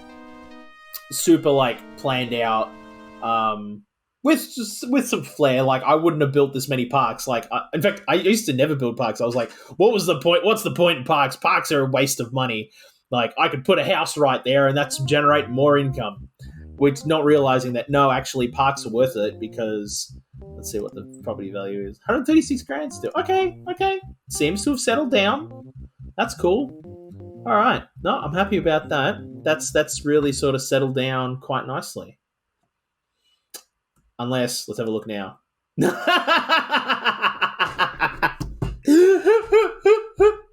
super, like, planned out, with some flair. Like, I wouldn't have built this many parks. Like, in fact, I used to never build parks. I was like, what was the point? What's the point in parks? Parks are a waste of money. Like, I could put a house right there, and that's generate more income. Which, not realizing that, no, actually, parks are worth it, because, let's see what the property value is. 136 grand still. Okay. Seems to have settled down. That's cool. All right. No, I'm happy about that. That's really sort of settled down quite nicely. Unless, let's have a look now.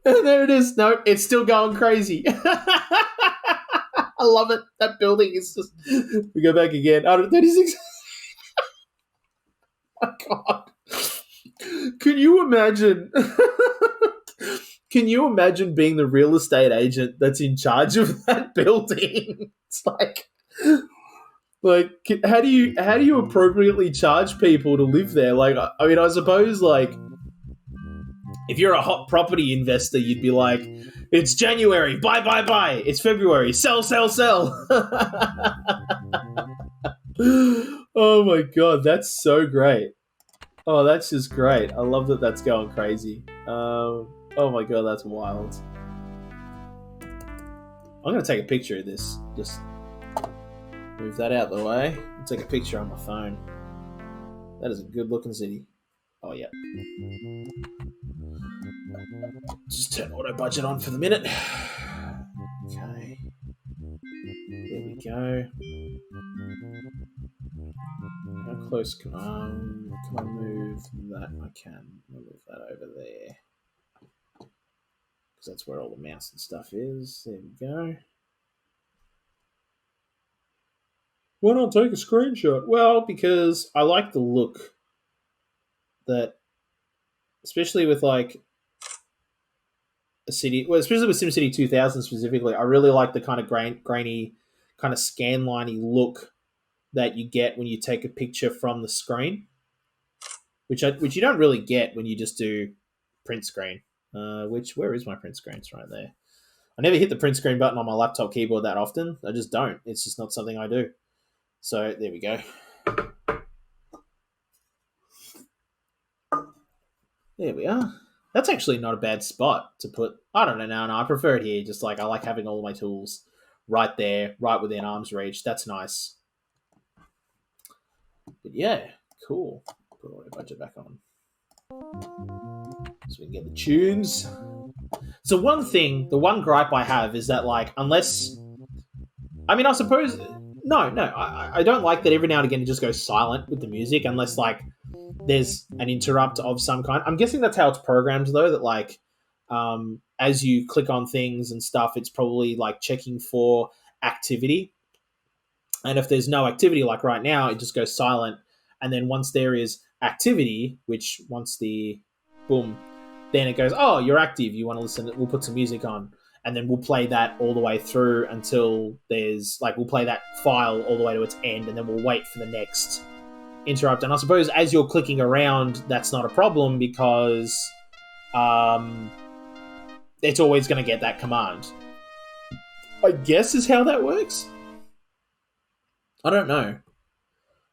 There it is. No, it's still going crazy. I love it. That building is just... We go back again. 136. Oh, God. Can you imagine... Can you imagine being the real estate agent that's in charge of that building? It's like how do you appropriately charge people to live there? Like, I mean, I suppose, like, if you're a hot property investor, you'd be like, it's January, buy. It's February, sell. Oh my God, that's so great. Oh, that's just great. I love that that's going crazy. Oh my God, that's wild. I'm going to take a picture of this. Just move that out of the way. I'll take a picture on my phone. That is a good looking city. Oh, yeah. Just turn auto budget on for the minute. Okay. There we go. How close can I move that? I can move that over there. Because that's where all the mouse and stuff is. There we go. Why not take a screenshot? Well, because I like the look that, especially with, like, a city, well, especially with SimCity 2000 specifically, I really like the kind of grainy, kind of scanline-y look that you get when you take a picture from the screen, which you don't really get when you just do print screen. Where is my print screen? It's right there. I never hit the print screen button on my laptop keyboard that often. I just don't. It's just not something I do. So there we go. There we are. That's actually not a bad spot to put. I don't know. No, I prefer it here. Just like, I like having all of my tools right there, right within arm's reach. That's nice. But yeah, cool. Put all the budget back on, so we can get the tunes. So the one gripe I have is that, like, unless, I mean, I suppose, I don't like that every now and again it just goes silent with the music, unless, like, there's an interrupt of some kind. I'm guessing that's how it's programmed, though, that, like, as you click on things and stuff, it's probably, like, checking for activity. And if there's no activity, like right now, it just goes silent. And then once there is activity, which once the boom, then it goes, oh, you're active. You want to listen? We'll put some music on. And then we'll play that all the way through until there's, like, we'll play that file all the way to its end, and then we'll wait for the next interrupt. And I suppose as you're clicking around, that's not a problem, because it's always going to get that command. I guess is how that works. I don't know.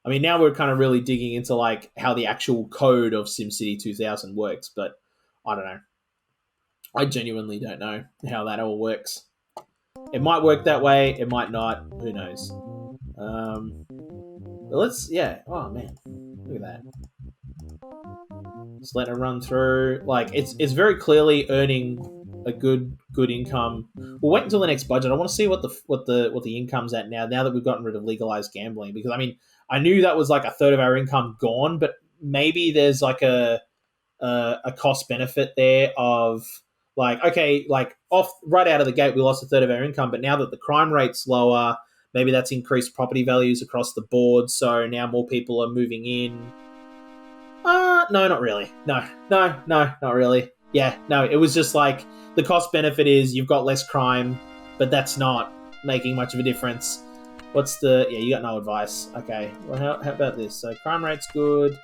I mean, now we're kind of really digging into, like, how the actual code of SimCity 2000 works, but I don't know. I genuinely don't know how that all works. It might work that way, it might not. Who knows? But let's, yeah. Oh man, look at that. Just let it run through. Like, it's very clearly earning a good income. We'll wait until the next budget. I want to see what the income's at now that we've gotten rid of legalized gambling, because I mean, I knew that was like a third of our income gone, but maybe there's like a cost benefit there of, like, okay, like, off right out of the gate we lost a third of our income, but now that the crime rate's lower, maybe that's increased property values across the board, so now more people are moving in. No, not really. No, not really. Yeah, no, it was just like the cost benefit is you've got less crime, but that's not making much of a difference. What's the... Yeah, you got no advice. Okay, well, how about this? So crime rate's good,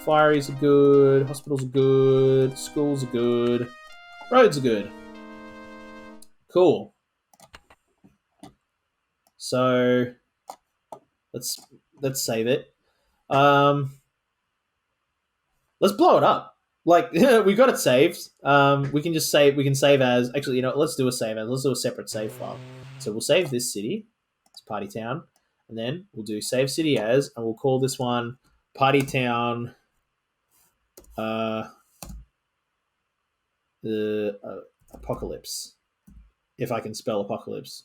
fireys are good, hospitals are good, schools are good, roads are good. Cool. So let's save it. Let's blow it up. Like, we got it saved. We can just save. We can save as... Actually, let's do a save as. Let's do a separate save file. So we'll save this city. It's Party Town. And then we'll do save city as, and we'll call this one Party Town. The Apocalypse. If I can spell apocalypse.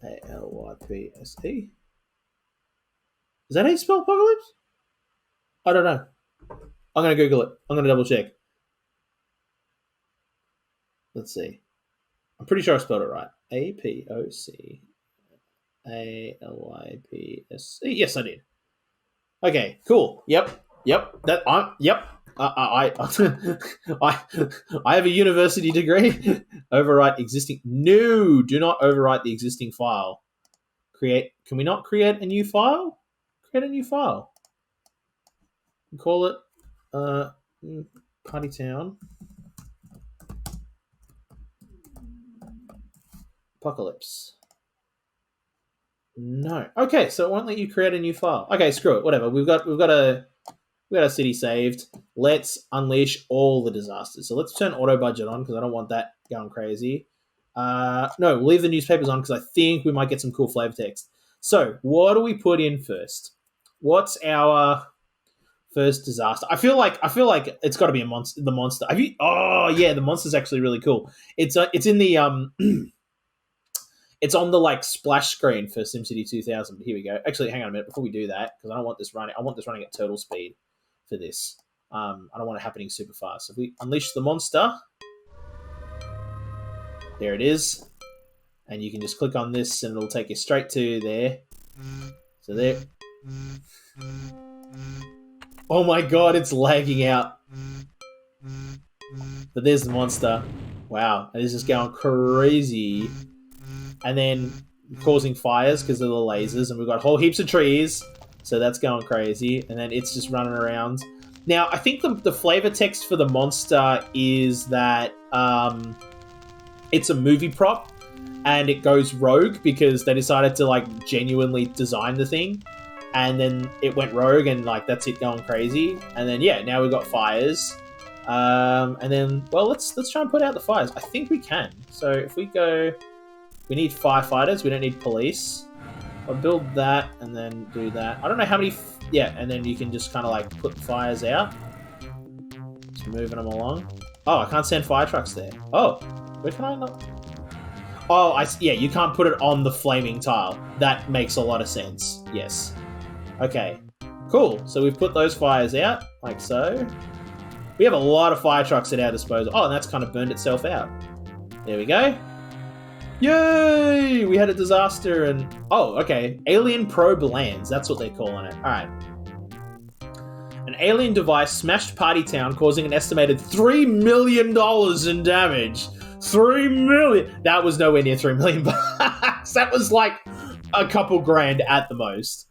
Alypse. Is that how you spell apocalypse? I don't know. I'm going to Google it. I'm going to double check. Let's see. I'm pretty sure I spelled it right. Apocalips. Yes, I did. Okay, cool. Yep. That I'm. Yep. I I have a university degree. Overwrite existing. No, do not overwrite the existing file. Create. Can we not create a new file? Create a new file. Call it Party Town Apocalypse. No. Okay, so it won't let you create a new file. Okay, screw it. Whatever. We've got a city saved. Let's unleash all the disasters. So let's turn auto budget on because I don't want that going crazy. No, we'll leave the newspapers on because I think we might get some cool flavor text. So what do we put in first? What's our first disaster? I feel like it's got to be a monster. The monster. Have you? Oh yeah, the monster's actually really cool. It's in the It's on the like splash screen for SimCity 2000. But here we go. Actually, hang on a minute before we do that because I don't want this running. I want this running at turtle speed for this. I don't want it happening super fast. So if we unleash the monster, there it is, and you can just click on this and it'll take you straight to there. So there. Oh my god, it's lagging out. But there's the monster. Wow, it is just going crazy. And then causing fires because of the lasers, and we've got whole heaps of trees, so that's going crazy. And then it's just running around. Now, I think the flavor text for the monster is that it's a movie prop, and it goes rogue because they decided to like genuinely design the thing, and then it went rogue, and like that's it going crazy. And then yeah, now we've got fires, and then well, let's try and put out the fires. I think we can. So if we go. We need firefighters. We don't need police. I'll build that and then do that. I don't know how many... yeah, and then you can just kind of like put fires out. Just moving them along. Oh, I can't send fire trucks there. Oh, where can I not... Oh, yeah, you can't put it on the flaming tile. That makes a lot of sense. Yes. Okay, cool. So we've put those fires out, like so. We have a lot of fire trucks at our disposal. Oh, and that's kind of burned itself out. There we go. Yay! We had a disaster and... Oh, okay. Alien probe lands. That's what they're calling it. Alright. An alien device smashed Party Town, causing an estimated $3 million in damage. $3 million! That was nowhere near $3 million bucks. That was like a couple grand at the most.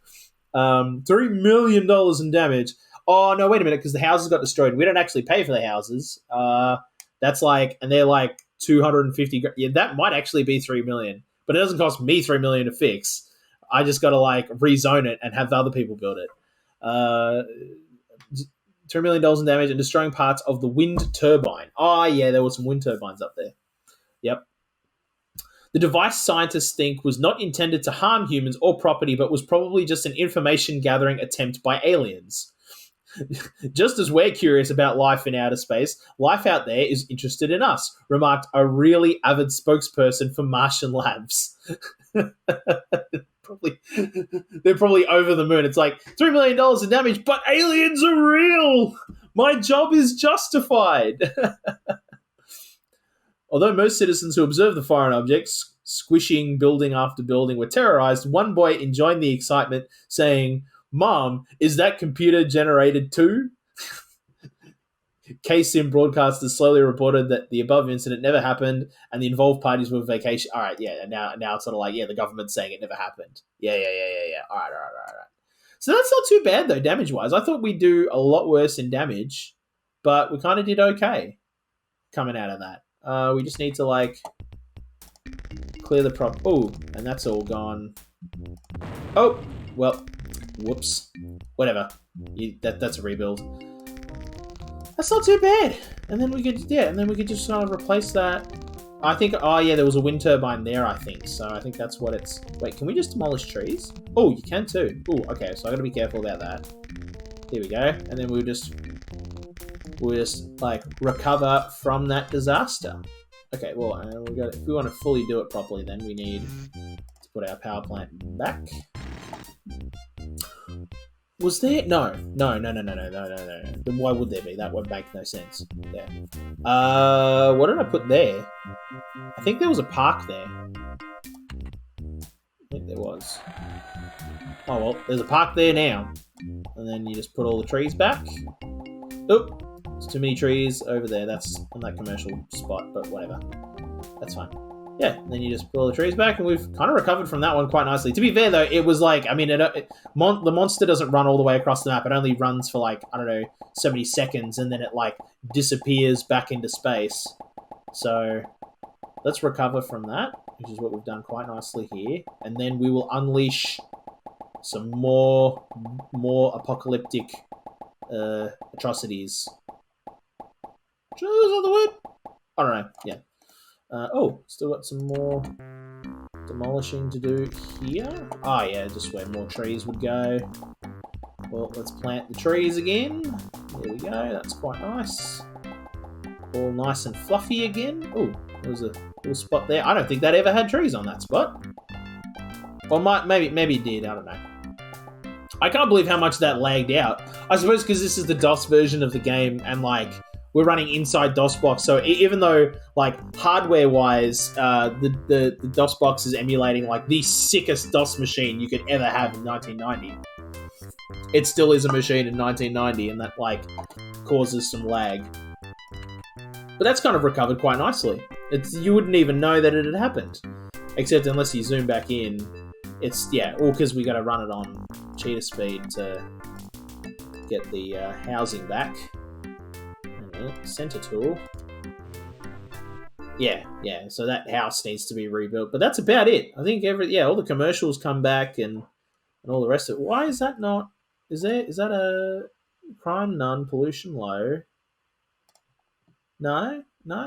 $3 million in damage. Oh, no, wait a minute, because the houses got destroyed. We don't actually pay for the houses. That's like... And they're like... 250. Yeah, that might actually be 3 million, but it doesn't cost me 3 million to fix. I just got to like rezone it and have the other people build it. $2 million in damage and destroying parts of the wind turbine. Oh yeah, there were some wind turbines up there. Yep. The device scientists think was not intended to harm humans or property, but was probably just an information gathering attempt by aliens. Just as we're curious about life in outer space, life out there is interested in us, remarked a really avid spokesperson for Martian Labs. They're probably over the moon. It's like, $3 million in damage, but aliens are real! My job is justified! Although most citizens who observed the foreign objects, squishing building after building, were terrorized, one boy enjoyed the excitement, saying... Mom, is that computer generated too? KSIM broadcasters slowly reported that the above incident never happened and the involved parties were vacation. All right, yeah, now it's sort of like, yeah, the government's saying it never happened. Yeah. All right. So that's not too bad, though, damage-wise. I thought we'd do a lot worse in damage, but we kind of did okay coming out of that. We just need to, like, clear the prop. Oh, and that's all gone. Oh, well, whoops. Whatever. That's a rebuild. That's not too bad. And then we could just sort of replace that. I think, oh yeah, there was a wind turbine there, I think. So I think that's what it's... Wait, can we just demolish trees? Oh, you can too. Oh, okay, so I gotta be careful about that. Here we go. And then we'll just like, recover from that disaster. Okay, well, if we want to fully do it properly, then we need to put our power plant back. Was there? No. Then why would there be? That would make no sense. Yeah. What did I put there? I think there was a park there. I think there was. Oh, well, there's a park there now. And then you just put all the trees back. Oop. There's too many trees over there. That's on that commercial spot, but whatever. That's fine. Yeah, and then you just put all the trees back, and we've kind of recovered from that one quite nicely. To be fair, though, it was like, I mean, the monster doesn't run all the way across the map. It only runs for, like, I don't know, so many seconds, and then it, like, disappears back into space. So let's recover from that, which is what we've done quite nicely here. And then we will unleash some more apocalyptic atrocities. Is that the word? I don't know, yeah. Still got some more demolishing to do here. Oh, yeah, just where more trees would go. Well, let's plant the trees again. There we go, that's quite nice. All nice and fluffy again. Oh, there was a little spot there. I don't think that ever had trees on that spot. Well, maybe it did, I don't know. I can't believe how much that lagged out. I suppose because this is the DOS version of the game, and, like, we're running inside DOS box, so even though, like, hardware-wise, the DOS box is emulating, like, the sickest DOS machine you could ever have in 1990, it still is a machine in 1990, and that, like, causes some lag. But that's kind of recovered quite nicely. You wouldn't even know that it had happened, except unless you zoom back in. It's, yeah, all because we got to run it on cheetah speed to get the housing back. Center tool. Yeah, so that house needs to be rebuilt, but that's about it. I think all the commercials come back and all the rest of it. Why is that not? Is that a crime none, pollution low? No.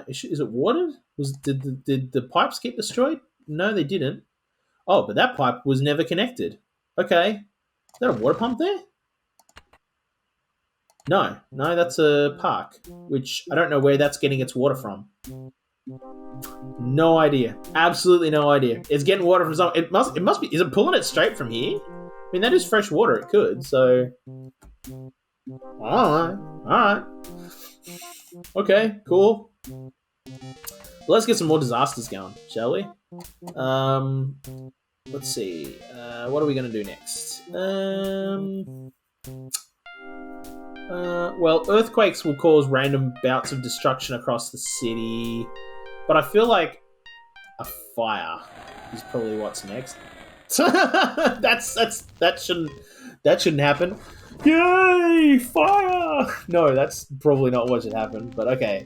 Is it watered? Did the pipes get destroyed? No, they didn't. Oh, but that pipe was never connected. Okay, is that a water pump there? No, that's a park, which I don't know where that's getting its water from. No idea. Absolutely no idea. It's getting water from somewhere. It must be. Is it pulling it straight from here? I mean, that is fresh water. It could, so... Alright. Okay, cool. Well, let's get some more disasters going, shall we? Let's see. What are we going to do next? Well, earthquakes will cause random bouts of destruction across the city, but I feel like a fire is probably what's next. That shouldn't happen. Yay, fire! No, that's probably not what should happen. But okay,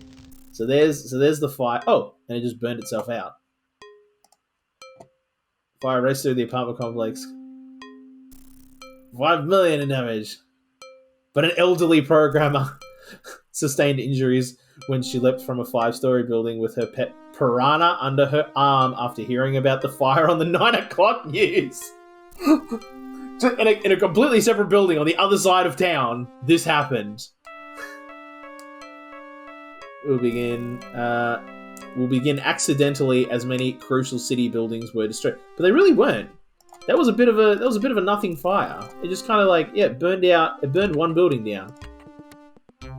so there's the fire. Oh, and it just burned itself out. Fire raced through the apartment complex. 5 million in damage. But an elderly programmer sustained injuries when she leapt from a 5-story building with her pet piranha under her arm after hearing about the fire on the 9 o'clock news. In a completely separate building on the other side of town, this happened. We'll begin accidentally as many crucial city buildings were destroyed. But they really weren't. That was a bit of a nothing fire. It just kind of like, it burned out. It burned one building down.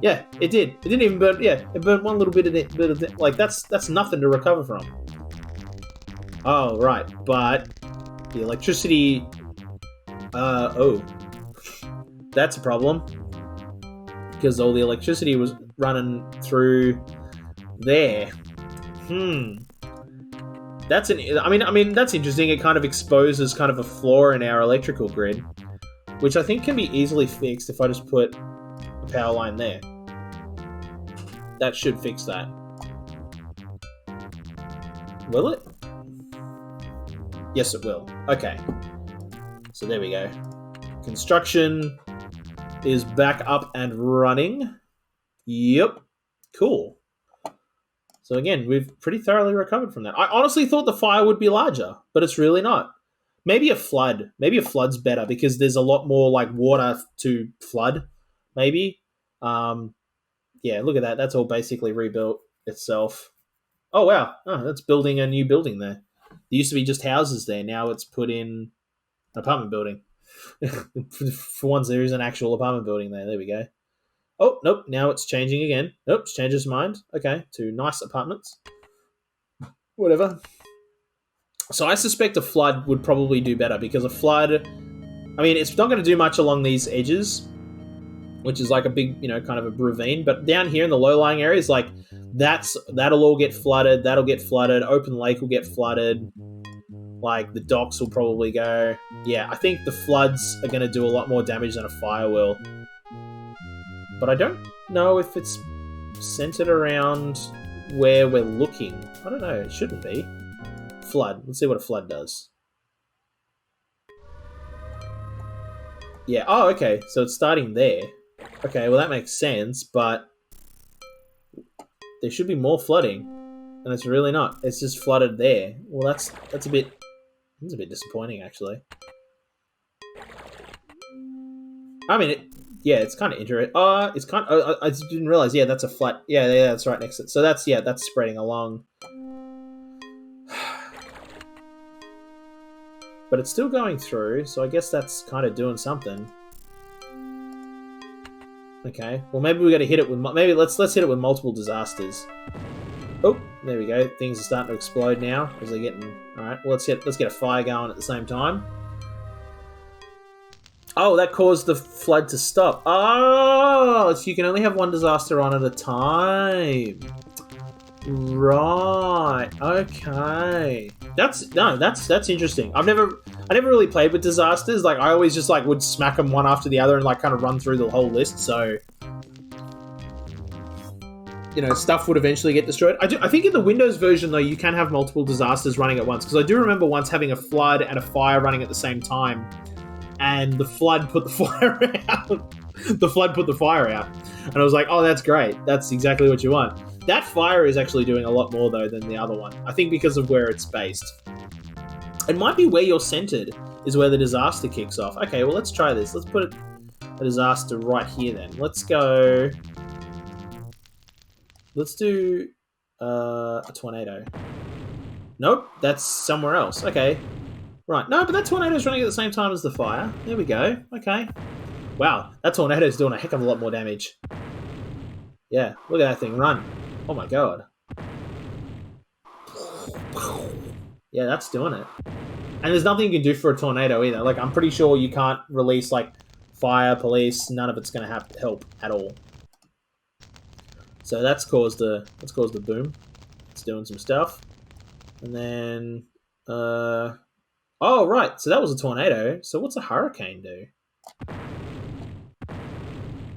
Yeah, it did. It didn't even burn. Yeah, it burned one little bit of it. Like that's nothing to recover from. Oh right, but the electricity. Oh, that's a problem. because all the electricity was running through there. That's that's interesting. It kind of exposes kind of a flaw in our electrical grid, which I think can be easily fixed if I just put a power line there. That should fix that. Will it? Yes, it will. Okay. So there we go. Construction is back up and running. Yep. Cool. So again, we've pretty thoroughly recovered from that. I honestly thought the fire would be larger, but it's really not. Maybe a flood. Maybe a flood's better because there's a lot more like water to flood. Maybe. Yeah, look at that. That's all basically rebuilt itself. Oh, wow. Oh, that's building a new building there. There used to be just houses there. Now it's put in an apartment building. For once, there is an actual apartment building there. There we go. Oh, nope. Now it's changing again. Nope, it's changed its mind. Okay, to nice apartments. Whatever. So I suspect a flood would probably do better because a flood... I mean, it's not going to do much along these edges, which is like a big, kind of a ravine. But down here in the low-lying areas, like, that'll all get flooded. That'll get flooded. Open lake will get flooded. Like, the docks will probably go. Yeah, I think the floods are going to do a lot more damage than a fire will. But I don't know if it's centered around where we're looking. I don't know. It shouldn't be. Flood. Let's see what a flood does. Yeah. Oh, okay. So it's starting there. Okay, well, that makes sense, but there should be more flooding, and it's really not. It's just flooded there. Well, that's a bit disappointing, actually. I mean, it's kind of interesting. It's kind of, I just didn't realize. Yeah, that's a flat. Yeah, that's right next to it. So that's spreading along. But it's still going through, so I guess that's kind of doing something. Okay, well maybe we got to hit it with let's hit it with multiple disasters. Oh, there we go. Things are starting to explode now as they're getting. All right, well, let's get a fire going at the same time. Oh, that caused the flood to stop. Oh, so you can only have one disaster on at a time. Right. Okay. That's interesting. I never really played with disasters. Like, I always just would smack them one after the other and kind of run through the whole list. So, stuff would eventually get destroyed. I think in the Windows version though, you can have multiple disasters running at once, because I do remember once having a flood and a fire running at the same time, and the flood put the fire out. The flood put the fire out, and I was like, "Oh, that's great. That's exactly what you want." That fire is actually doing a lot more, though, than the other one. I think because of where it's based. It might be where you're centered is where the disaster kicks off. Okay, well, let's try this. Let's put a disaster right here, then. Let's go... Let's do a tornado. Nope, that's somewhere else. Okay. Right. No, but that tornado's running at the same time as the fire. There we go. Okay. Wow, that tornado's doing a heck of a lot more damage. Yeah, look at that thing run. Oh my god. Yeah, that's doing it. And there's nothing you can do for a tornado either. Like, I'm pretty sure you can't release, fire, police. None of it's going to help at all. So that's caused the boom. It's doing some stuff. And then... Oh, right. So that was a tornado. So what's a hurricane do?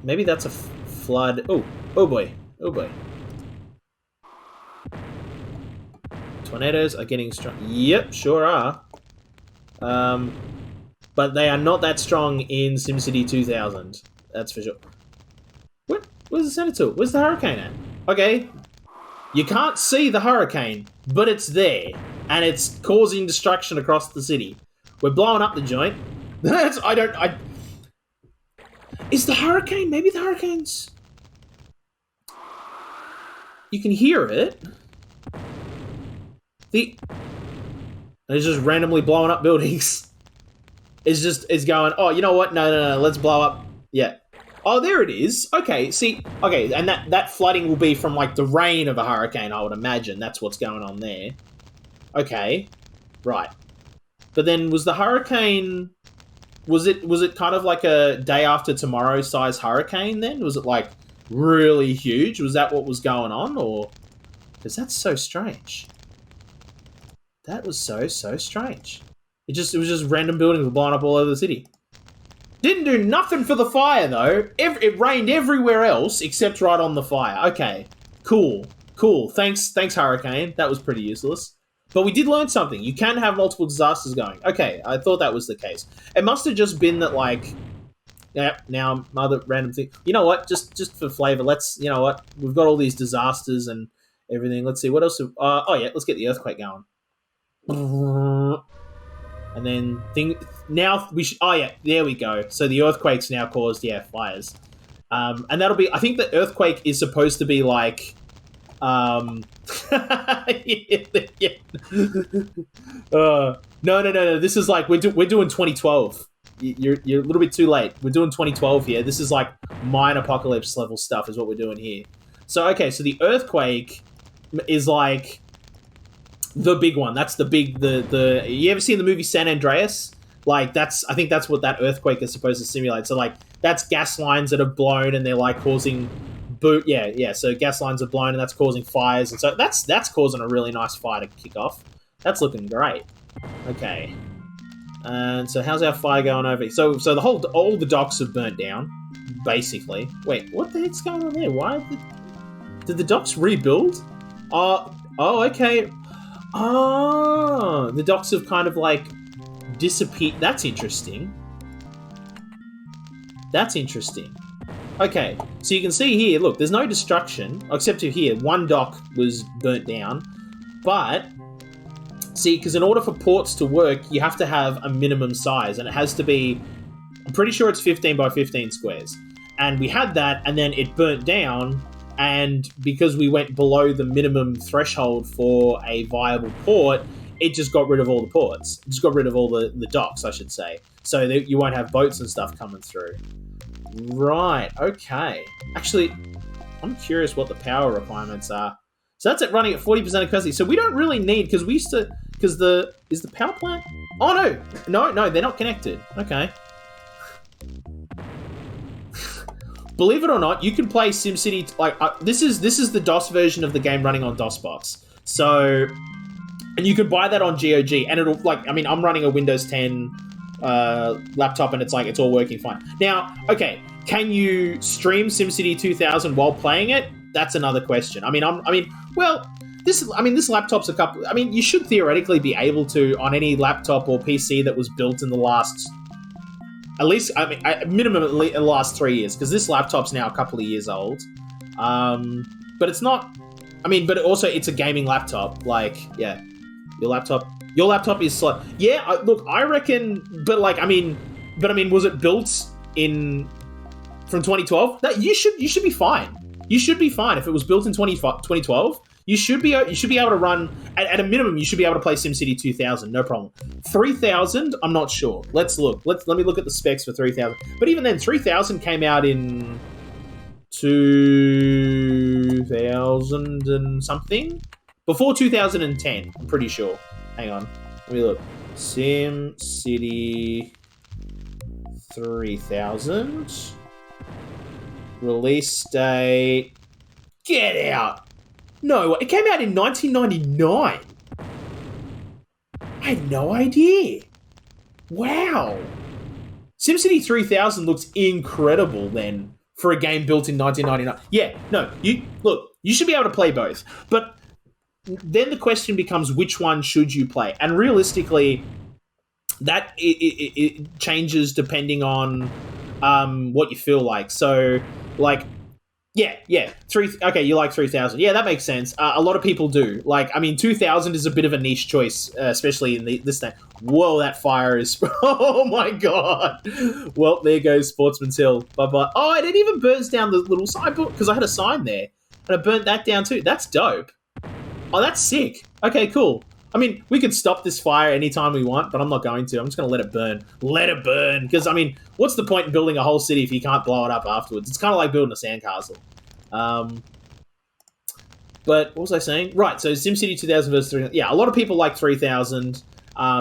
Maybe that's a flood. Oh boy. Oh boy. Tornadoes are getting strong. Yep, sure are. But they are not that strong in SimCity 2000. That's for sure. Where's the center tool? Where's the hurricane at? Okay. You can't see the hurricane, but it's there. And it's causing destruction across the city. We're blowing up the joint. Is the hurricane? Maybe the hurricane's... You can hear it. And it's just randomly blowing up buildings. It's going, oh, you know what? No, let's blow up. Yeah. Oh, there it is. Okay, see. Okay, and that flooding will be from, the rain of a hurricane, I would imagine. That's what's going on there. Okay. Right. But then was the hurricane... Was it kind of like a day after tomorrow size hurricane then? Was it like really huge? Was that what was going on, or because that's so strange. That was so strange. It was just random buildings blowing up all over the city. Didn't do nothing for the fire though. It rained everywhere else except right on the fire. Okay, cool. Thanks, hurricane. That was pretty useless. But we did learn something. You can have multiple disasters going. Okay, I thought that was the case. It must have just been that, like, yeah, now other random thing. You know what? Just for flavor, you know what? We've got all these disasters and everything. Let's see what else. Oh yeah, let's get the earthquake going. And then now we should. Oh yeah, there we go. So the earthquake's now caused fires. And that'll be. I think the earthquake is supposed to be like. No. This is like we're doing 2012. You're a little bit too late. We're doing 2012 here. This is like mine apocalypse level stuff is what we're doing here. So okay, so the earthquake is like the big one. That's the big the. You ever seen the movie San Andreas? Like I think that's what that earthquake is supposed to simulate. So like that's gas lines that have blown and they're like causing. So gas lines are blown and that's causing fires, and so that's causing a really nice fire to kick off. That's looking great. Okay, and so how's our fire going over? So all the docks have burnt down, basically. Wait, what the heck's going on there? Did the docks rebuild? Oh, okay. Oh, the docks have kind of like disappeared. That's interesting. Okay, so you can see here, look, there's no destruction, except to here, one dock was burnt down, but, see, because in order for ports to work, you have to have a minimum size, and it has to be, I'm pretty sure it's 15 by 15 squares, and we had that, and then it burnt down, and because we went below the minimum threshold for a viable port, it just got rid of all the ports, it just got rid of all the docks, I should say, so that you won't have boats and stuff coming through. Right, okay. Actually, I'm curious what the power requirements are. So that's it running at 40% capacity. So we don't really need, because we used to, is the power plant? Oh, no, they're not connected. Okay. Believe it or not, you can play SimCity, like, this is the DOS version of the game running on DOSBox. So, and you can buy that on GOG, and it'll, like, I mean, I'm running a Windows 10 laptop and it's like it's all working fine. Now, okay, can you stream SimCity 2000 while playing it? That's another question. This laptop's a couple. I mean, you should theoretically be able to on any laptop or PC that was built in the last, at least, I mean, minimum at least the last 3 years, because this laptop's now a couple of years old. But it's not. I mean, but also it's a gaming laptop. Like, yeah, your laptop is slow. Yeah, look, I reckon, but was it built from 2012? That you should be fine. You should be fine if it was built in 2012. You should be able to run at a minimum. You should be able to play SimCity 2000, no problem. 3000, I'm not sure. Let's look. Let me look at the specs for 3000. But even then, 3000 came out in 2000 and something before 2010. I'm pretty sure. Hang on, let me look. SimCity 3000 release date. Get out! No, it came out in 1999. I had no idea. Wow. SimCity 3000 looks incredible then for a game built in 1999. Yeah, no, you should be able to play both, but then the question becomes, which one should you play? And realistically, that it changes depending on what you feel like. So, like, yeah, okay, you like 3000. Yeah, that makes sense. A lot of people do. Like, I mean, 2000 is a bit of a niche choice, especially in this thing. Whoa, that fire is... Oh, my God. Well, there goes Sportsman's Hill. Bye-bye. Oh, it even burns down the little sign, because I had a sign there. And I burnt that down too. That's dope. Oh, that's sick. Okay, cool. I mean, we could stop this fire anytime we want, but I'm not going to. I'm just going to let it burn. Let it burn. Because, I mean, what's the point in building a whole city if you can't blow it up afterwards? It's kind of like building a sandcastle. But what was I saying? Right, so SimCity 2000 versus 3000. Yeah, a lot of people like 3000.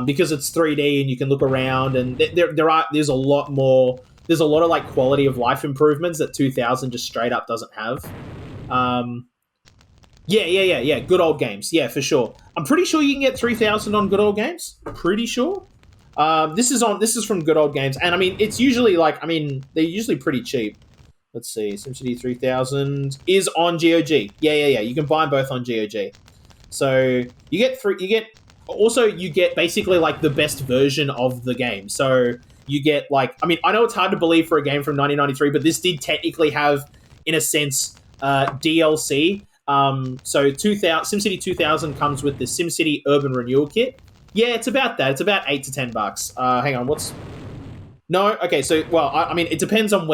because it's 3D and you can look around, and there's a lot more. There's a lot of like quality of life improvements that 2000 just straight up doesn't have. Um, yeah. Good old games. Yeah, for sure. I'm pretty sure you can get 3000 on Good Old Games. Pretty sure. This is from Good Old Games, and I mean it's usually they're usually pretty cheap. Let's see, SimCity 3000 is on GOG. Yeah. You can buy them both on GOG. So you get basically like the best version of the game. So you get like, I mean, I know it's hard to believe for a game from 1993, but this did technically have, in a sense, DLC. So SimCity 2000 comes with the SimCity Urban Renewal Kit. Yeah, it's about that. It's about $8 to $10. Hang on, No, okay. So, well, I mean, it depends on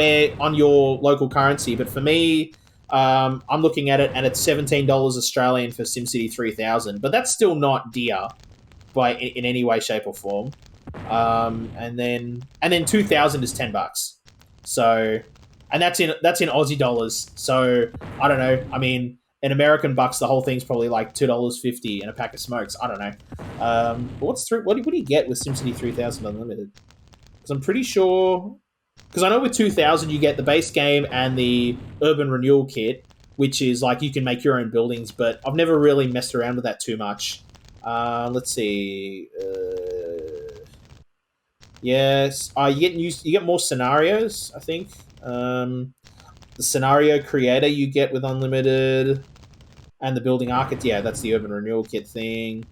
your local currency, but for me, I'm looking at it, and it's $17 Australian for SimCity 3000, but that's still not dear in any way, shape, or form. And then 2000 is $10. So, and that's in Aussie dollars. So I don't know. I mean, in American bucks, the whole thing's probably like $2.50 and a pack of smokes. I don't know. But what do you get with SimCity 3000 Unlimited? Because I'm pretty sure. Because I know with 2000 you get the base game and the Urban Renewal Kit, which is like you can make your own buildings. But I've never really messed around with that too much. Let's see. Yes, you get more scenarios, I think. The scenario creator you get with Unlimited, and the building architect. Yeah, that's the Urban Renewal Kit thing.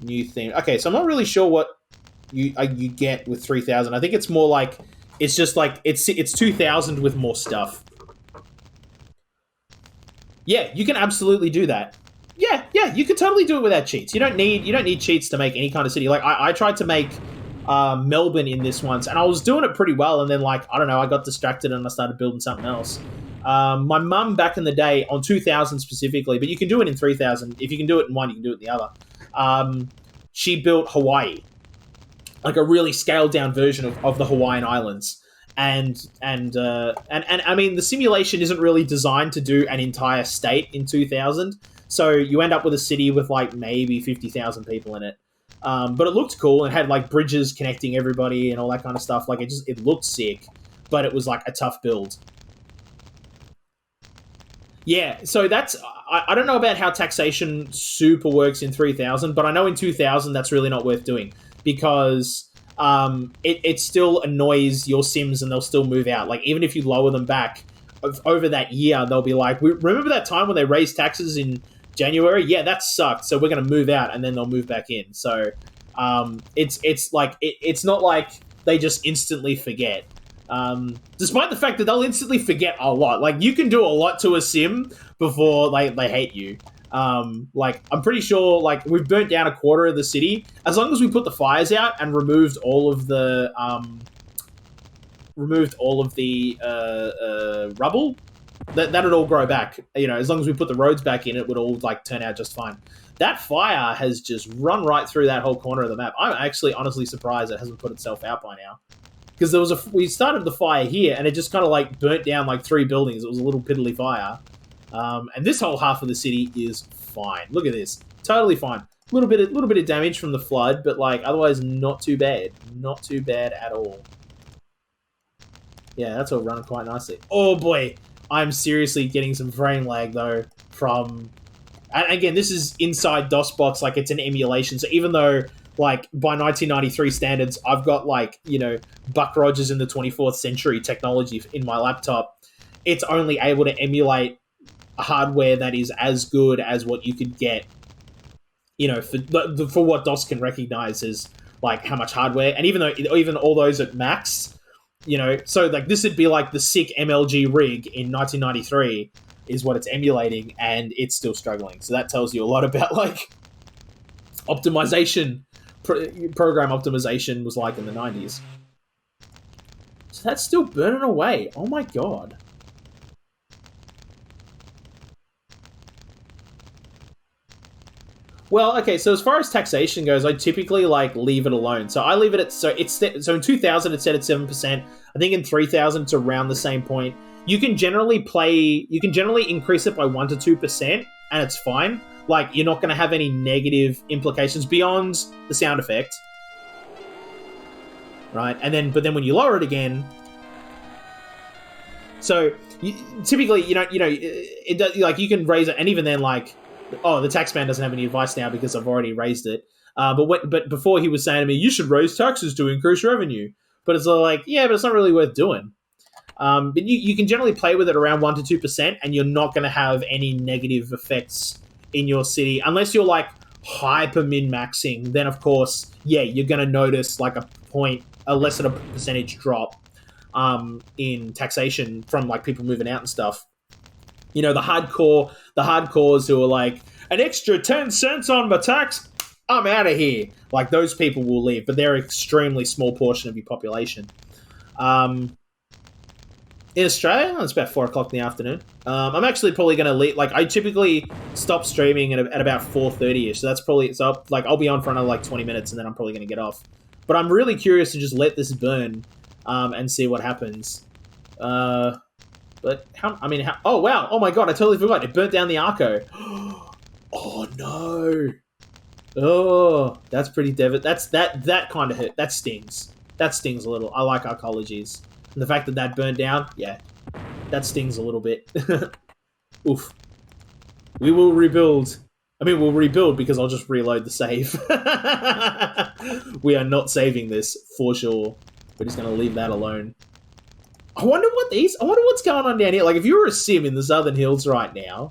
New theme. Okay, so I'm not really sure what you get with 3000. I think it's more like it's just like it's 2000 with more stuff. Yeah, you can absolutely do that. Yeah, you could totally do it without cheats. You don't need cheats to make any kind of city. Like I tried to make Melbourne in this once, and I was doing it pretty well, and then like I don't know, I got distracted and I started building something else. My mum back in the day on 2000 specifically, but you can do it in 3000. If you can do it in one, you can do it in the other. She built Hawaii, like a really scaled down version of the Hawaiian Islands. And I mean, the simulation isn't really designed to do an entire state in 2000, so you end up with a city with like maybe 50,000 people in it. But it looked cool and had like bridges connecting everybody and all that kind of stuff. Like it looked sick, but it was like a tough build. Yeah, so I don't know about how taxation super works in 3000, but I know in 2000 that's really not worth doing because it still annoys your Sims and they'll still move out. Like, even if you lower them back over that year, they'll be like, remember that time when they raised taxes in January? Yeah, that sucked. So we're going to move out, and then they'll move back in. So it's not like they just instantly forget. Despite the fact that they'll instantly forget a lot. Like, you can do a lot to a sim before they hate you. Like, I'm pretty sure, like, we've burnt down a quarter of the city. As long as we put the fires out and removed all of the rubble, that'd all grow back. You know, as long as we put the roads back in, it would all, like, turn out just fine. That fire has just run right through that whole corner of the map. I'm actually honestly surprised it hasn't put itself out by now. Because we started the fire here, and it just kind of, like, burnt down, like, 3 buildings. It was a little piddly fire. And this whole half of the city is fine. Look at this. Totally fine. Little bit of damage from the flood, but, like, otherwise not too bad. Not too bad at all. Yeah, that's all running quite nicely. Oh, boy. I'm seriously getting some frame lag, though, from... And again, this is inside DOSBox, like, it's an emulation. So even though, like, by 1993 standards, I've got, like, you know, Buck Rogers in the 24th century technology in my laptop, it's only able to emulate hardware that is as good as what you could get, you know, for what DOS can recognize as, like, how much hardware. And even all those at max, you know, so, like, this would be like the sick MLG rig in 1993 is what it's emulating, and it's still struggling. So that tells you a lot about, like, optimization, program optimization was like in the 90s. So that's still burning away. Oh my god. Well, okay, so as far as taxation goes, I typically, like, leave it alone. So I leave it at, so in 2000 it's set at 7%. I think in 3000 it's around the same point. You can generally increase it by 1 to 2%, and it's fine. like, you're not going to have any negative implications beyond the sound effect. Right? But then when you lower it again... So, typically, it does, like, you can raise it, and even then, like, oh, the taxman doesn't have any advice now because I've already raised it. But before he was saying to me, you should raise taxes to increase revenue. But it's like, yeah, but it's not really worth doing. But you can generally play with it around 1 to 2%, and you're not going to have any negative effects in your city. Unless you're, like, hyper min-maxing, then, of course, yeah, you're going to notice, like, a less than a percentage drop in taxation from, like, people moving out and stuff. The hardcores who are like, an extra 10 cents on my tax, I'm out of here. Like, those people will leave, but they're an extremely small portion of your population. In Australia, it's about 4 o'clock in the afternoon. I'm actually probably going to leave. Like, I typically stop streaming at about 4:30ish. So that's probably, I'll be on for another, like, 20 minutes, and then I'm probably going to get off. But I'm really curious to just let this burn and see what happens. But oh wow, oh my god, I totally forgot. It burnt down the Arco. Oh no. Oh, that's pretty that kind of hurt. That stings. That stings a little. I like arcologies. And the fact that burned down, yeah, that stings a little bit. Oof. We will rebuild. We'll rebuild because I'll just reload the save. We are not saving this for sure. We're just going to leave that alone. I wonder what's going on down here. Like, if you were a sim in the Southern Hills right now,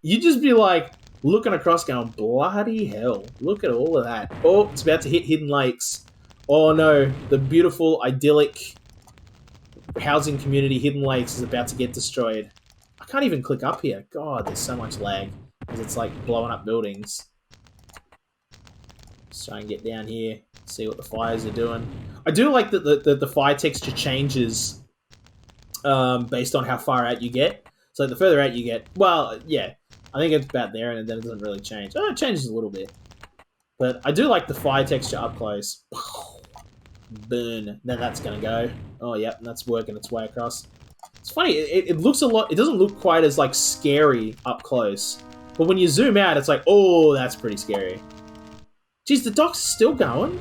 you'd just be like looking across going, bloody hell, look at all of that. Oh, it's about to hit Hidden Lakes. Oh no, the beautiful, idyllic housing community Hidden Lakes is about to get destroyed. I can't even click up here. God, there's so much lag because it's like blowing up buildings. Let's try and get down here, see what the fires are doing. I do like that the fire texture changes based on how far out you get. So the further out you get, well, yeah, I think it's about there, and then it doesn't really change. Oh, it changes a little bit. But I do like the fire texture up close. Burn. Then that's going to go. Oh, yep, that's working its way across. It's funny, it looks a lot, it doesn't look quite as, like, scary up close. But when you zoom out, it's like, oh, that's pretty scary. Geez, the dock's still going?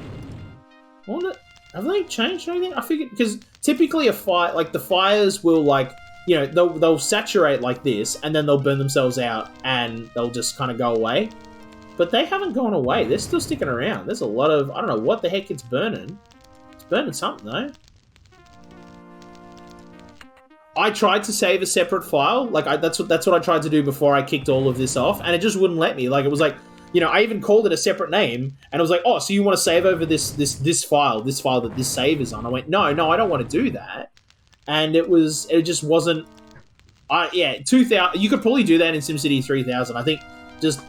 Have they changed anything? I figured, because typically a fire, like, the fires will, like, they'll saturate like this, and then they'll burn themselves out, and they'll just kind of go away. But they haven't gone away. They're still sticking around. There's a lot of, I don't know what the heck it's burning. It's burning something, though. I tried to save a separate file. Like, that's what I tried to do before I kicked all of this off, and it just wouldn't let me. Like, it was like, I even called it a separate name, and it was like, oh, so you want to save over this file that this save is on? I went, no, I don't want to do that. And it just wasn't, 2000, you could probably do that in SimCity 3000. I think just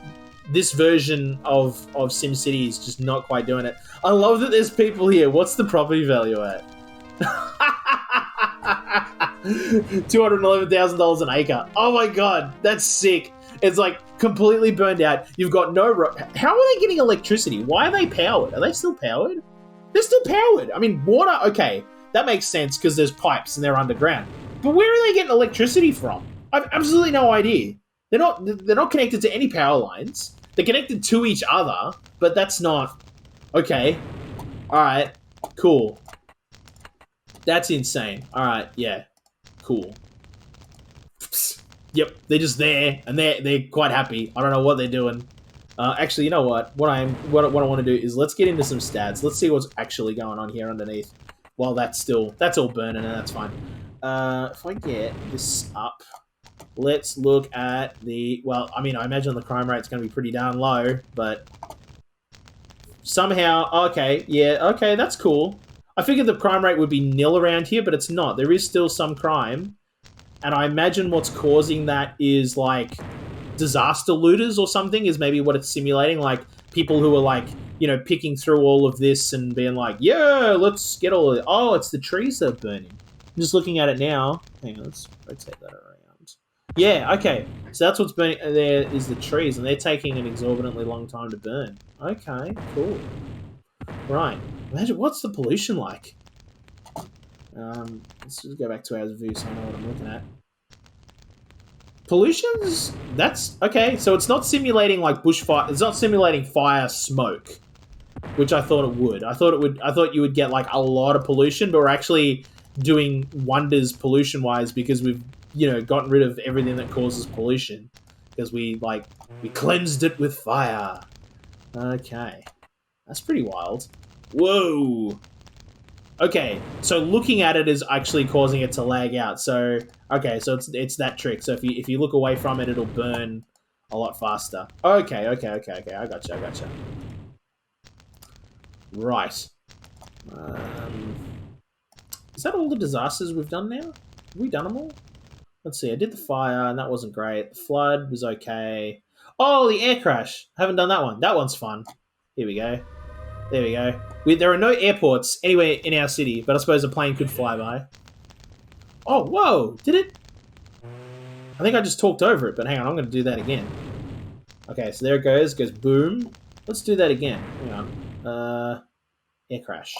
this version of SimCity is just not quite doing it. I love that there's people here. What's the property value at? $211,000 an acre. Oh my god, that's sick. It's like completely burned out. You've got no... How are they getting electricity? Why are they powered? Are they still powered? They're still powered. I mean, water, okay, that makes sense because there's pipes and they're underground. But where are they getting electricity from? I've absolutely no idea. They're not connected to any power lines. They're connected to each other, but that's not... Okay. Alright. Cool. That's insane. Alright, yeah. Cool. Yep, they're just there, and they're quite happy. I don't know what they're doing. Actually, you know what? What I want to do is let's get into some stats. Let's see what's actually going on here underneath. Well, that's all burning, and that's fine. If I get this up, let's look at the... Well, I mean, I imagine the crime rate's going to be pretty darn low, but somehow... Okay, yeah, okay, that's cool. I figured the crime rate would be nil around here, but it's not. There is still some crime. And I imagine what's causing that is, like, disaster looters or something is maybe what it's simulating. Like, people who are, like, picking through all of this and being like, yeah, let's get all of it. Oh, it's the trees that are burning. I'm just looking at it now. Hang on, let's rotate that around. Yeah, okay. So that's what's burning there is the trees, and they're taking an exorbitantly long time to burn. Okay, cool. Right. Imagine, what's the pollution like? Let's just go back to our view so I know what I'm looking at. pollution's... That's... Okay, so it's not simulating, like, bushfire... It's not simulating fire smoke, which I thought it would. I thought you would get, like, a lot of pollution, but we're actually doing wonders pollution-wise because we've, you know, gotten rid of everything that causes pollution. Because we cleansed it with fire. Okay. That's pretty wild. Whoa! Okay, so looking at it is actually causing it to lag out. So, okay, so it's that trick. So if you look away from it, it'll burn a lot faster. Okay. I gotcha. Right. Is that all the disasters we've done now? Have we done them all? Let's see, I did the fire, and that wasn't great. The flood was okay. Oh, the air crash. Haven't done that one. That one's fun. Here we go. There we go. There are no airports anywhere in our city, but I suppose a plane could fly by. Oh, whoa! Did it? I think I just talked over it, but hang on, I'm going to do that again. Okay, so there it goes. It goes boom. Let's do that again. Hang on. Air crash.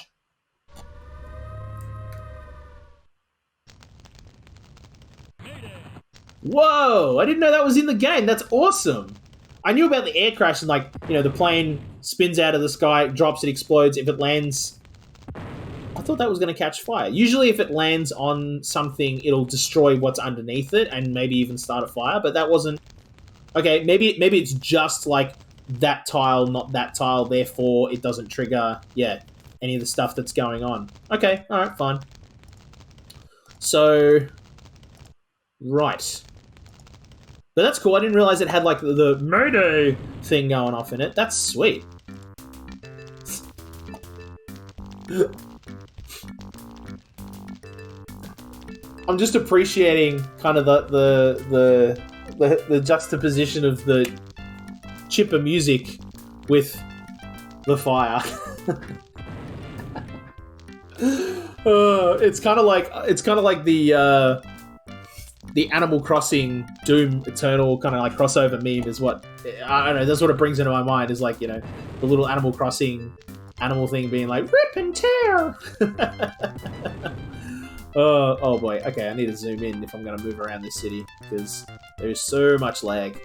Whoa! I didn't know that was in the game. That's awesome. I knew about the air crash and, like, you know, the plane spins out of the sky, drops, it explodes. If it lands... I thought that was going to catch fire. Usually if it lands on something, it'll destroy what's underneath it and maybe even start a fire, but that wasn't... Okay, maybe it's just, like, that tile, not that tile, therefore it doesn't trigger, yeah, any of the stuff that's going on. Okay, alright, fine. So... Right. But that's cool. I didn't realize it had, like, the Mayday thing going off in it. That's sweet. I'm just appreciating kind of the juxtaposition of the chipper music with the fire. It's kind of like the Animal Crossing Doom Eternal kind of like crossover meme is what, I don't know, that's what it brings into my mind, is like, you know, the little Animal Crossing animal thing being like, rip and tear! Oh boy, okay, I need to zoom in if I'm going to move around this city, because there is so much lag.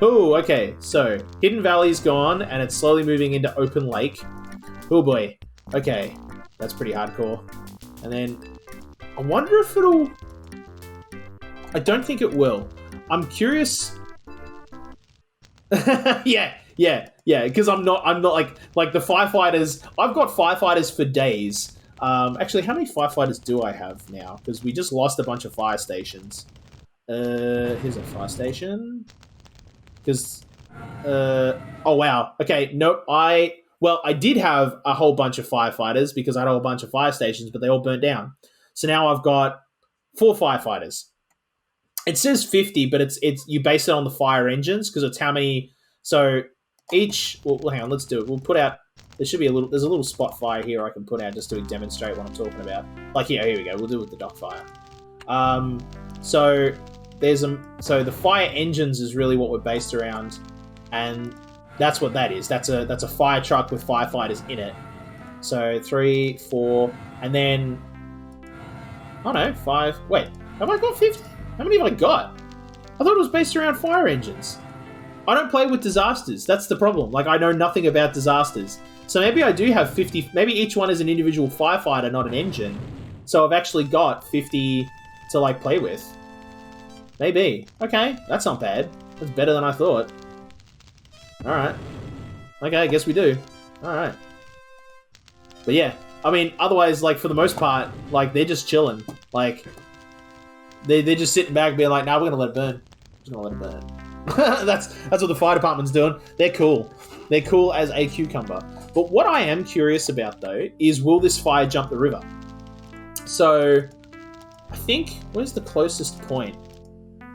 Oh, okay, so, Hidden Valley's gone, and it's slowly moving into Open Lake. Oh boy, okay, that's pretty hardcore. And then, I wonder if it'll... I don't think it will. I'm curious. yeah, because I'm not like the firefighters. I've got firefighters for days. Actually, how many firefighters do I have now? Because we just lost a bunch of fire stations. Here's a fire station. Because, oh wow. Okay, nope. I did have a whole bunch of firefighters because I had a whole bunch of fire stations, but they all burnt down. So now I've got 4 firefighters. It says 50, but it's you base it on the fire engines because it's how many. So each. Well, hang on, let's do it. We'll put out. There's a little spot fire here I can put out just to demonstrate what I'm talking about. Like here we go. We'll do it with the dock fire. So the fire engines is really what we're based around, and that's what that is. That's a fire truck with firefighters in it. So 3, 4, and then. Oh no, 5. Wait, have I got 50? How many have I got? I thought it was based around fire engines. I don't play with disasters. That's the problem. Like, I know nothing about disasters. So maybe I do have 50... Maybe each one is an individual firefighter, not an engine. So I've actually got 50 to, like, play with. Maybe. Okay, that's not bad. That's better than I thought. Alright. Okay, I guess we do. Alright. But yeah, I mean, otherwise, like, for the most part, like, they're just chilling. Like... They're just sitting back being like, nah, we're going to let it burn. Just going to let it burn. That's what the fire department's doing. They're cool. They're cool as a cucumber. But what I am curious about, though, is will this fire jump the river? So, I think, where's the closest point?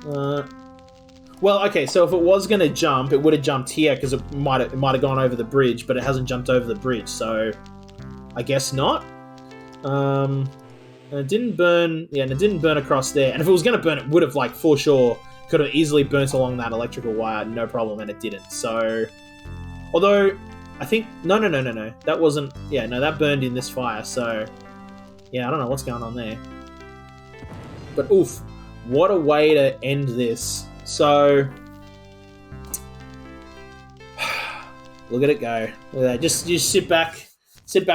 Well, okay, so if it was going to jump, it would have jumped here because it might have gone over the bridge, but it hasn't jumped over the bridge, so I guess not. And it didn't burn... Yeah, and it didn't burn across there. And if it was going to burn, it would have, like, for sure, could have easily burnt along that electrical wire, no problem, and it didn't. So... Although, I think... No. That wasn't... Yeah, no, that burned in this fire, so... Yeah, I don't know what's going on there. But, oof. What a way to end this So look at it go. Look at that. Just sit back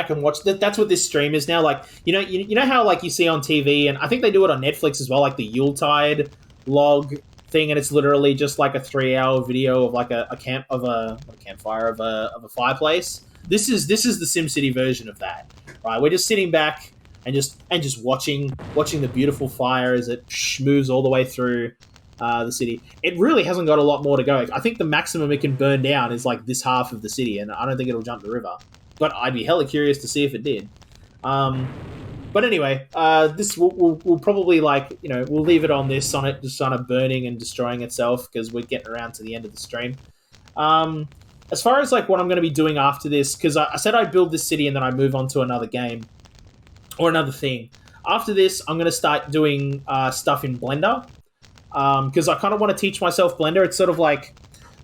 and watch. That's what this stream is now. Like, you know how like you see on TV, and I think they do it on Netflix as well, like the Yuletide log thing, and it's literally just like a 3-hour video of like a campfire of a fireplace. This is the SimCity version of that, right? We're just sitting back and just watching the beautiful fire as it moves all the way through the city. It really hasn't got a lot more to go. I think the maximum it can burn down is like this half of the city, and I don't think it'll jump the river. But I'd be hella curious to see if it did. But anyway, this we'll probably like, we'll leave it on this, on it just kind of burning and destroying itself, because we're getting around to the end of the stream. As far as like what I'm going to be doing after this, because I said I'd build this city and then I'd move on to another game or another thing. After this, I'm going to start doing stuff in Blender, because I kind of want to teach myself Blender. It's sort of like,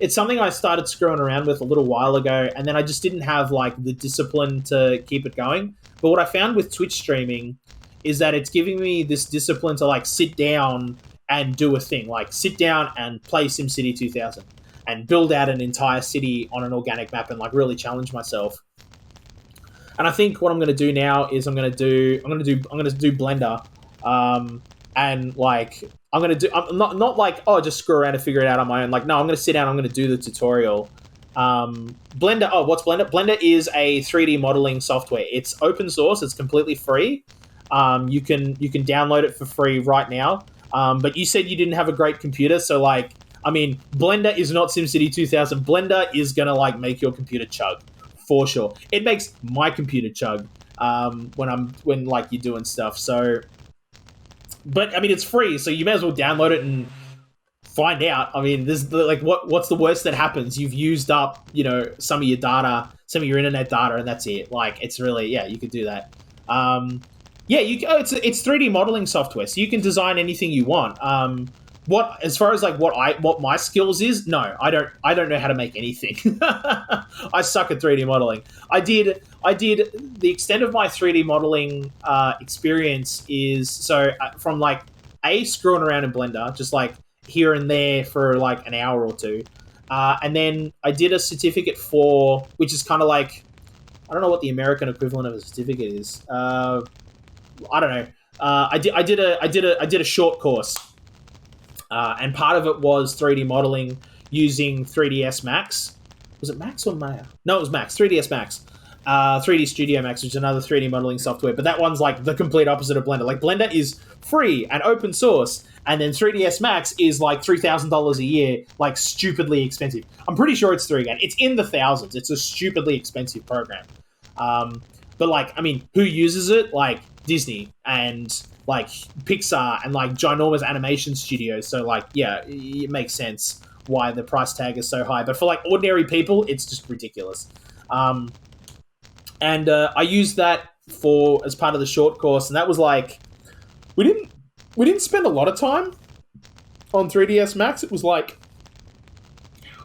it's something I started screwing around with a little while ago, and then I just didn't have like the discipline to keep it going. But what I found with Twitch streaming is that it's giving me this discipline to like sit down and do a thing, like sit down and play SimCity 2000 and build out an entire city on an organic map and like really challenge myself. And I think what I'm going to do now is I'm going to do Blender, and like I'm not like, oh, just screw around and figure it out on my own. Like, no, I'm going to sit down. I'm going to do the tutorial. Blender. Oh, what's Blender? Blender is a 3D modeling software. It's open source. It's completely free. You can download it for free right now. But you said you didn't have a great computer, so like, I mean, Blender is not SimCity 2000. Blender is gonna like make your computer chug for sure. It makes my computer chug when like you're doing stuff. So, but I mean, it's free, so you may as well download it and find out. I mean, this like what's the worst that happens? You've used up, some of your data, some of your internet data, and that's it. Like, it's really, yeah, you could do that. It's 3D modeling software, so you can design anything you want. As far as like what my skills is, no, I don't know how to make anything. I suck at 3D modeling. I did the extent of my 3D modeling experience is from like screwing around in Blender, just like here and there for like an hour or two, and then I did a certificate which is kind of like, I don't know what the American equivalent of a certificate is. I don't know. I did a short course, and part of it was 3D modeling using 3ds Max. Was it Max or Maya? No, it was Max. 3ds Max. 3D Studio Max, which is another 3D modeling software, but that one's like the complete opposite of Blender. Like, Blender is free and open source, and then 3ds Max is like $3,000 a year, like stupidly expensive. I'm pretty sure it's $3,000. It's in the thousands. It's a stupidly expensive program. But like, I mean, who uses it? Like Disney and like Pixar and like ginormous animation studios. So like, yeah, it makes sense why the price tag is so high. But for like ordinary people, it's just ridiculous. And I used that as part of the short course, and that was like, we didn't spend a lot of time on 3ds Max. It was like,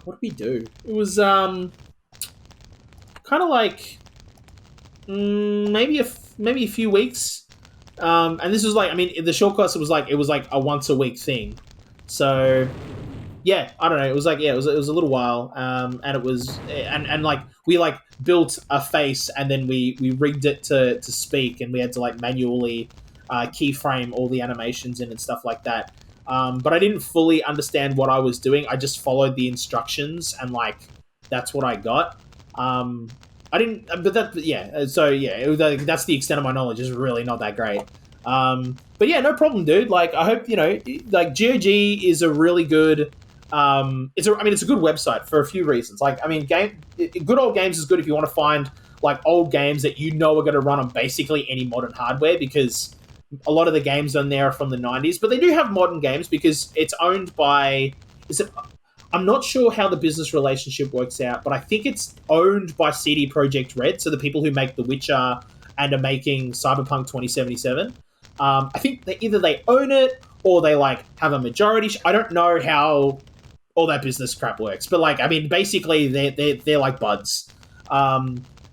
what did we do? It was kind of like maybe a few weeks. And this was like, I mean, the short course, it was like a once a week thing. So yeah, I don't know. It was like, yeah, it was a little while. And it was, and like, we like built a face, and then we rigged it to speak, and we had to like manually keyframe all the animations in and stuff like that. But I didn't fully understand what I was doing. I just followed the instructions, and like, that's what I got. I didn't, but that, yeah. So yeah, it was like, that's the extent of my knowledge. Is really not that great. But yeah, no problem, dude. Like, I hope, like, GOG is a really good. It's a good website for a few reasons. Like, I mean, Good Old Games is good if you want to find like old games that are going to run on basically any modern hardware, because a lot of the games on there are from the 90s. But they do have modern games because it's owned by. I'm not sure how the business relationship works out, but I think it's owned by CD Projekt Red, so the people who make The Witcher and are making Cyberpunk 2077. I think either they own it or they like have a majority. I don't know how all that business crap works, but like, I mean, basically they're like buds.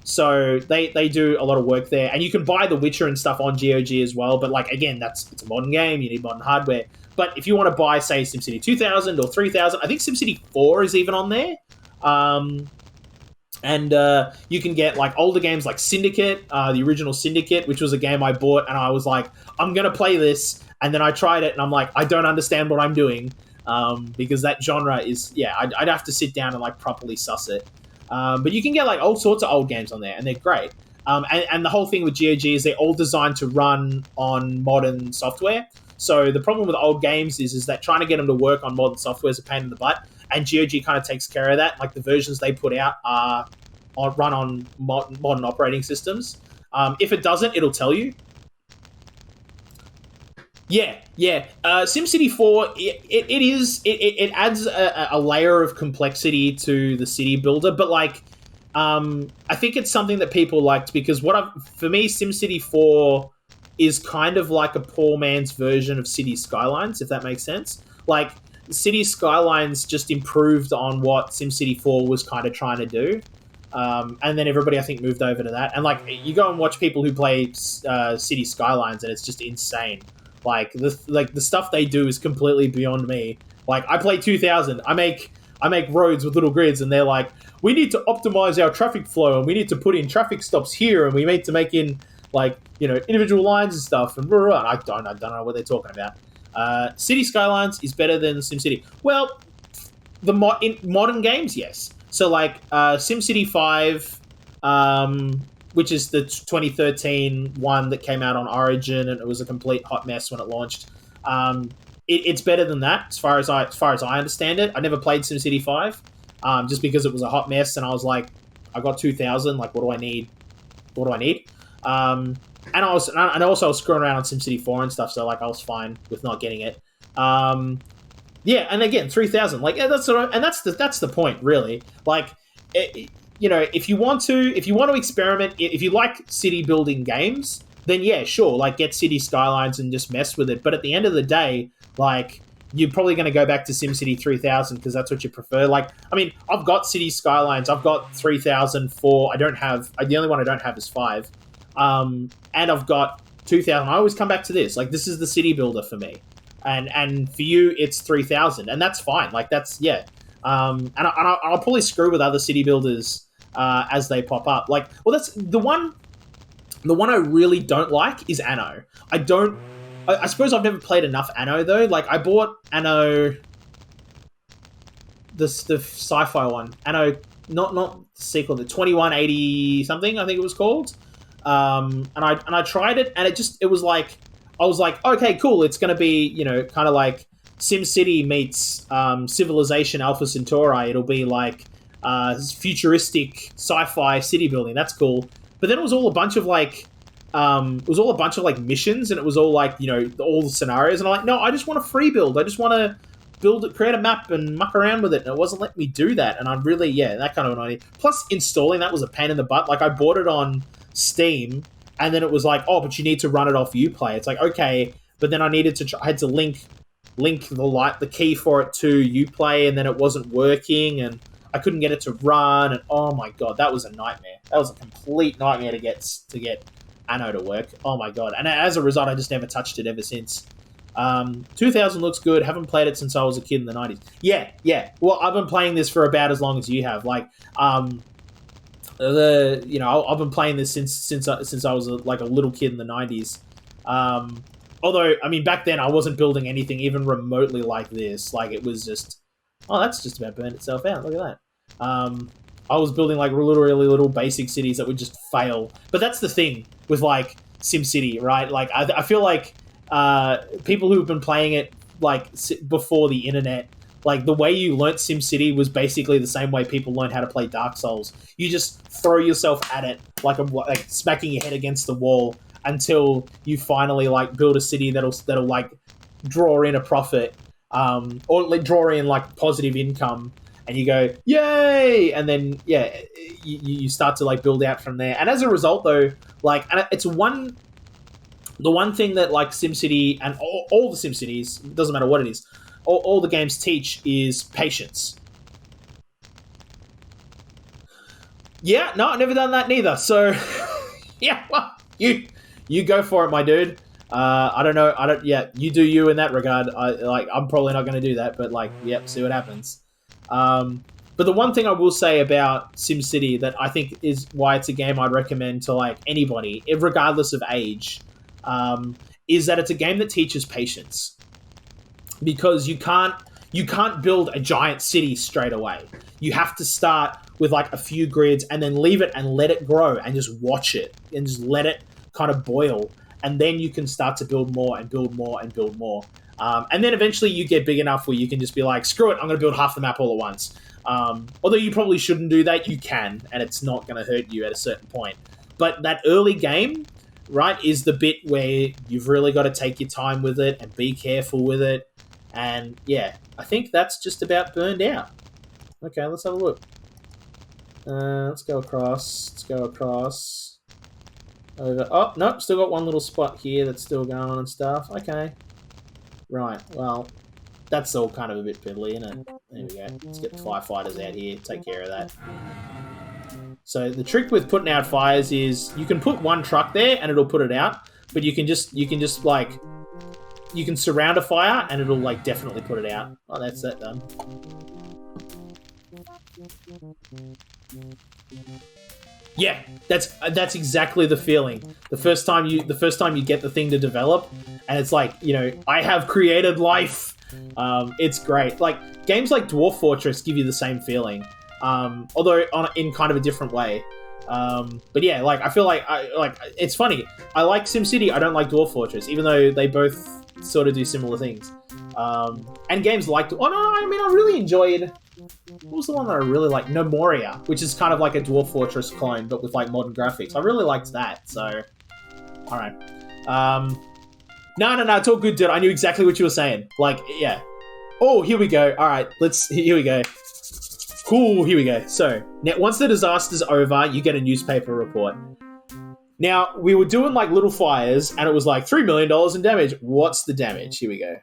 So they do a lot of work there, and you can buy The Witcher and stuff on GOG as well. But like, again, it's a modern game. You need modern hardware. But if you want to buy, say, SimCity 2000 or 3000, I think SimCity 4 is even on there. Um, and you can get like older games like Syndicate, the original Syndicate, which was a game I bought, and I was like, I'm gonna play this, and then I tried it, and I'm like, I don't understand what I'm doing, because that genre is, yeah, I'd have to sit down and like properly suss it. But you can get like all sorts of old games on there, and they're great. And the whole thing with GOG is they're all designed to run on modern software. So the problem with old games is that trying to get them to work on modern software is a pain in the butt, and GOG kind of takes care of that. Like the versions they put out run on modern operating systems. If it doesn't, it'll tell you. Yeah, yeah. SimCity 4, it adds a layer of complexity to the city builder, but like, I think it's something that people liked because for me, SimCity 4 is kind of like a poor man's version of City Skylines, if that makes sense. Like, City Skylines just improved on what SimCity 4 was kind of trying to do. And then everybody, I think, moved over to that. And, like, you go and watch people who play City Skylines, and it's just insane. Like, the stuff they do is completely beyond me. Like, I play 2000. I make roads with little grids, and they're like, we need to optimize our traffic flow, and we need to put in traffic stops here, and we need to make in, like, you know, individual lines and stuff, and blah, blah, blah. I don't know what they're talking about. City Skylines is better than SimCity. Well, in modern games, yes. So, like, SimCity 5, which is the 2013 one that came out on Origin, and it was a complete hot mess when it launched. It's better than that, as far as I understand it. I never played SimCity 5, just because it was a hot mess, and I was like, I got 2000. Like, what do I need? And also I was screwing around on SimCity 4 and stuff, so like I was fine with not getting it. Yeah, and again, 3000. Like, that's the point, really. Like, you know, if you want to experiment, if you like city building games, then yeah, sure, like get City Skylines and just mess with it. But at the end of the day, like, you're probably going to go back to SimCity 3000 because that's what you prefer. Like, I mean, I've got City Skylines, I've got 3004. The only one I don't have is 5. And I've got 2000. I always come back to this. Like, this is the city builder for me. And for you, it's 3000, and that's fine. Like, that's, yeah. And I'll probably screw with other city builders as they pop up. Like, well, that's the one. The one I really don't like is Anno. I suppose I've never played enough Anno though. Like, I bought Anno, the sci-fi one. Anno, not the sequel, the 2180 something, I think it was called. And I tried it, and it was like, I was like, okay, cool. It's going to be, you know, kind of like SimCity meets Civilization Alpha Centauri. It'll be like futuristic sci-fi city building. That's cool. But then it was all a bunch of like, missions, and it was all like, you know, all the scenarios. And I'm like, no, I just want a free build. I just want to build it, create a map, and muck around with it. And it wasn't letting me do that. And I'm really, yeah, that kind of annoying. Plus, installing that was a pain in the butt. Like, I bought it on Steam, and then it was like, oh, but you need to run it off Uplay. It's like, okay, but then I had to link the key for it to Uplay, and then it wasn't working, and I couldn't get it to run, and oh my god, that was a nightmare. That was a complete nightmare to get Anno to work. Oh my god. And as a result, I just never touched it ever since. 2000 looks good. Haven't played it since I was a kid in the 90s. Yeah. Well, I've been playing this for about as long as you have. Like, I've been playing this since I was a little kid in the 90s. Although, I mean, back then I wasn't building anything even remotely like this. Like, it was just, oh, that's just about burned itself out. Look at that. I was building like literally little basic cities that would just fail. But that's the thing with like SimCity, right? Like, I feel like people who've been playing it like before the internet, like, the way you learnt SimCity was basically the same way people learned how to play Dark Souls. You just throw yourself at it like smacking your head against the wall until you finally like build a city that'll like draw in a profit, or like draw in like positive income, and you go, yay! And then yeah, you start to like build out from there. And as a result, though, like, and it's the one thing that like SimCity and all the SimCities, it doesn't matter what it is, all the games teach is patience. Yeah, no, I've never done that neither. So, yeah, well, you go for it, my dude. I don't know. Yeah, you do you in that regard. I'm probably not going to do that, but like, yep, see what happens. But the one thing I will say about SimCity that I think is why it's a game I'd recommend to like anybody, regardless of age, is that it's a game that teaches patience, because you can't build a giant city straight away. You have to start with like a few grids and then leave it and let it grow and just watch it and just let it kind of boil. And then you can start to build more and build more and build more. And then eventually you get big enough where you can just be like, screw it, I'm going to build half the map all at once. Although you probably shouldn't do that, you can, and it's not going to hurt you at a certain point. But that early game, right, is the bit where you've really got to take your time with it and be careful with it. And yeah, I think that's just about burned out. Okay, let's have a look. Let's go across. Over. Oh, nope, still got one little spot here that's still going and stuff. Okay. Right, well, that's all kind of a bit piddly, isn't it? There we go. Let's get the firefighters out here, take care of that. So the trick with putting out fires is you can put one truck there and it'll put it out, but you can just like, you can surround a fire and it'll like definitely put it out. Oh, that's that done. Yeah, that's exactly the feeling. The first time you get the thing to develop, and it's like, you know, I have created life. It's great. Like games like Dwarf Fortress give you the same feeling, although in kind of a different way. But yeah, like I feel like it's funny. I like SimCity. I don't like Dwarf Fortress, even though they both sort of do similar things. And games like I really enjoyed. What was the one that I really liked? Nomoria, which is kind of like a Dwarf Fortress clone, but with like modern graphics. I really liked that. So, all right. No, it's all good, dude. I knew exactly what you were saying. Like, yeah. Oh, here we go. All right, here we go. Cool, here we go. So, now once the disaster's over, you get a newspaper report. Now, we were doing like little fires, and it was like $3 million in damage. What's the damage? Here we go.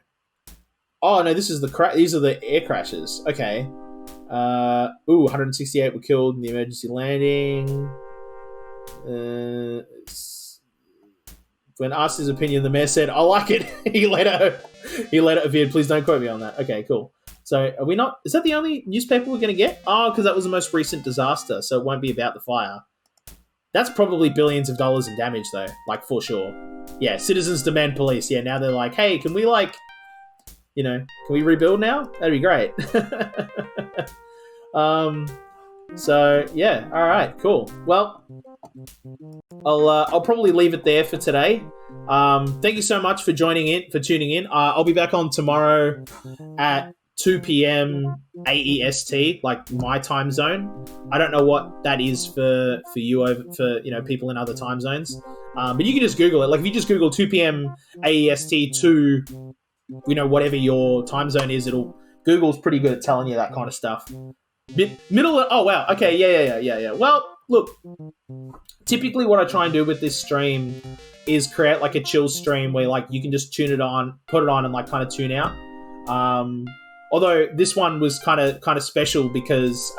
Oh no, this is these are the air crashes. Okay. 168 were killed in the emergency landing. When asked his opinion, the mayor said, "I like it." he later appeared. Please don't quote me on that. Okay, cool. So are we not? Is that the only newspaper we're going to get? Oh, because that was the most recent disaster, so it won't be about the fire. That's probably billions of dollars in damage, though. Like for sure. Yeah, citizens demand police. Yeah, now they're like, hey, can we like, you know, can we rebuild now? That'd be great. So yeah, all right, cool. Well, I'll probably leave it there for today. Thank you so much for tuning in. I'll be back on tomorrow at 2 p.m. AEST, like my time zone. I don't know what that is for you, for people in other time zones. But you can just Google it. Like if you just Google 2 p.m. AEST to whatever your time zone is, Google's pretty good at telling you that kind of stuff. Oh wow, okay, yeah. Well, look, typically what I try and do with this stream is create like a chill stream where like you can just tune it on, put it on, and like kind of tune out. Although this one was kind of special because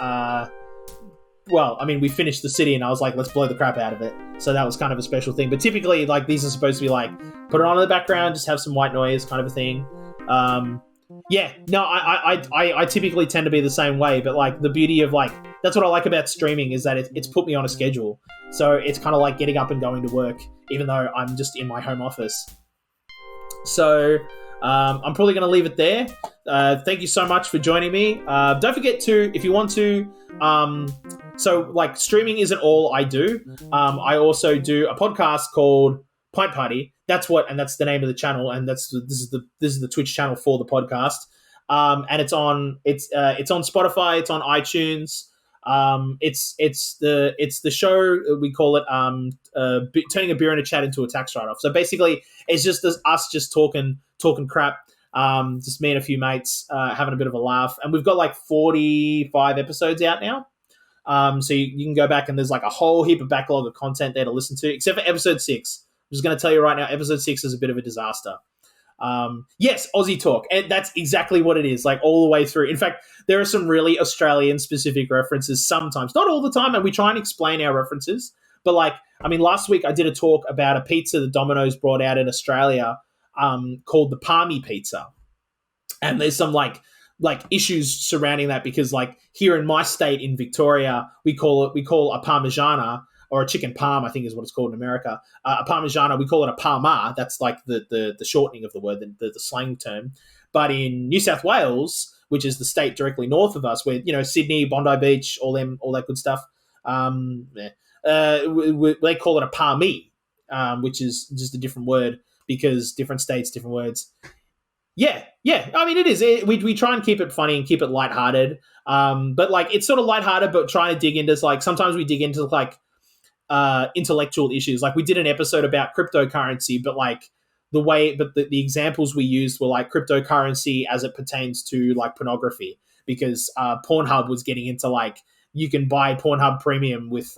we finished the city and I was like, let's blow the crap out of it. So that was kind of a special thing. But typically, like, these are supposed to be like, put it on in the background, just have some white noise kind of a thing. I typically tend to be the same way, but like the beauty of like, that's what I like about streaming is that it's put me on a schedule. So it's kind of like getting up and going to work, even though I'm just in my home office. So I'm probably going to leave it there. Thank you so much for joining me. Don't forget to, if you want to, so like streaming isn't all I do. I also do a podcast called Pint Party. That's the name of the channel, and this is the Twitch channel for the podcast. And it's on Spotify, it's on iTunes. It's the show, we call it turning a beer in a chat into a tax write-off. So basically, it's just us just talking crap. Just me and a few mates having a bit of a laugh, and we've got like 45 episodes out now. So you can go back and there's like a whole heap of backlog of content there to listen to, except for episode 6. I'm just going to tell you right now, episode 6 is a bit of a disaster. Yes, Aussie talk, and that's exactly what it is, like all the way through. In fact, there are some really Australian specific references sometimes, not all the time, and we try and explain our references, But like, I mean, last week I did a talk about a pizza that Domino's brought out in Australia, called the Palmy pizza, and there's some like issues surrounding that because like here in my state in Victoria, we call a parmigiana, or a chicken parm, I think is what it's called in America. A parmigiana, we call it a parma. That's like the shortening of the word, the slang term. But in New South Wales, which is the state directly north of us, where Sydney, Bondi Beach, all that good stuff, yeah, they call it a parmi, which is just a different word because different states, different words. Yeah, yeah. I mean, it is. We try and keep it funny and keep it lighthearted. But like it's sort of lighthearted, but trying to dig into like sometimes we dig into like intellectual issues. Like we did an episode about cryptocurrency, but like the examples we used were like cryptocurrency as it pertains to like pornography, because Pornhub was getting into like you can buy Pornhub Premium with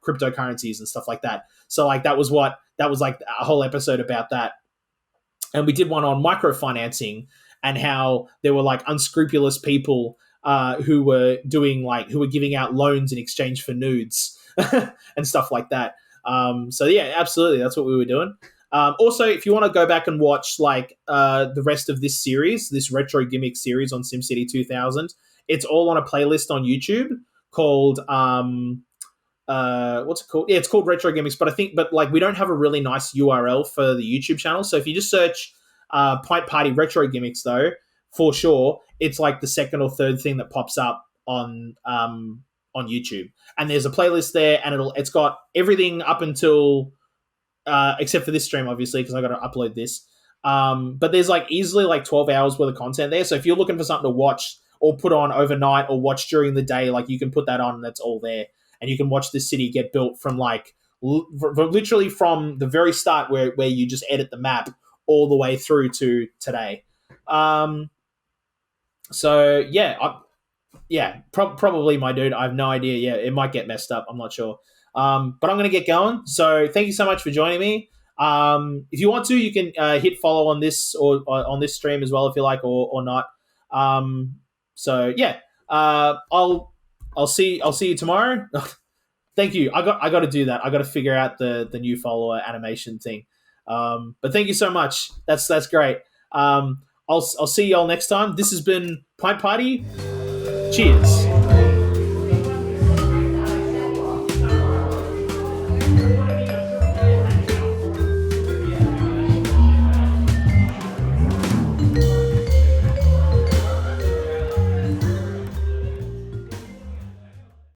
cryptocurrencies and stuff like that. So like that was like a whole episode about that. And we did one on microfinancing and how there were like unscrupulous people who were giving out loans in exchange for nudes and stuff like that. So yeah, absolutely, that's what we were doing. Also, if you want to go back and watch like the rest of this series, this retro gimmick series on SimCity 2000, it's all on a playlist on YouTube called what's it called? Yeah, it's called Retro Gimmicks. But like we don't have a really nice URL for the YouTube channel. So if you just search Pint Party Retro Gimmicks, though, for sure, it's like the second or third thing that pops up on YouTube. And there's a playlist there, and it's got everything up until except for this stream, obviously, because I got to upload this. But there's like easily like 12 hours worth of content there. So if you're looking for something to watch or put on overnight or watch during the day, like you can put that on, and that's all there. And you can watch this city get built from like literally from the very start where you just edit the map all the way through to today. So yeah, probably my dude. I have no idea. Yeah, it might get messed up. I'm not sure. But I'm going to get going. So thank you so much for joining me. If you want to, you can hit follow on this or on this stream as well if you like, or not. So yeah, I'll see you tomorrow. Thank you. I got to do that. I got to figure out the new follower animation thing. But thank you so much. That's great. I'll see y'all next time. This has been Pint Party. Cheers.